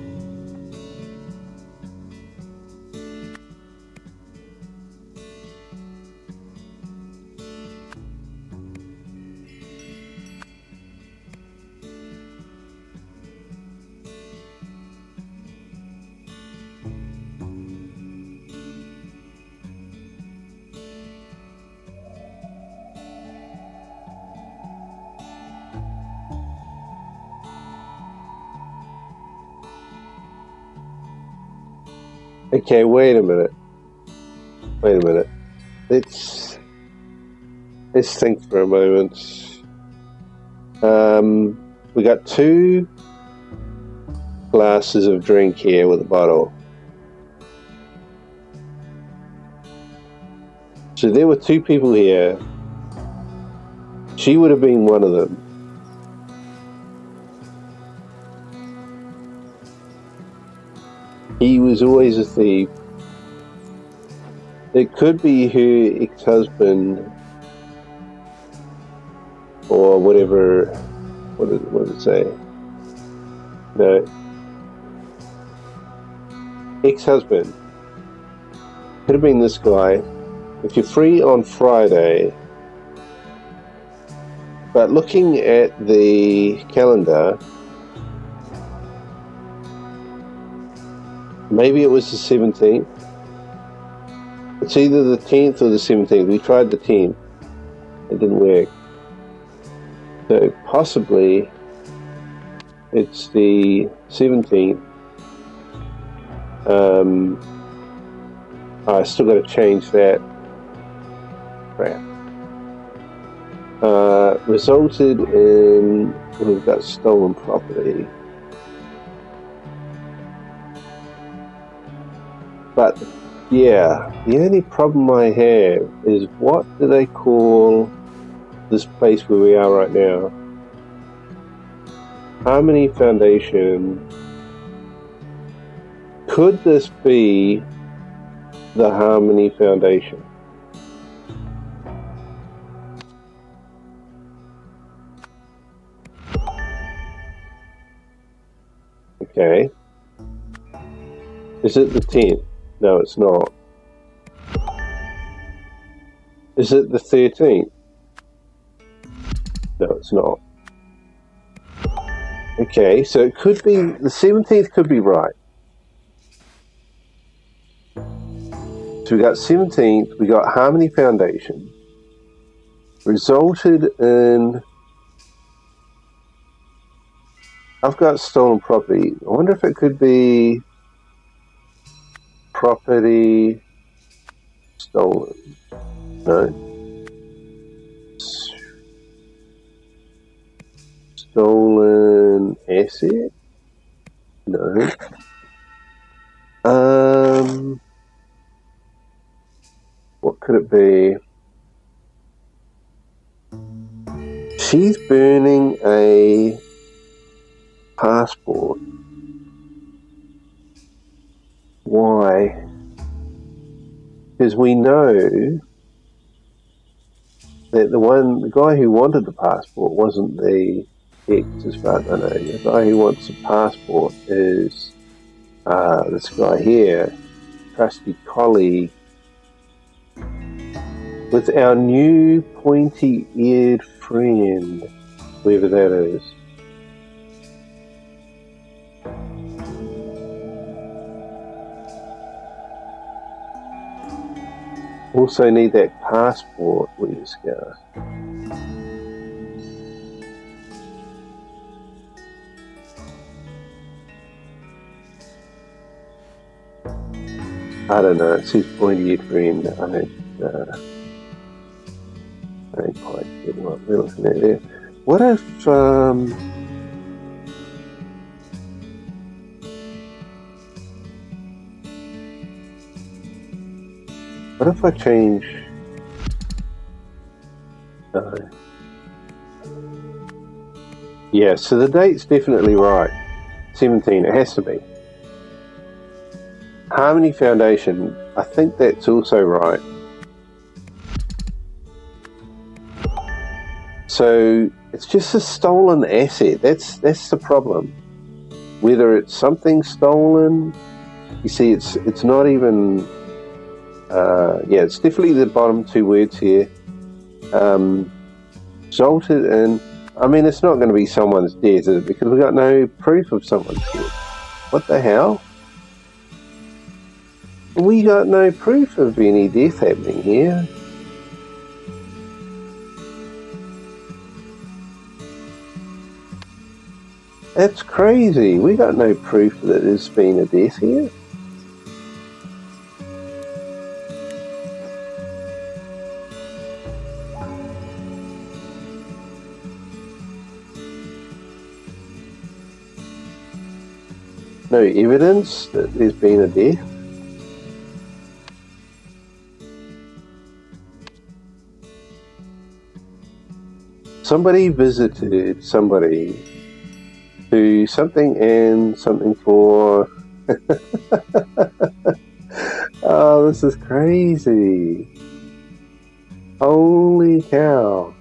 Okay, wait a minute. Let's think for a moment. We got 2 glasses of drink here with a bottle. So there were 2 people here. She would have been one of them. He was always a thief. It could be her ex-husband or whatever. What did it say? No. Ex-husband. Could have been this guy. If you're free on Friday. But looking at the calendar, maybe it was the 17th. It's either the 10th or the 17th. We tried the 10th. It didn't work. So possibly it's the 17th. I still got to change that. Crap. Resulted in, we've got stolen property. But yeah, the only problem I have is, what do they call this place where we are right now? Harmony Foundation. Could this be the Harmony Foundation? Okay. Is it the 10th? No, it's not. Is it the 13th? No, it's not. Okay, so it could be, the 17th could be right. So we got 17th, we got Harmony Foundation. Resulted in, I've got stolen property. I wonder if it could be property stolen. No. Stolen asset? No. What could it be? She's burning a passport. Why? Because we know that the guy who wanted the passport wasn't the ex, as far as I know. The guy who wants the passport is this guy here, trusty colleague, with our new pointy-eared friend, whoever that is. Also need that passport we discussed. I don't know, it's his pointy-eared friend. I don't quite get what we're looking at there. What if, I change, yeah, so the date's definitely right. 17, it has to be. Harmony Foundation, I think that's also right. So it's just a stolen asset. That's the problem. Whether it's something stolen, you see, it's not even. It's definitely the bottom two words here. Resulted in. I mean, it's not going to be someone's death, is it? Because we've got no proof of someone's death. What the hell? We got no proof of any death happening here. That's crazy. We got no proof that there's been a death here. No evidence that there's been a death. Somebody visited somebody to something and something for. Oh, this is crazy. Holy cow.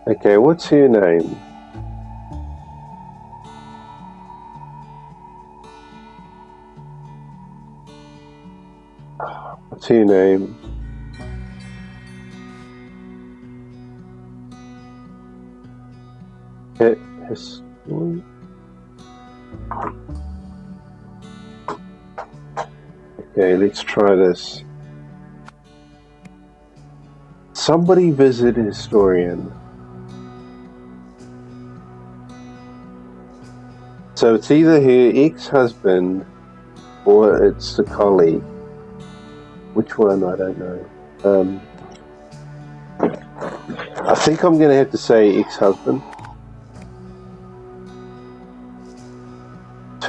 Okay, what's her name? What's her name? Okay, let's try this. Somebody visit historian. So it's either her ex-husband or it's the colleague. Which one? I don't know. I think I'm going to have to say ex-husband. I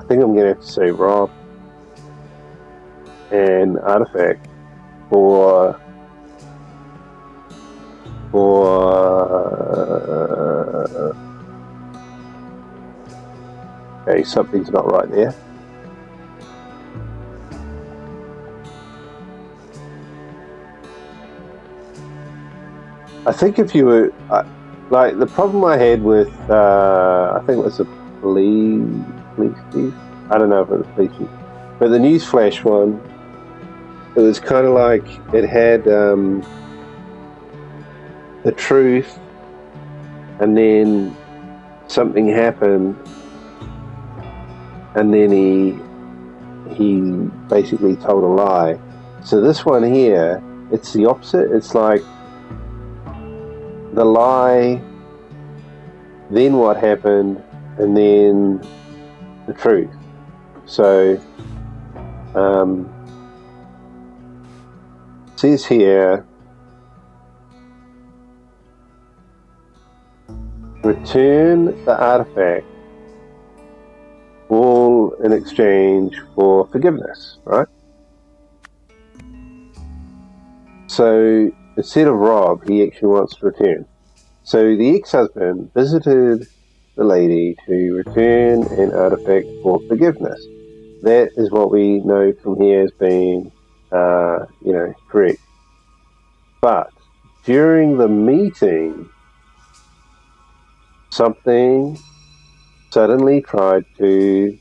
think I'm going to have to say Rob and Artifact for okay, something's not right there. I think if you were like the problem I had with I think it was the police chief. I don't know if it was police chief, but the Newsflash one, it was kind of like it had the truth, and then something happened, and then he basically told a lie. So this one here, it's the opposite. It's like the lie, then what happened, and then the truth. So it says here, return the artifact, all in exchange for forgiveness, right? So instead of Rob, he actually wants to return. So the ex-husband visited the lady to return an artifact for forgiveness. That is what we know from here as being, correct. But during the meeting, something suddenly tried to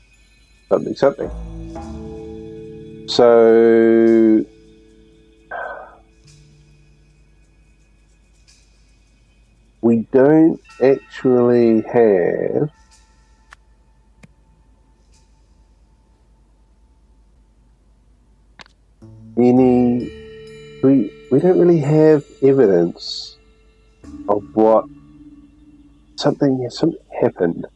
something. So we don't actually have any. We don't really have evidence of what something happened.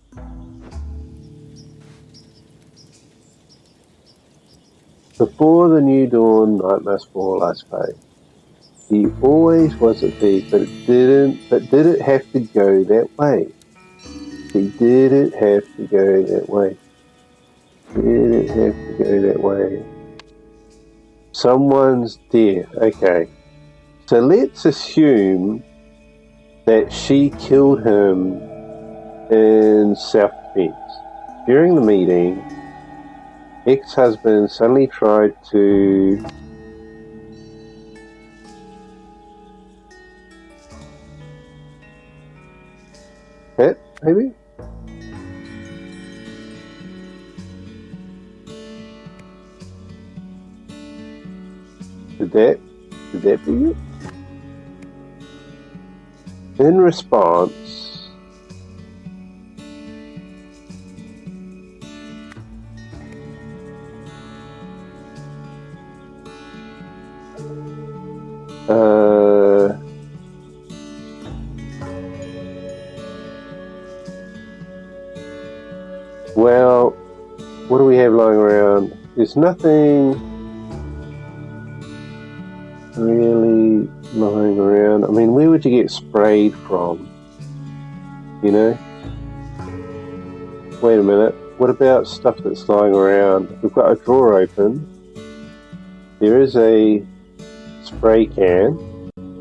Before the new dawn, night must fall, I suppose. He always was a thief, but did it have to go that way? Did it have to go that way? Did it have to go that way? Someone's death. Okay. So let's assume that she killed him in self-defense. During the meeting, ex-husband suddenly tried to hit, maybe? Did that be it? In response, well, what do we have lying around? There's nothing really lying around. I mean, where would you get sprayed from? You know? Wait a minute. What about stuff that's lying around? We've got a drawer open. There is a spray can.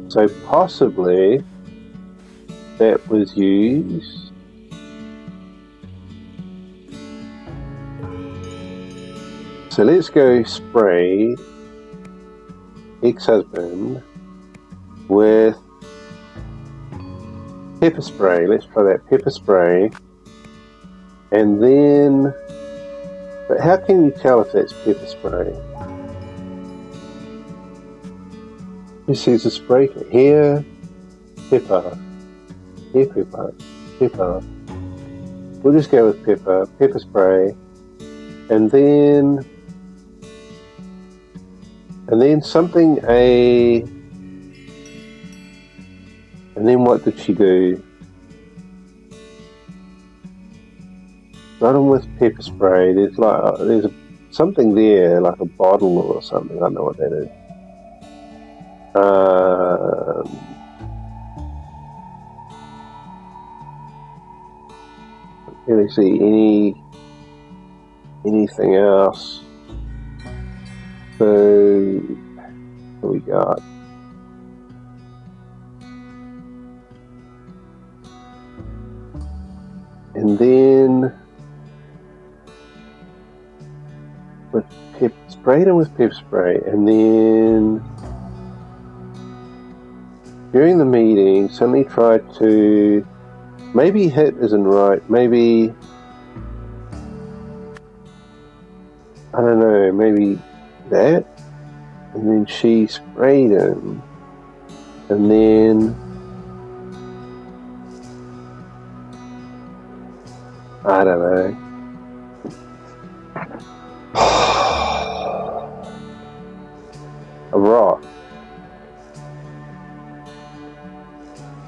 So possibly that was used. So let's go spray ex-husband with pepper spray. Let's try that pepper spray. And then, but how can you tell if that's pepper spray? This is a spray can. Here, pepper. Here, pepper. Pepper. We'll just go with pepper spray. And then something and then what did she do? Got him with pepper spray. There's something there, like a bottle or something. I don't know what that is. Can't really see anything else. So what we got? And then sprayed him with pepper spray, and then during the meeting suddenly tried to, maybe hit isn't right, maybe, I don't know, maybe that, and then she sprayed him, and then I don't know. A rock.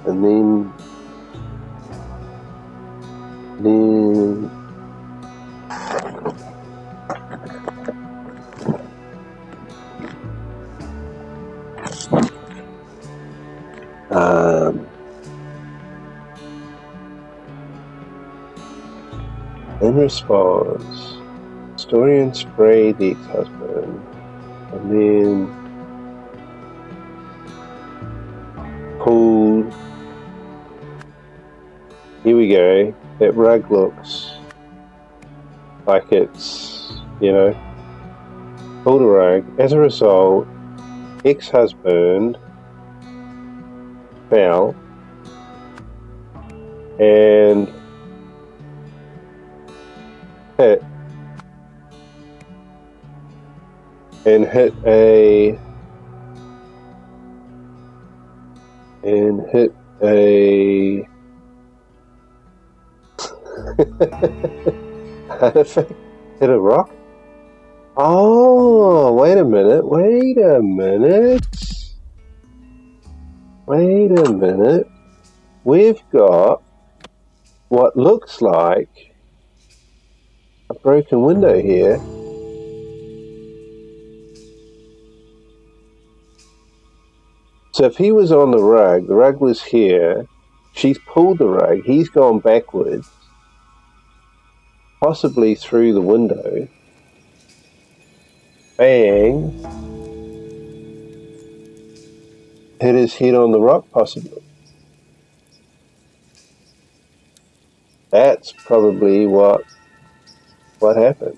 And then in response, historian sprayed the ex-husband, and then pulled. Here we go. That rug looks like it's, pulled a rug. As a result, ex-husband fell and hit a artifact. Hit a rock. Oh, wait a minute. We've got what looks like a broken window here. So if he was on the rug was here, she's pulled the rug, he's gone backwards, possibly through the window, bang, hit his head on the rock, possibly. That's probably what happened.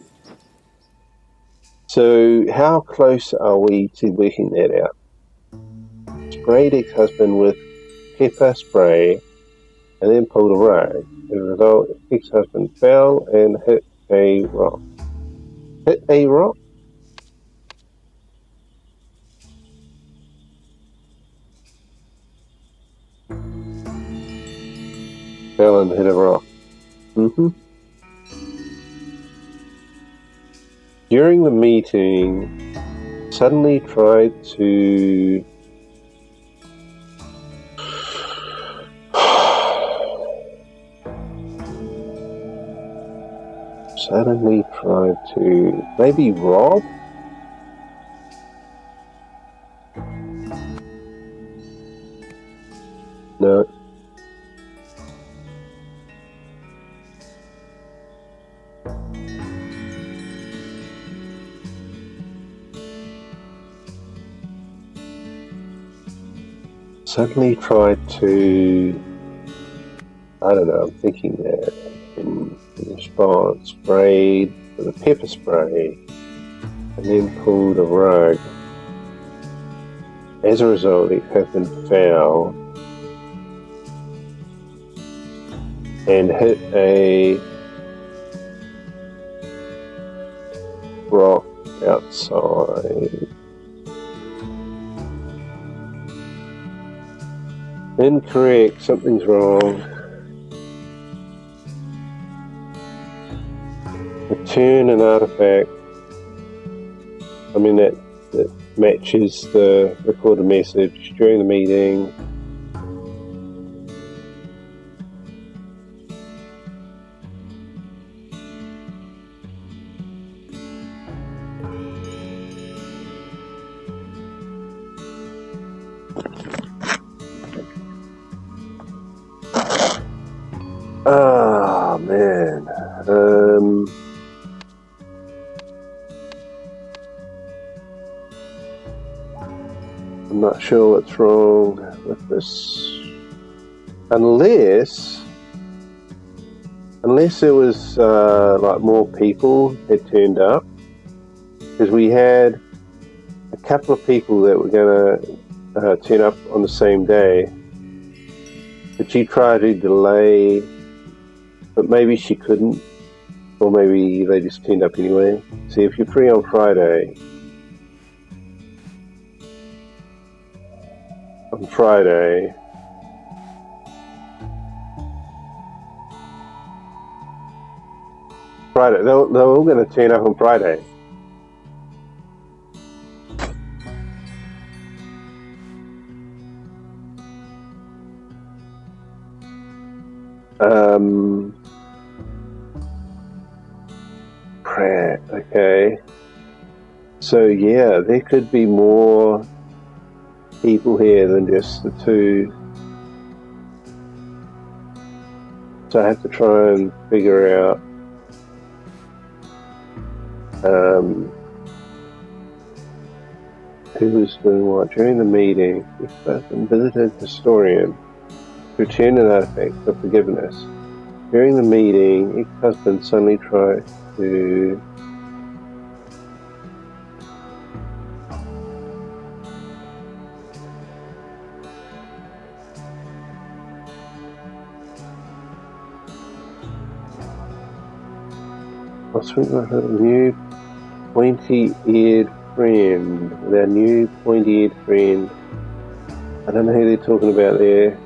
So how close are we to working that out? Sprayed ex-husband with pepper spray and then pulled a rug. As a result, ex-husband fell and hit a rock. Hit a rock? Fell and hit a rock. During the meeting, suddenly tried to maybe rob? No. Suddenly tried to, I don't know, I'm thinking that in response, sprayed with a pepper spray and then pulled a rug. As a result, it happened fell and hit a rock outside. Incorrect, something's wrong. Return an artifact. I mean, that matches the recorded message during the meeting. Ah, man. I'm not sure what's wrong with this. Unless there was like more people had turned up, because we had a couple of people that were going to turn up on the same day, but she tried to delay, but maybe she couldn't, or maybe they just turned up anyway. See, if you're free on Friday, they're all going to turn up on Friday. Pratt, okay. So yeah, there could be more people here than just the two. So I have to try and figure out who was doing what. During the meeting, ex-husband visited historian to return an artifact for forgiveness. During the meeting, ex-husband suddenly tried to new pointy-eared friend. Their new pointy-eared friend. I don't know who they're talking about there.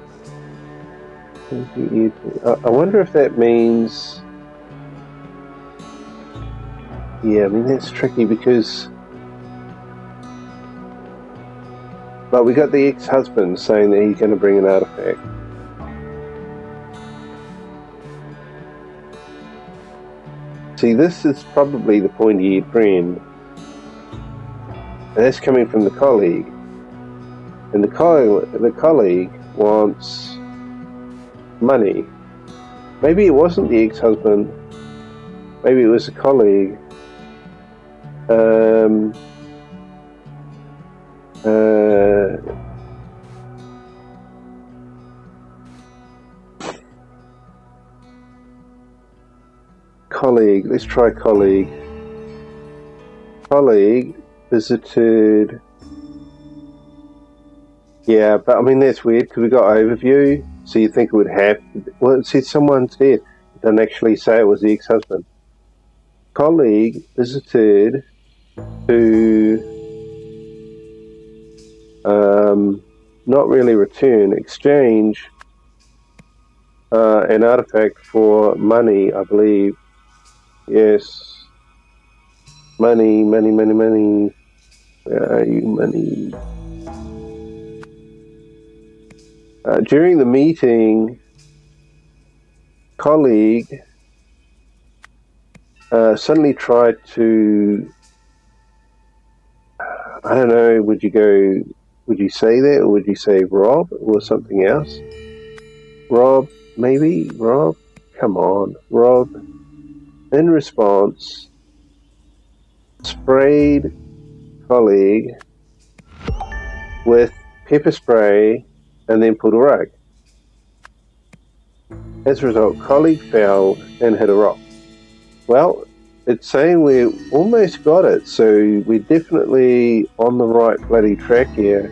I wonder if that means... Yeah, I mean, that's tricky because... But we got the ex-husband saying that he's going to bring an artifact. See, this is probably the pointy-eared friend. And that's coming from the colleague. And the colleague wants money. Maybe it wasn't the ex-husband. Maybe it was a colleague. Colleague. Let's try colleague. colleague visited. Yeah, but I mean, that's weird because we got overview, so you think it would have to be, well, it said someone's dead. It doesn't actually say it was the ex-husband. Colleague visited to not really return, exchange an artifact for money, I believe. Yes. Money. Where are you, money? During the meeting, colleague suddenly tried to, I don't know, would you say that, or would you say rob, or something else? Rob, maybe? Rob? Come on, Rob. In response, sprayed colleague with pepper spray and then pulled a rug. As a result, colleague fell and hit a rock. Well, it's saying we almost got it, so we're definitely on the right bloody track here.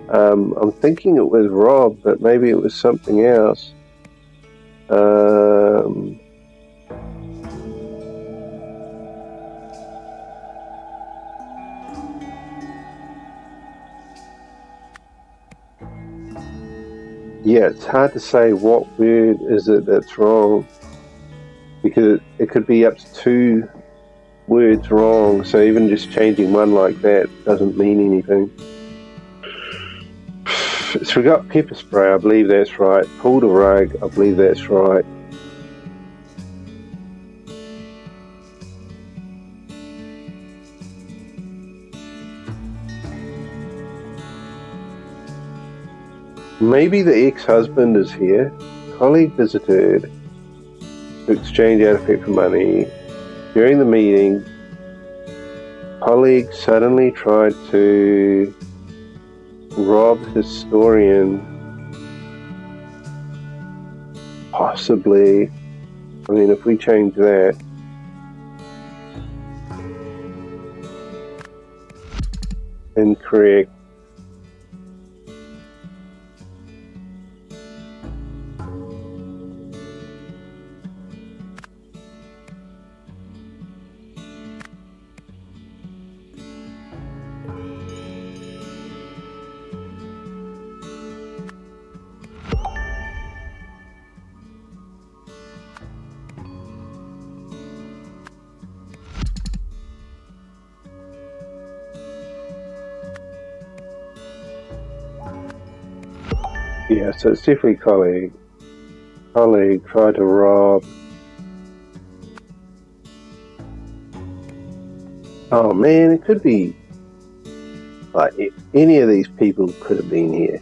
I'm thinking it was Rob, but maybe it was something else. Yeah, it's hard to say what word is it that's wrong, because it could be up to 2 words wrong, so even just changing one like that doesn't mean anything. So we got pepper spray, I believe that's right. Pulled a rug, I believe that's right. Maybe the ex-husband is here. Colleague visited to exchange artifact for money. During the meeting, colleague suddenly tried to rob historian. Possibly. I mean, if we change that. Incorrect. Yeah, so it's definitely colleague. Colleague tried to rob. Oh man, it could be like any of these people could have been here.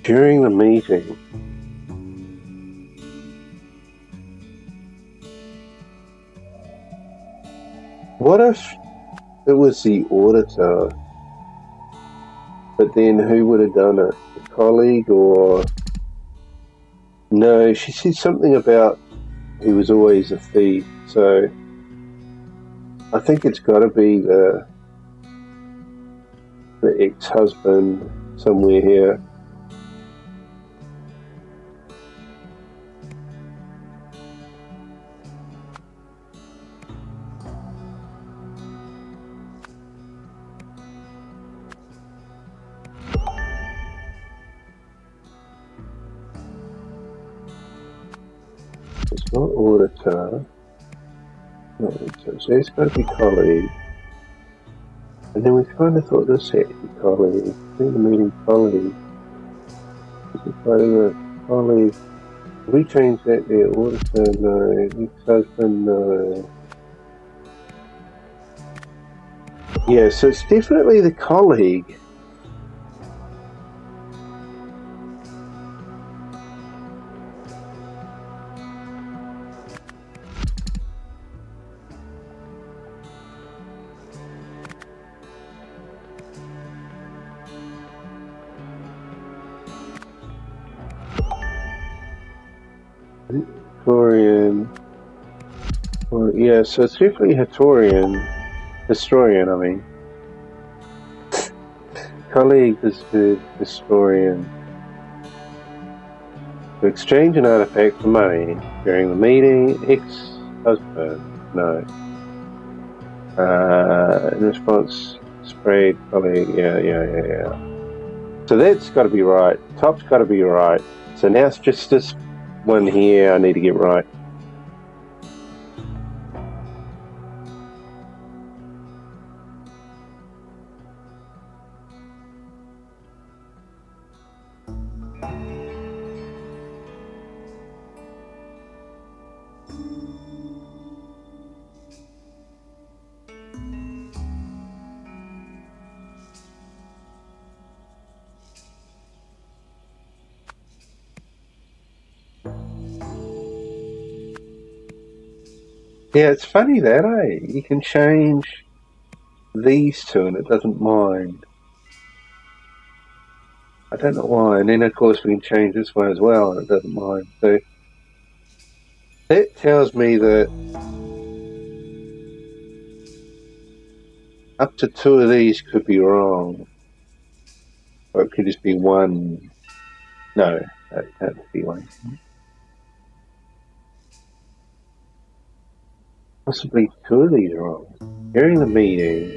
During the meeting, what if it was the auditor, but then who would have done it? The colleague or... No, she said something about he was always a thief, so I think it's got to be the ex-husband somewhere here. It's not auditor. So it's got to be colleague. And then we kind of thought this had to be colleague. In the meeting, colleague. This is part of the colleague. We changed that there. Auditor, no. Ex-husband, no. Yeah, so it's definitely the colleague. Well, yeah, so it's definitely historian, I mean. Colleague is the historian. To exchange an artifact for money during the meeting, ex-husband, no. In response, sprayed colleague, yeah. So that's got to be right. Top's got to be right. So now it's just this one here I need to get right. Yeah, it's funny that, eh? You can change these two and it doesn't mind. I don't know why. And then, of course, we can change this one as well and it doesn't mind. So that tells me that up to two of these could be wrong. Or it could just be one. No, that can't be one. Possibly two of these are wrong. During the meeting,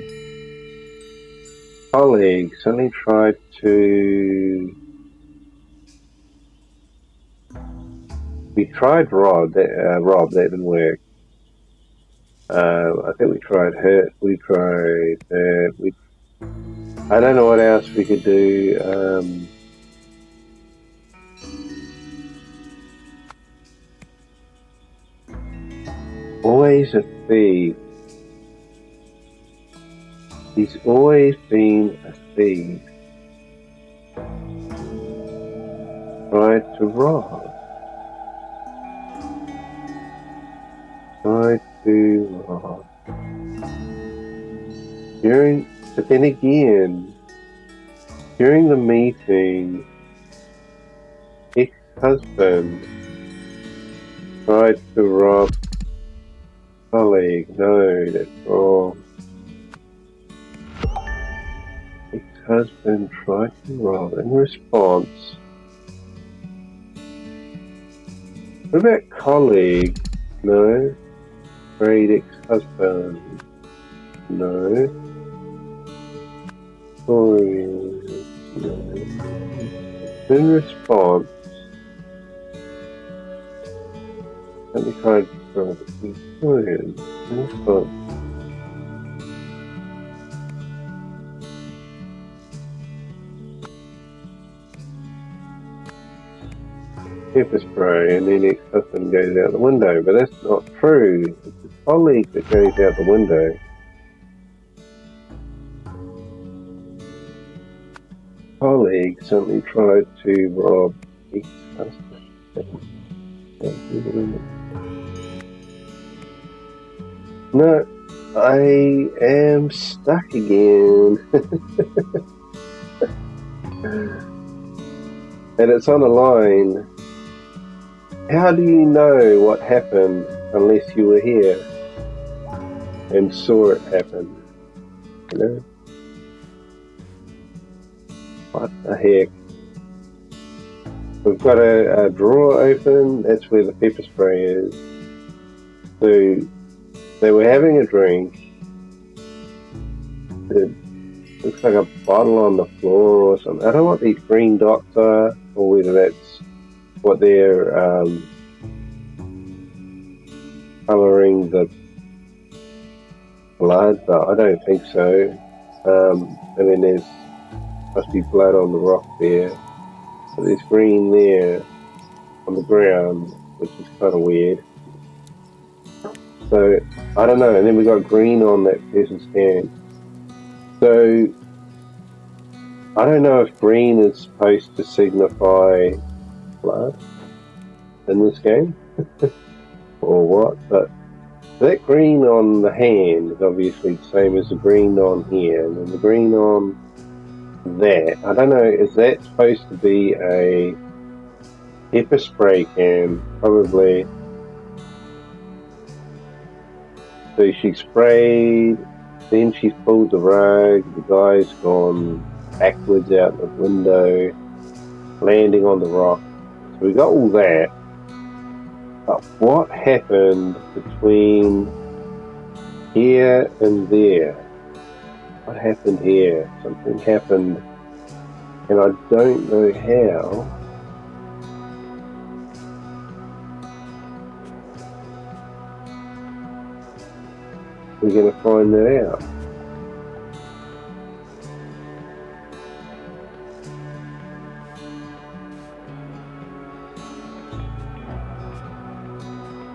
colleague suddenly tried to... We tried Rob, that didn't work. I think we tried Hurt, we tried I don't know what else we could do. Always a thief. He's always been a thief. Tried to rob. Tried to rob. But then again, during the meeting, ex-husband tried to rob colleague. No, that's wrong. Ex-husband tried to rob. In response, what about colleague? No. Great ex-husband. No. Sorry. No. In response, let me try to rob it. In response. Pepper spray, and then ex-husband goes out the window, but that's not true. It's the colleague that goes out the window. Colleague certainly tried to rob ex-husband. No, I am stuck again. And it's on a line. How do you know what happened unless you were here and saw it happen? You know? What the heck? We've got a drawer open, that's where the pepper spray is. So they were having a drink. It looks like a bottle on the floor or something. I don't know what these green dots are, or whether that's what they're colouring the blood, but I don't think so. And then there's must be blood on the rock there. So there's green there on the ground, which is kind of weird. So I don't know. And then we got green on that person's hand. So I don't know if green is supposed to signify blood in this game or what, but that green on the hand is obviously the same as the green on here, and then the green on that, I don't know, is that supposed to be a pepper spray can? Probably. So she sprayed, then she's pulled the rug, the guy's gone backwards out the window, landing on the rock. So we got all that. But what happened between here and there? What happened here? Something happened, and I don't know how. We're going to find that out.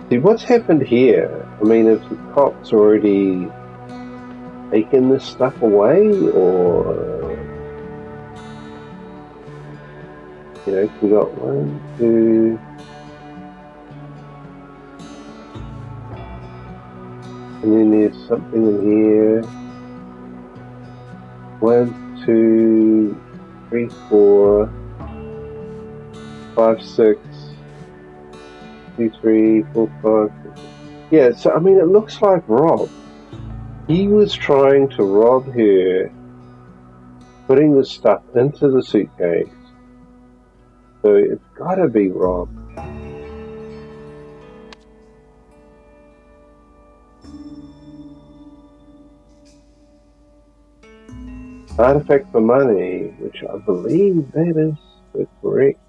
See, what's happened here? I mean, have the cops already taken this stuff away, or, you know, we got 1, 2, and then there's something in here. 1, 2, 3, 4, 5, 6, 2, 3, 4, 5. Yeah, so I mean, it looks like Rob. He was trying to rob her, putting the stuff into the suitcase. So it's gotta be Rob. Artifact for money, which I believe that is the correct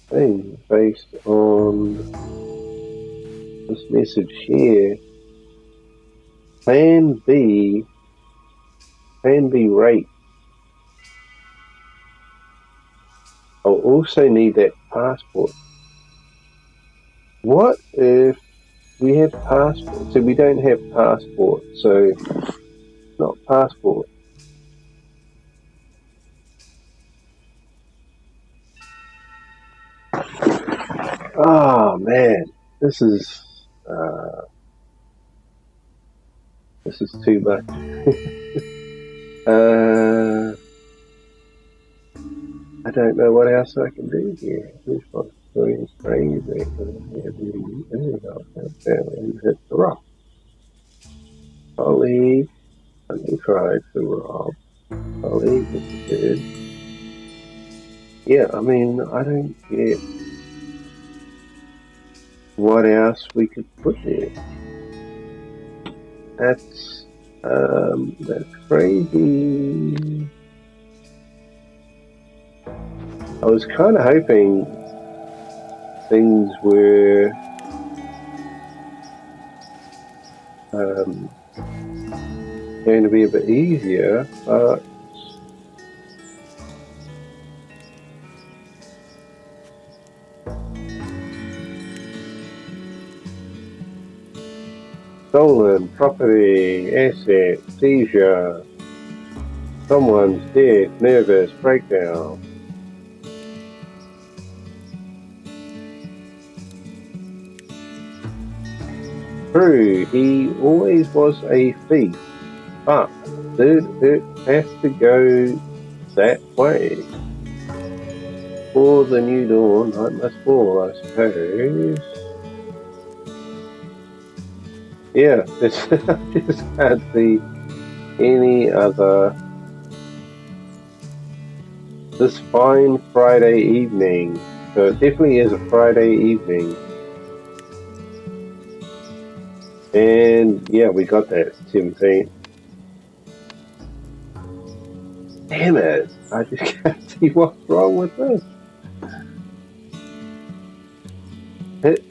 thing based on this message here. Plan B rate. I'll also need that passport. What if we have passport? So we don't have passport, so not passport. Oh man, this is too much. I don't know what else I can do here. This one's going crazy. Hit the rock. Colleague, let me try to rob. Colleague is good. Yeah, I mean, I don't get what else we could put there. That's crazy. I was kind of hoping things were going to be a bit easier, but stolen property, asset, seizure, someone's dead, nervous breakdown. True, he always was a thief, but did it have to go that way? For the new dawn, night must fall, I suppose. Yeah, I just can't see any other. This fine Friday evening. So it definitely is a Friday evening. And yeah, we got that 17. Damn it! I just can't see what's wrong with this. Hit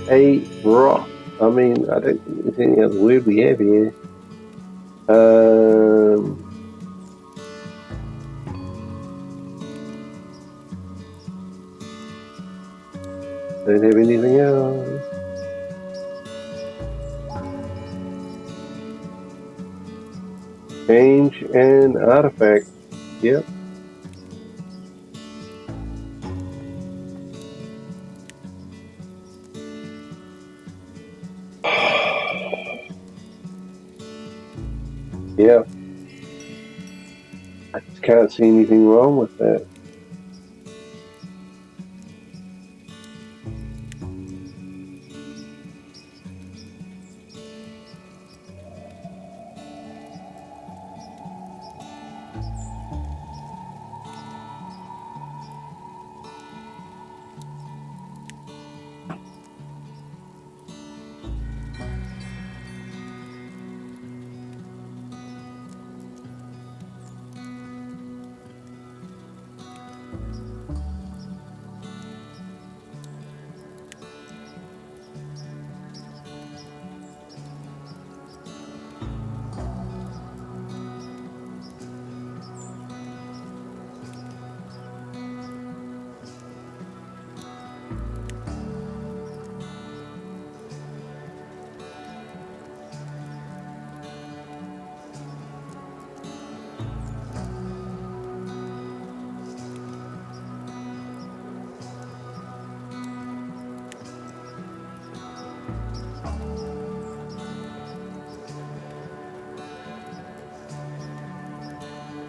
a rock. I mean, I don't think there's any other word we have here. Don't have anything else. Change an artifact. Yep. Yeah. I just can't see anything wrong with that.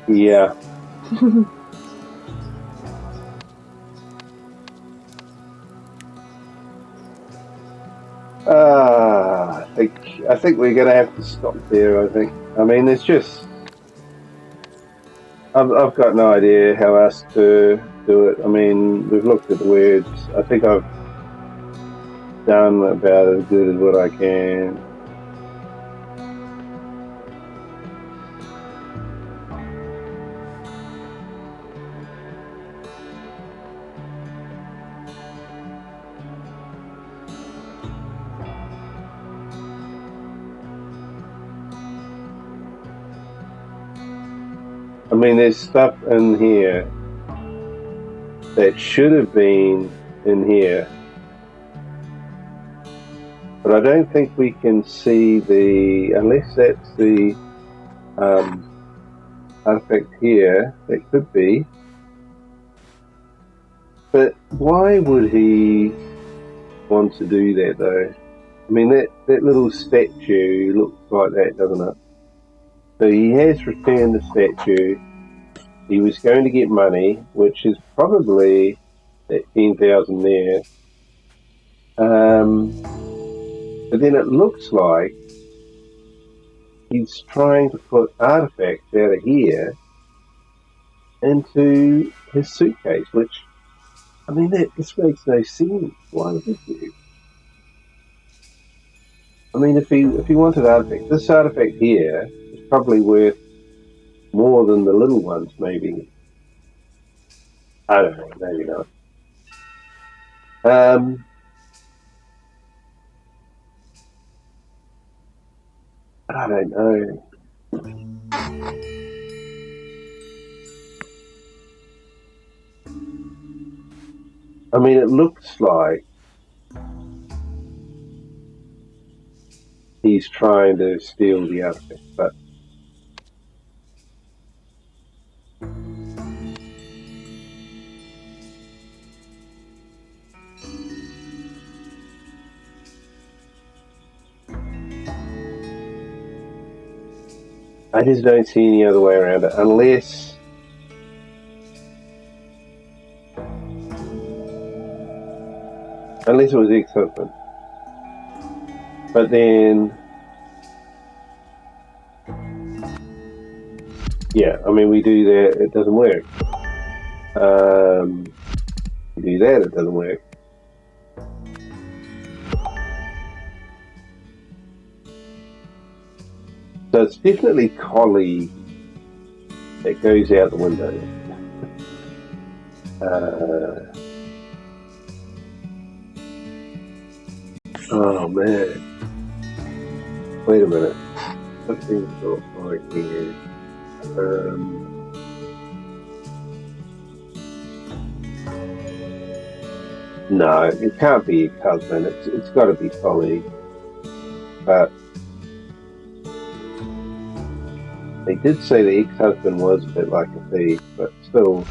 Yeah. I think we're going to have to stop there. I think. I mean, it's just I've got no idea how else to do it. I mean, we've looked at the words. I think I've done about as good as what I can. I mean, there's stuff in here that should have been in here, but I don't think we can see unless that's the artifact here. That could be. But why would he want to do that though? I mean, that little statue looks like that, doesn't it? So he has returned the statue. He was going to get money, which is probably that 10,000 there. But then it looks like he's trying to put artifacts out of here into his suitcase, which, I mean, this makes no sense. Why would he do? I mean, if he wanted artifacts, this artifact here is probably worth more than the little ones, maybe. I don't know, maybe not. I don't know. I mean, it looks like he's trying to steal the artifact, but I just don't see any other way around it, unless it was ex-husband. But then, yeah, I mean, we do that, it doesn't work. We do that, it doesn't work. So it's definitely colleague that goes out the window. Oh man. Wait a minute. Something's not right here. No, it can't be ex-husband. It's got to be colleague. But they did say the ex-husband was a bit like a thief, but still,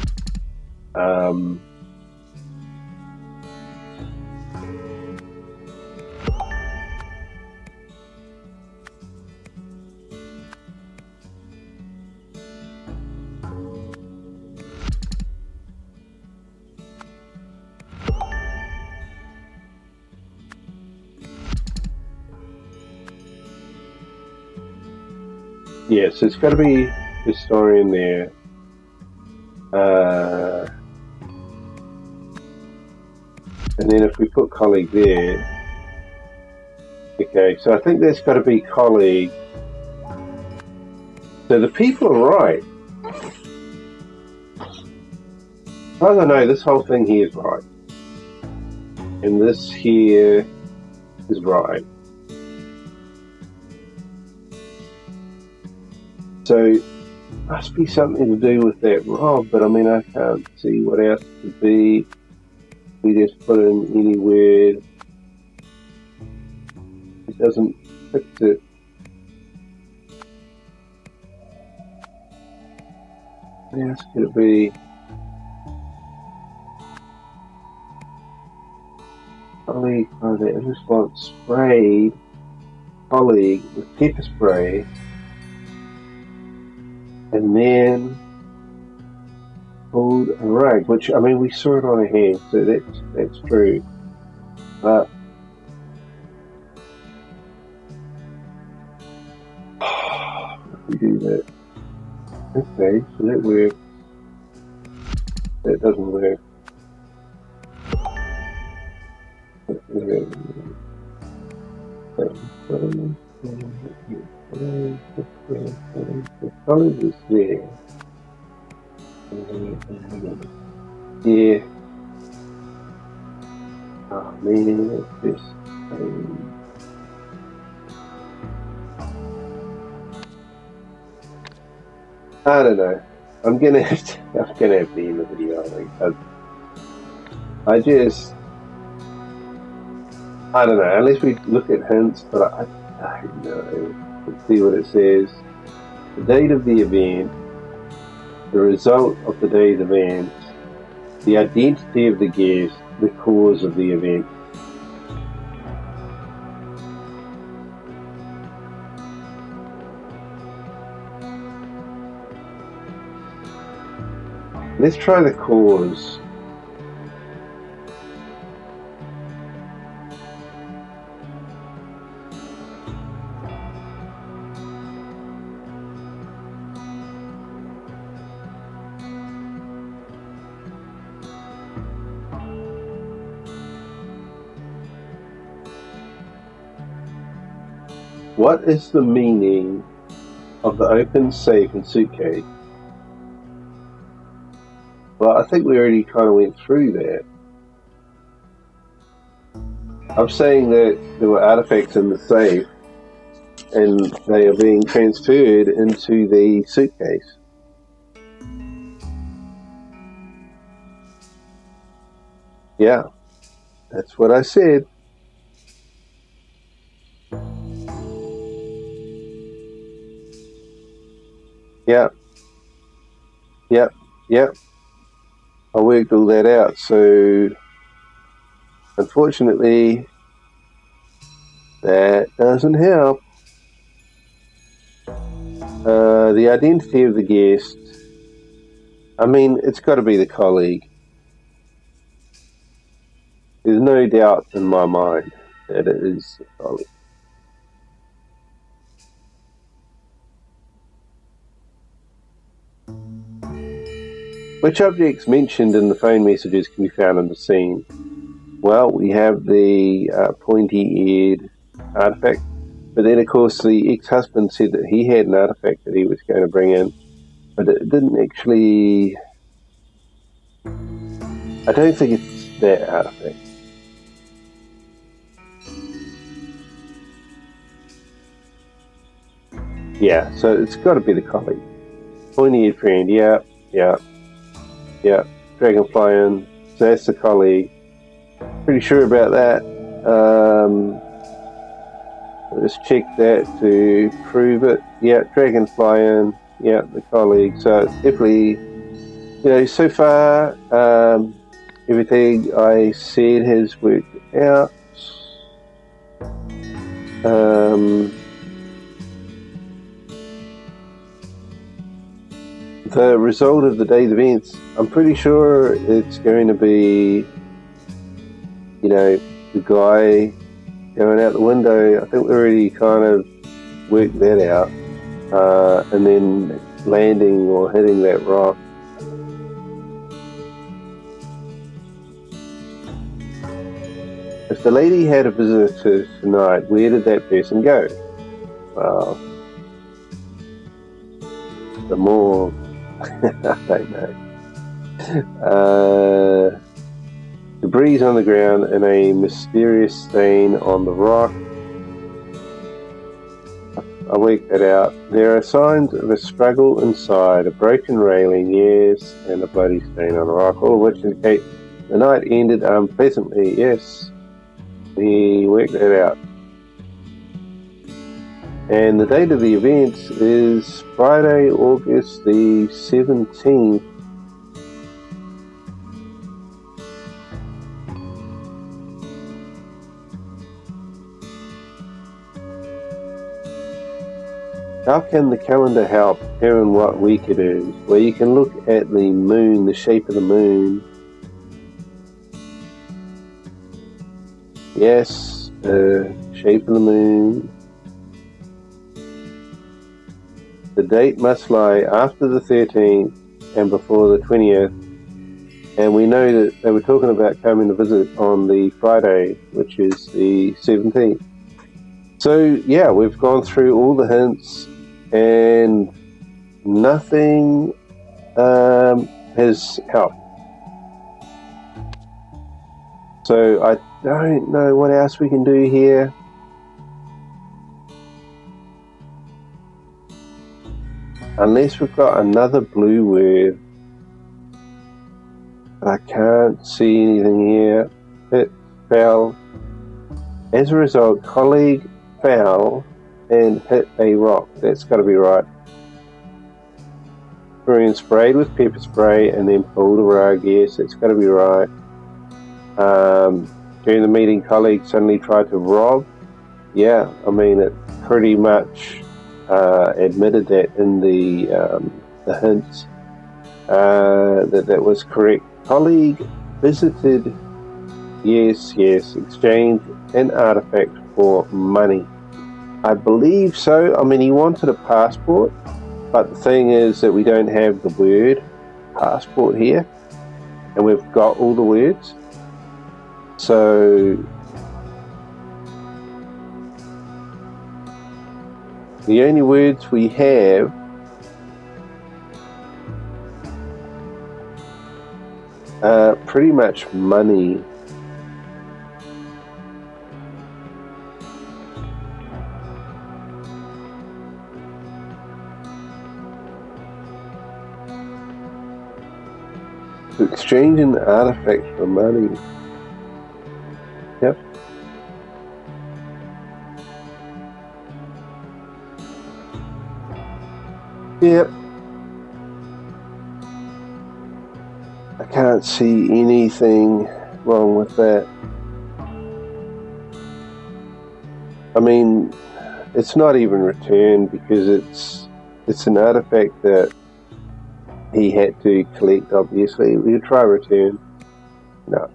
yes, it's got to be historian there. And then if we put colleague there, okay, so I think that's got to be colleague. So the people are right. As far as I know, this whole thing here is right. And this here is right. So must be something to do with that rob, but I mean, I can't see what else it could be. We just put in any word. It doesn't fix it. What else could it be? Oh colleague, that in response sprayed colleague with pepper spray, and then pulled a rug, which, I mean, we saw it on a hand, so that's true. But if we do that, okay, so that works. That doesn't work. The color is there. Yeah. Oh man, it's just. I don't know. I'm gonna have to end the video. I don't know. Unless we look at hints, but I don't know. Let's see what it says. The date of the event, the result of the day's event, the identity of the guest, the cause of the event. Let's try the cause. What is the meaning of the open safe and suitcase? Well, I think we already kind of went through that. I'm saying that there were artifacts in the safe and they are being transferred into the suitcase. Yeah, that's what I said. Yeah, yeah. I worked all that out. So, unfortunately, that doesn't help. The identity of the guest. I mean, it's got to be the colleague. There's no doubt in my mind that it is the colleague. Which objects mentioned in the phone messages can be found in the scene? Well, we have the pointy-eared artifact, but then of course the ex-husband said that he had an artifact that he was going to bring in, but it didn't actually. I don't think it's that artifact. Yeah, so it's got to be the colleague. Pointy-eared friend, yeah. Dragonfly in, so that's the colleague. Pretty sure about that. Let's check that to prove it. Yeah, Dragonfly in, yeah, the colleague. So it's definitely, so far, everything I said has worked out. The result of the day's events, I'm pretty sure it's going to be, the guy going out the window. I think we already kind of worked that out. And then landing or hitting that rock. If the lady had a visitor tonight, where did that person go? Well, the more I don't know. Debris on the ground and a mysterious stain on the rock. I worked that out. There are signs of a struggle inside, a broken railing, yes, and a bloody stain on the rock, all of which indicate the night ended unpleasantly, yes. We worked that out. And the date of the event is Friday, August the 17th. How can the calendar help determine what week it is? Well, you can look at the moon, the shape of the moon. Yes, shape of the moon. The date must lie after the 13th and before the 20th. And we know that they were talking about coming to visit on the Friday, which is the 17th. So, yeah, we've gone through all the hints and nothing has helped. So I don't know what else we can do here. Unless we've got another blue word. But I can't see anything here. It fell. As a result, colleague fell and hit a rock. That's got to be right. Being sprayed with pepper spray and then pulled a rug. Yes, that's got to be right. During the meeting, colleague suddenly tried to rob. Yeah, I mean, it pretty much admitted that in the hints that was correct. Colleague visited, yes, exchanged an artifact for money. I believe so. I mean, he wanted a passport, but the thing is that we don't have the word passport here, and we've got all the words. So the only words we have are pretty much money. To exchange an artifact for money. Yep. Yep. I can't see anything wrong with that. I mean, it's not even returned because it's an artifact that he had to collect, obviously. We'll try return. No.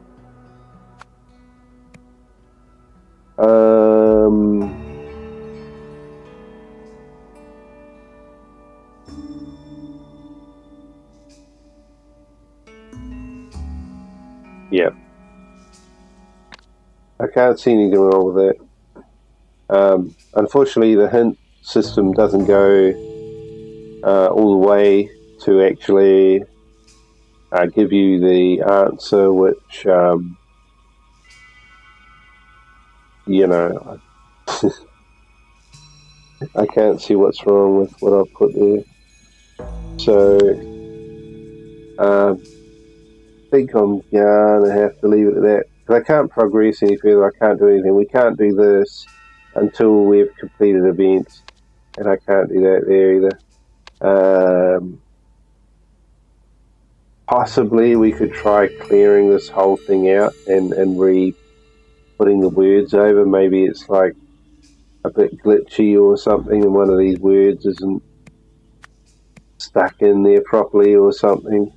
Yeah. I can't see anything wrong with that. Unfortunately, the hint system doesn't go all the way to actually give you the answer, which, you know, I can't see what's wrong with what I've put there. So, I think I'm gonna have to leave it at that. Because I can't progress any further, I can't do anything. We can't do this until we've completed events, and I can't do that there either. Possibly we could try clearing this whole thing out and putting the words over. Maybe it's like a bit glitchy or something, and one of these words isn't stuck in there properly or something.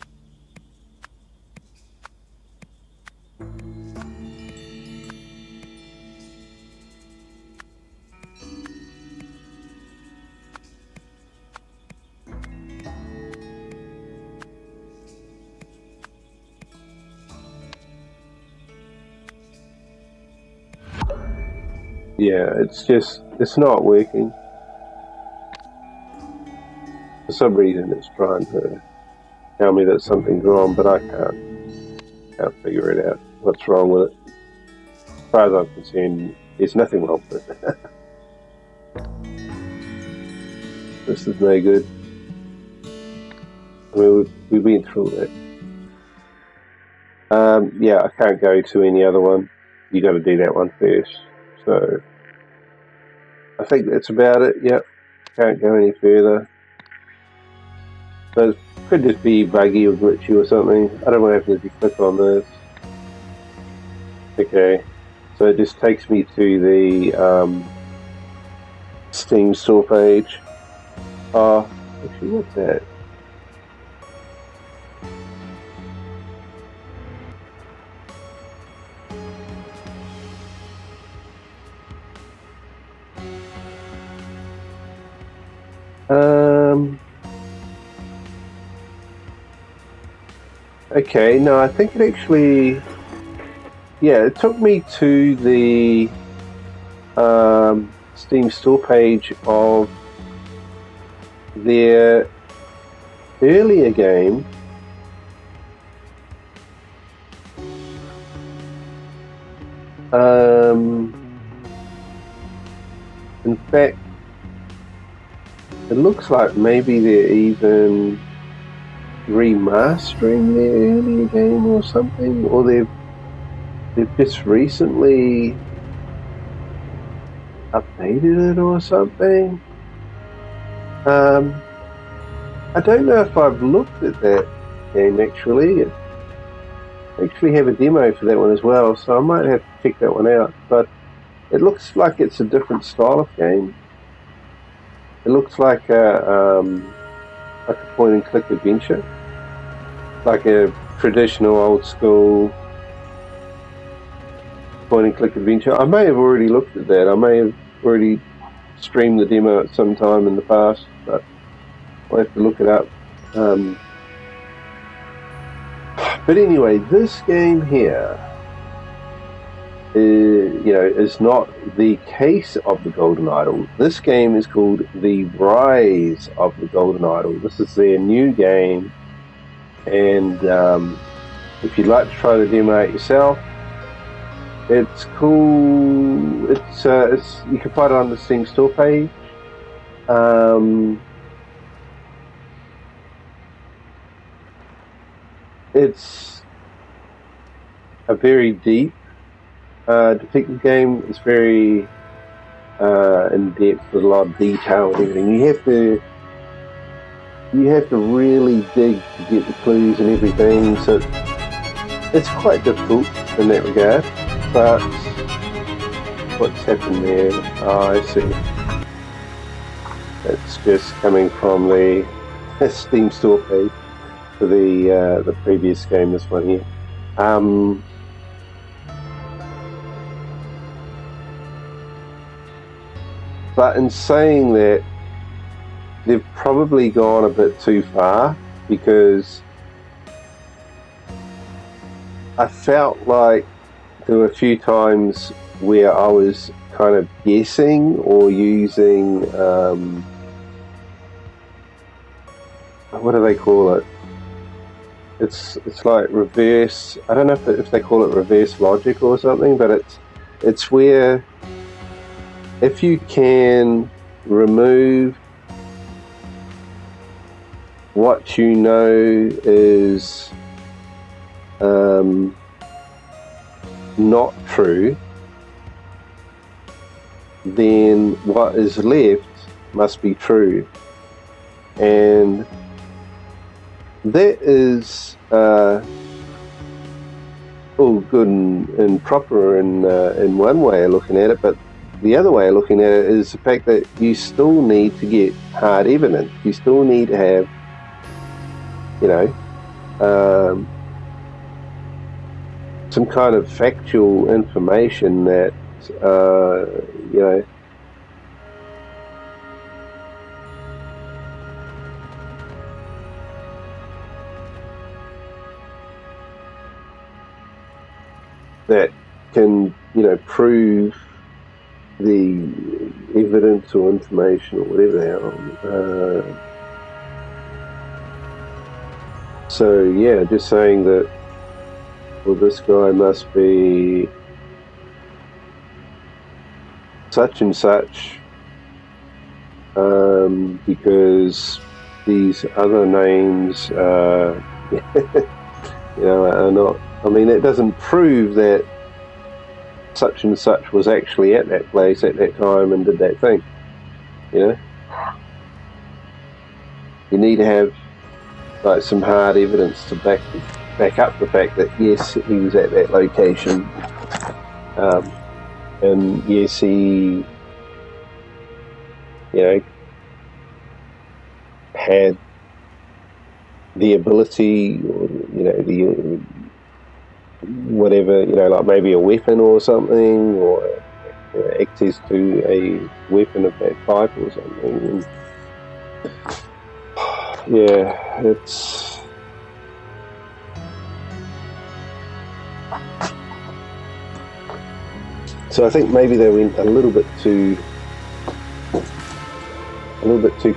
Yeah, it's not working. For some reason it's trying to tell me that something's wrong, but I can't figure it out. What's wrong with it? As far as I'm concerned, there's nothing wrong with it. This is no good. I mean, we went through that. Yeah, I can't go to any other one. You got to do that one first. So I think that's about it. Yep, can't go any further. But it could just be buggy or glitchy or something. I don't want to have to click on this. Okay, so it just takes me to the Steam store page. Oh, actually, what's that? Okay, no, I think it actually, yeah, it took me to the Steam store page of their earlier game. In fact, it looks like maybe they're even remastering their earlier game or something, or they've just recently updated it or something. I don't know if I've looked at that game actually. I actually have a demo for that one as well, so I might have to check that one out. But it looks like it's a different style of game. It looks like a point and click adventure, like a traditional old school point and click adventure. I may have already looked at that. I may have already streamed the demo at some time in the past, but I'll have to look it up. But anyway, this game here is not the case of the Golden Idol. This game is called The Rise of the Golden Idol. This is their new game, and if you'd like to try the demo out yourself, it's cool. It's you can find it on the Steam store page. It's a very deep detective game. It's very in depth with a lot of detail and everything. You have to really dig to get the clues and everything. So it's quite difficult in that regard. But what's happened there? Oh, I see. It's just coming from the Steam store page for the previous game. This one here. But in saying that, they've probably gone a bit too far, because I felt like there were a few times where I was kind of guessing or using what do they call it? It's like reverse. I don't know if they call it reverse logic or something, but it's where if you can remove what you know is not true, then what is left must be true, and that is all good and proper in one way of looking at it, but the other way of looking at it is the fact that you still need to get hard evidence. You still need to have, some kind of factual information that, that can, prove the evidence or information or whatever the hell. So yeah, just saying that, well, this guy must be such and such, because these other names, are not. I mean, it doesn't prove that such and such was actually at that place at that time and did that thing. You need to have like some hard evidence to back up the fact that yes, he was at that location, and yes, he, had the ability, or, the whatever, like maybe a weapon or something, or access to a weapon of that type or something. And, yeah, it's. So I think maybe they went a little bit too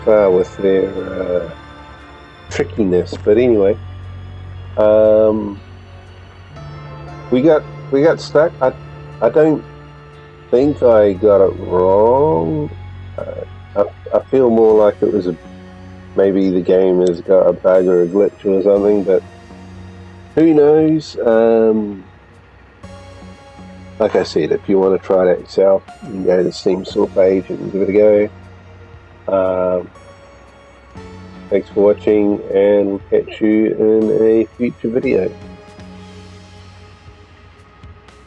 far with their trickiness. But anyway, we got stuck. I don't think I got it wrong. I feel more like it was maybe the game has got a bug or a glitch or something, but who knows? Like I said, if you want to try that yourself, you can go to the Steam store page and give it a go. Thanks for watching, and we'll catch you in a future video.